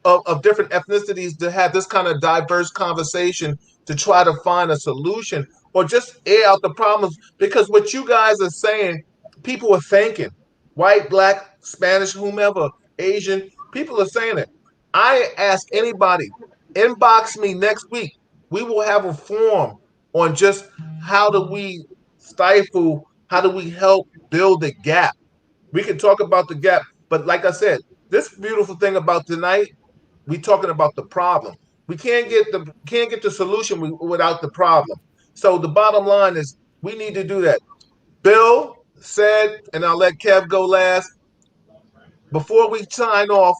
of different ethnicities to have this kind of diverse conversation to try to find a solution or just air out the problems. Because what you guys are saying, people are thinking. White, black, Spanish, whomever, Asian, people are saying it. I ask anybody, inbox me next week. We will have a forum on just how do we stifle, how do we help build the gap. We can talk about the gap, but like I said, this beautiful thing about tonight, we talking about the problem. We can't get the solution without the problem. So the bottom line is we need to do that. Bill said, and I'll let Kev go last. Before we sign off,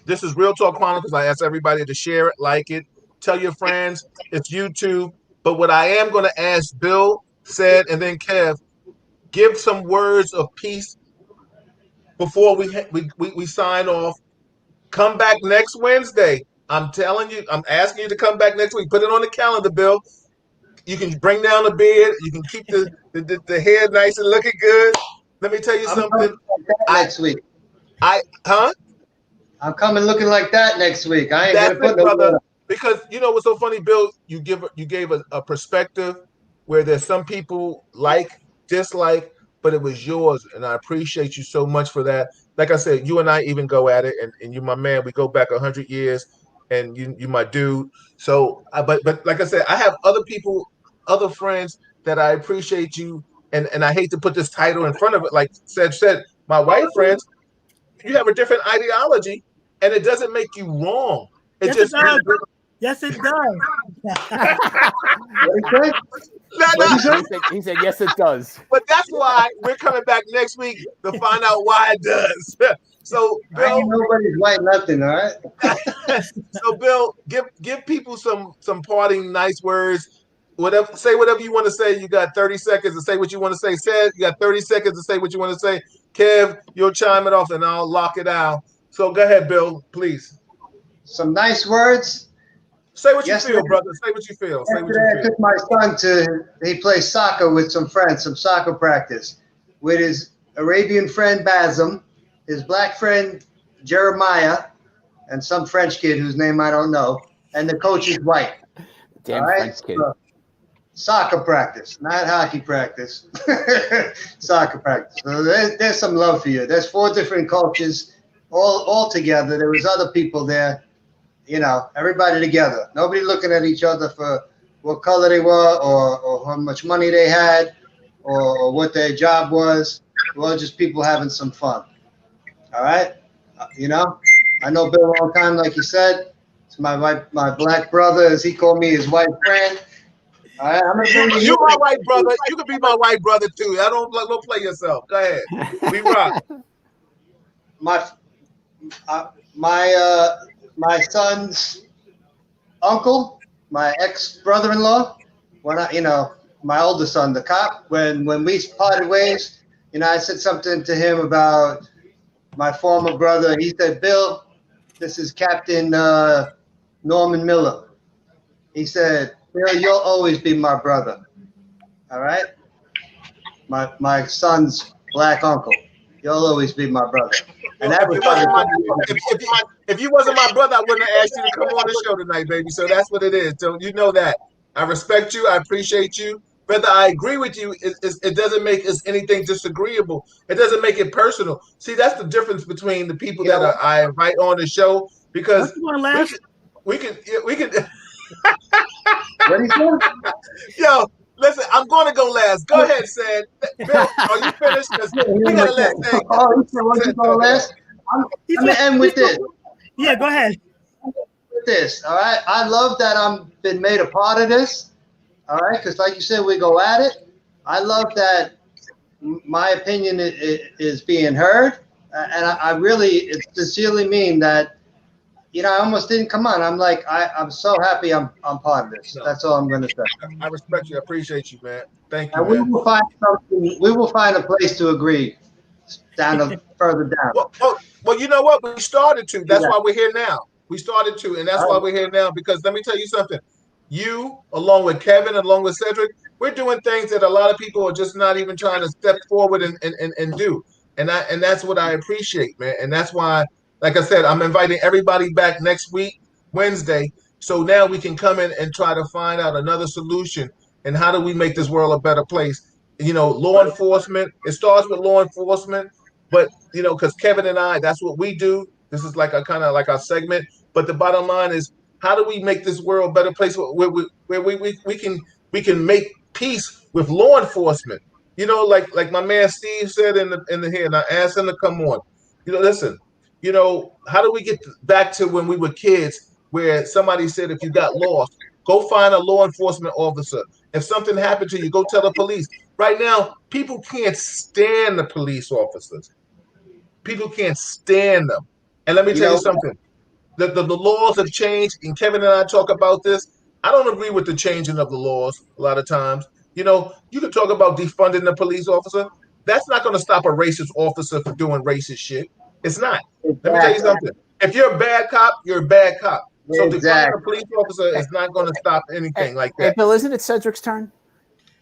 this is Real Talk Chronicles. I ask everybody to share it, like it, tell your friends. It's YouTube. But what I am going to ask Bill said, and then Kev, give some words of peace before we sign off. Come back next Wednesday. I'm telling you, I'm asking you to come back next week. Put it on the calendar, Bill. You can bring down the beard. You can keep the hair nice and looking good. Let me tell you something. Next week. I'm coming looking like that next week. I ain't That's gonna put brother. Because what's so funny, Bill? You gave a perspective where there's some people dislike, but it was yours, and I appreciate you so much for that. Like I said, you and I even go at it, and you're my man. We go back 100 years, and you my dude. So, but like I said, I have other people, other friends that I appreciate you, and I hate to put this title in front of it. Like said, my white friends, you have a different ideology, and it doesn't make you wrong. It just Yes, it does. He said, yes, it does. But that's why we're coming back next week to find out why it does. So, Bill, nobody's white nothing, all right? So, Bill, give people some parting nice words. Say whatever you want to say. You got 30 seconds to say what you want to say. Said you got 30 seconds to say what you want to say. Kev, you'll chime it off, and I'll lock it out. So, go ahead, Bill, please. Some nice words. Say what you feel, brother. Say what you feel. I took my son he plays soccer with some friends, some soccer practice, with his Arabian friend Bazem, his black friend Jeremiah, and some French kid whose name I don't know, and the coach is white. Damn French kid. Soccer practice, not hockey practice. Soccer practice. So there's some love for you. There's 4 different coaches all together. There was other people there. Everybody together. Nobody looking at each other for what color they were, or how much money they had, or what their job was. We're all just people having some fun. All right, I know Bill a long time, like you said. It's my black brother, as he called me, his white friend. All right, I'm gonna bring You my white brother. You can be my white brother too. I don't play yourself. Go ahead. We rock. My son's uncle, my ex brother-in-law, my older son, the cop, when we parted ways, I said something to him about my former brother. He said, Bill, this is Captain Norman Miller. He said, Bill, you'll always be my brother. All right? My son's black uncle. You'll always be my brother. And that was if you wasn't my brother, I wouldn't have asked you to come on the show tonight, baby. So that's what it is. So you know that. I respect you. I appreciate you. Whether I agree with you, it doesn't make us anything disagreeable. It doesn't make it personal. See, that's the difference between the people that I invite on the show, because we can. Yo, listen, I'm going to go last. Go ahead, Sad. Bill, are you finished? We gotta let Sad go. Oh, he said, "What you going last?" I'm gonna end with this. Yeah, go ahead. This, all right. I love that I'm been made a part of this. All right, because like you said, we go at it. I love that my opinion is being heard, and I really sincerely mean that. I almost didn't come on. I'm like, I'm so happy I'm part of this. That's all I'm going to say. I respect you. I appreciate you, man. Thank you, and man. we will find something. We will find a place to agree further down. Well, you know what? We started to. That's why we're here now. We started to, and that's why we're here now. Because let me tell you something. You, along with Kevin, along with Cedric, we're doing things that a lot of people are just not even trying to step forward and do. And that's what I appreciate, man. And that's why, like I said, I'm inviting everybody back next week, Wednesday. So now we can come in and try to find out another solution. And how do we make this world a better place? Law enforcement, it starts with law enforcement. But, because Kevin and I, that's what we do. This is like a kind of like our segment. But the bottom line is, how do we make this world a better place where we can make peace with law enforcement? Like my man Steve said in the here, and I asked him to come on. Listen, how do we get back to when we were kids, where somebody said if you got lost, go find a law enforcement officer. If something happened to you, go tell the police. Right now, people can't stand the police officers. People can't stand them. And let me tell you something. The laws have changed, and Kevin and I talk about this. I don't agree with the changing of the laws a lot of times. You can talk about defunding the police officer. That's not going to stop a racist officer from doing racist shit. It's not. Let me tell you something. If you're a bad cop, you're a bad cop. So defunding a police officer is not going to stop anything like that. Hey, Bill, isn't it Cedric's turn?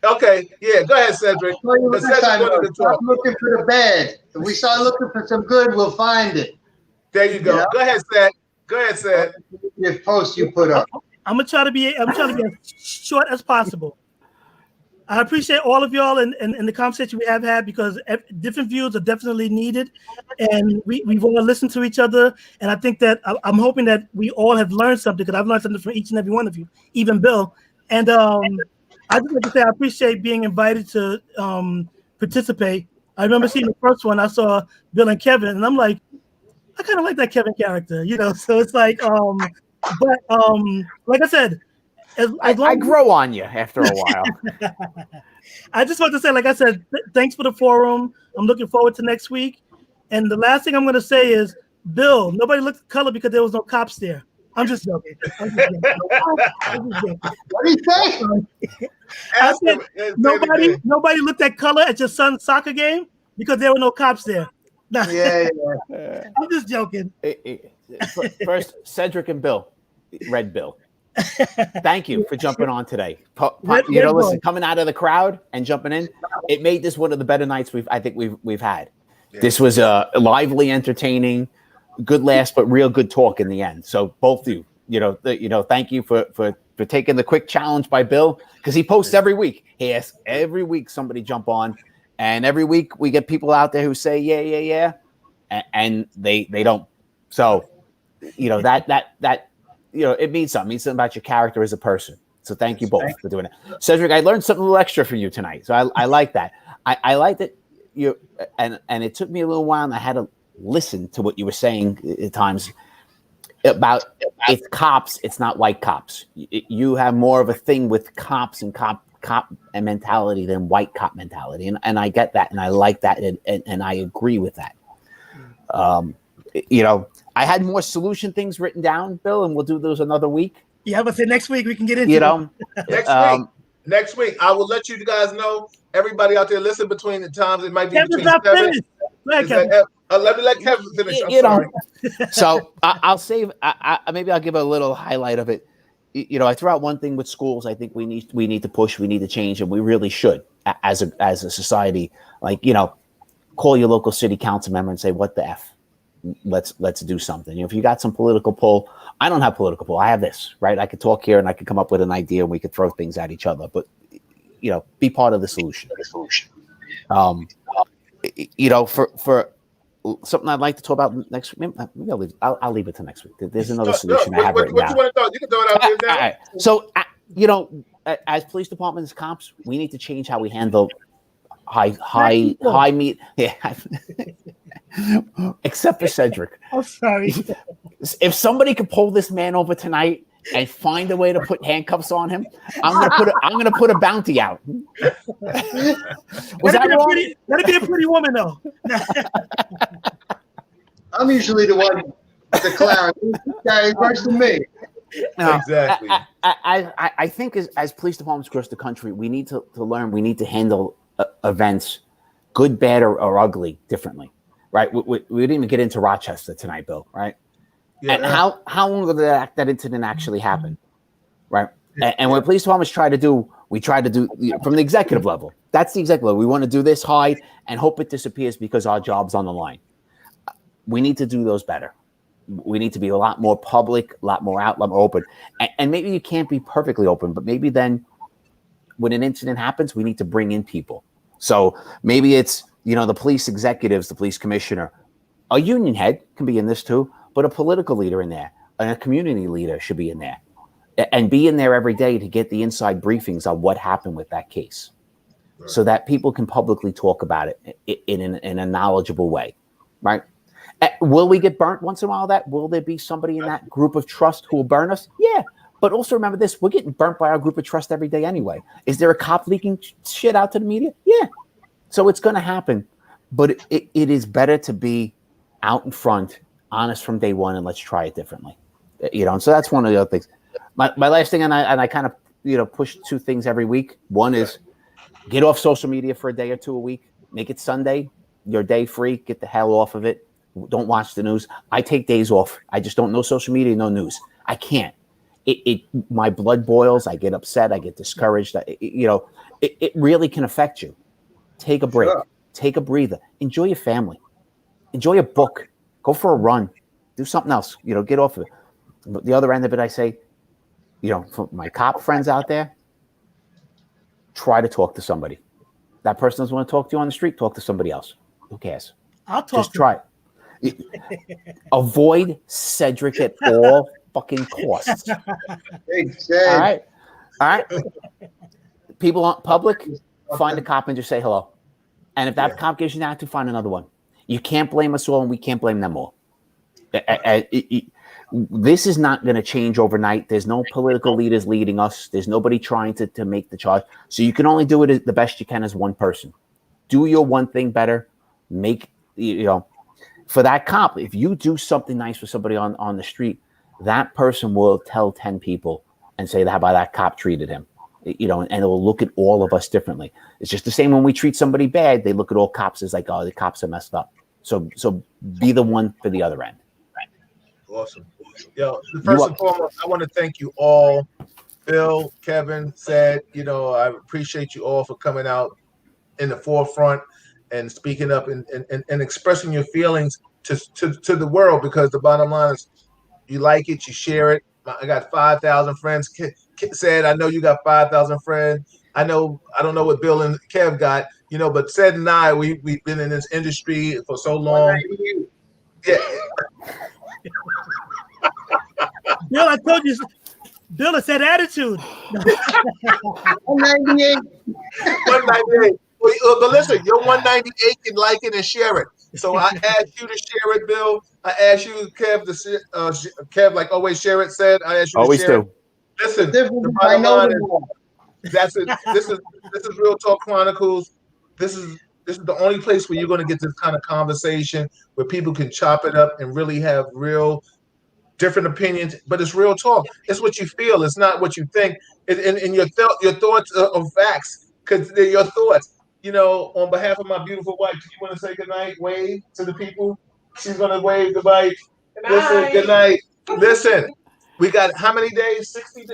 Okay, yeah, go ahead, Cedric. I'm looking for the bad. If we start looking for some good, we'll find it. There you go. Go ahead, Sad. Your post you put up. I'm trying to be as short as possible. I appreciate all of y'all and the conversation we have had, because different views are definitely needed, and we've all listened to each other. And I think that I'm hoping that we all have learned something, because I've learned something from each and every one of you, even Bill. And I just like to say I appreciate being invited to participate. I remember seeing the first one. I saw Bill and Kevin, and I'm like, I kind of like that Kevin character, So it's like, but like I said, I grow on you after a while. I just want to say, like I said, thanks for the forum. I'm looking forward to next week. And the last thing I'm going to say is, Bill, nobody looked at color because there was no cops there. I'm just joking. What do you say? I said, nobody looked at color at your son's soccer game because there were no cops there. Yeah. I'm just joking. First, Cedric and Bill, Red Bill. Thank you for jumping on today. Listen, coming out of the crowd and jumping in, it made this one of the better nights we've had. Yeah. This was lively, entertaining, good laughs, but real good talk in the end. So both of you, thank you for taking the quick challenge by Bill, because he posts every week. He asks every week somebody jump on, and every week we get people out there who say yeah, and they don't. So that. It means something. It means something about your character as a person. So thank you both for doing it. Cedric, I learned something a little extra from you tonight. So I like that. I like that you and it took me a little while and I had to listen to what you were saying at times about it's cops, it's not white cops. You have more of a thing with cops and cop mentality than white cop mentality. And I get that and I like that and I agree with that. I had more solution things written down, Bill, and we'll do those another week. Yeah, but say next week we can get into Next week, I will let you guys know. Everybody out there, listen between the times. It might be Kevin's between not 7. finished. Let me let Kevin finish. I'm sorry. So I'll save. Maybe I'll give a little highlight of it. I threw out one thing with schools. I think we need to push. We need to change, and we really should as a society. Call your local city council member and say, "What the f? Let's do something." If you got some political pull, I don't have political pull. I have this, right? I could talk here and I could come up with an idea and we could throw things at each other. But be part of the solution. For something I'd like to talk about next week. Maybe I'll leave it to next week. There's another solution I have written down. You want to throw? You can throw it out there now. All right. So as police departments, cops, we need to change how we handle high meat. Yeah. Except for Cedric. I'm sorry. If somebody could pull this man over tonight and find a way to put handcuffs on him, I'm gonna put a bounty out. Was that wrong? That'd be a pretty woman, though. I'm usually the one declaring this guy is worse than me. No, Exactly. I think as police departments across the country, we need to learn. We need to handle events, good, bad, or ugly, differently. Right? We didn't even get into Rochester tonight, Bill. Right? Yeah, and how long did that incident actually happen? Right? And what police departments we try to do from the executive level. That's the executive level. We want to do this, hide, and hope it disappears because our job's on the line. We need to do those better. We need to be a lot more public, a lot more out, a lot more open. And maybe you can't be perfectly open, but maybe then when an incident happens, we need to bring in people. So maybe it's, the police executives, the police commissioner, a union head can be in this too, but a political leader in there and a community leader should be in there and be in there every day to get the inside briefings on what happened with that case. Right. So that people can publicly talk about it in a knowledgeable way, right? Will we get burnt once in a while? Will there be somebody in that group of trust who will burn us? Yeah. But also remember this, we're getting burnt by our group of trust every day anyway. Is there a cop leaking shit out to the media? Yeah. So it's going to happen. But it is better to be out in front, honest from day one, and let's try it differently. And so that's one of the other things. My last thing, and I kind of, push 2 things every week. One is get off social media for a day or 2 a week. Make it Sunday, your day free. Get the hell off of it. Don't watch the news. I take days off. I just don't know social media, no news. I can't. My blood boils. I get upset. I get discouraged. It really can affect you. Take a break. Sure. Take a breather. Enjoy your family. Enjoy a book. Go for a run. Do something else. Get off of it. But the other end of it, I say, for my cop friends out there, try to talk to somebody. That person doesn't want to talk to you on the street. Talk to somebody else. Who cares? I'll talk. Just try it. Avoid Cedric at all fucking costs. All right. People on public, find a cop and just say hello. And if that cop gives you an attitude, find another one. You can't blame us all, and we can't blame them all. This is not going to change overnight. There's no political leaders leading us. There's nobody trying to make the charge. So you can only do it the best you can as one person. Do your one thing better. For that cop, if you do something nice for somebody on the street, that person will tell 10 people and say how that cop treated him. And it will look at all of us differently. It's just the same when we treat somebody bad. They look at all cops as like, oh, the cops are messed up. So be the one for the other end. Awesome. First and foremost, I want to thank you all. Bill, Kevin, said, I appreciate you all for coming out in the forefront and speaking up and expressing your feelings to the world, because the bottom line is you like it, you share it. I got 5,000 friends. Said, I know you got 5,000 friends. I don't know what Bill and Kev got, but Said and I, we've been in this industry for so long. Yeah. Bill, I told you, Bill, it's that attitude. 198. 198. But listen, your 198 can like it and share it. So I asked you to share it, Bill. I asked you, Kev, Kev, like always, share it. Said I asked you Always to share do. it. Listen, Different the than bottom I know line them is all. that's it. This is Real Talk Chronicles. This is the only place where you're going to get this kind of conversation where people can chop it up and really have real different opinions, but it's real talk. It's what you feel. It's not what you think. And your thoughts are facts because they're your thoughts. You know, on behalf of my beautiful wife, do you want to say good night? Wave to the people. She's going to wave goodbye. Listen, good night. Listen, we got how many days? 60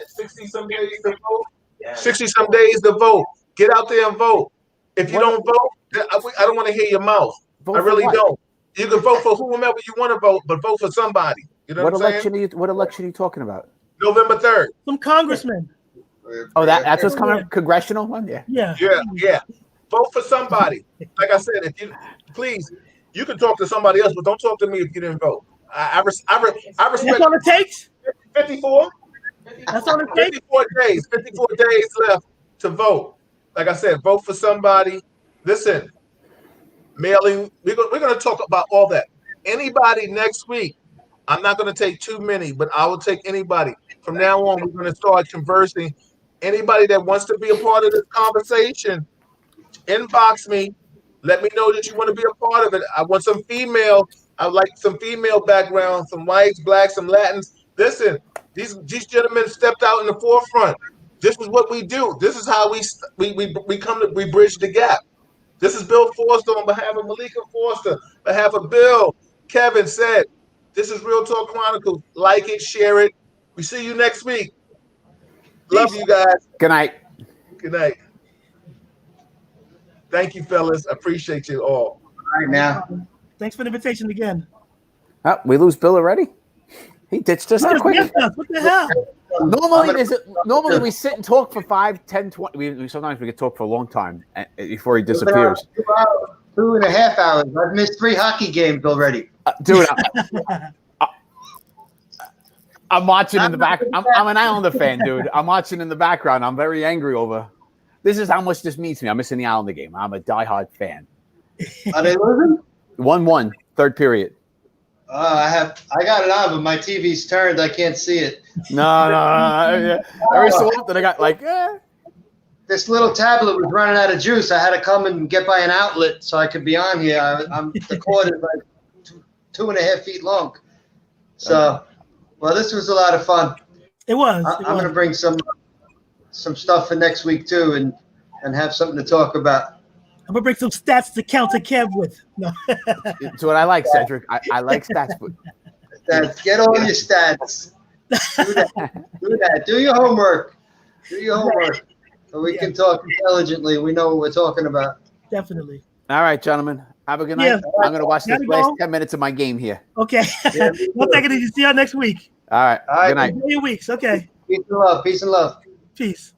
some days to vote. 60 some days to vote. Get out there and vote. If you don't vote, I don't want to hear your mouth. Vote I for really what? don't. You can vote for whomever you want to vote, but vote for somebody. You know what I'm saying? What election are you talking about? November 3rd. Some congressman. Oh, that's what's coming up. Congressional one? Yeah. Yeah. Vote for somebody. Like I said, if you please, you can talk to somebody else, but don't talk to me if you didn't vote. I respect That's all it takes. 54. That's all it takes. 54 days. 54 days left to vote. Like I said, vote for somebody. Listen, mailing. We're going to talk about all that. Anybody next week. I'm not going to take too many, but I will take anybody. From now on, we're going to start conversing. Anybody that wants to be a part of this conversation, inbox me. Let me know that you want to be a part of it. I want some female. I like some female background, some whites, blacks, some Latins. Listen, these gentlemen stepped out in the forefront. This is what we do. This is how we bridge the gap. This is Bill Forster on behalf of Malika Forster, on behalf of Bill. Kevin said, this is Real Talk Chronicles. Like it, share it. We see you next week. Love you guys. Good night. Good night. Thank you, fellas. I appreciate you all. All right, now. Thanks for the invitation again. Oh, we lose Bill already? He ditched us that quick. What the hell? Normally we sit and talk for 5, 10, 20. Sometimes we could talk for a long time before he disappears. 2.5 hours. I've missed 3 hockey games already. Dude, I'm watching in the back. I'm an Islander fan, dude. I'm watching in the background. I'm very angry over. This is how much this means to me. I'm missing the Islander game. I'm a diehard fan. Are they losing? 1-1, third period. I got it on, but my TV's turned. I can't see it. No. Every so often I got like, This little tablet was running out of juice. I had to come and get by an outlet so I could be on here. The cord is like 2.5 feet long. So, well, this was a lot of fun. It was. I'm going to bring some stuff for next week too, and have something to talk about. I'm gonna bring some stats to counter Kev with. No. It's what I like, Cedric. I like stats. Stats. Get all your stats. Do that. Do your homework. So we can talk intelligently. We know what we're talking about. Definitely. All right, gentlemen. Have a good night. Yeah. I'm going to watch this last 10 minutes of my game here. Okay. We'll take it easy. See y'all next week. All right. Good night. Enjoy your weeks. Okay. Peace and love. Peace.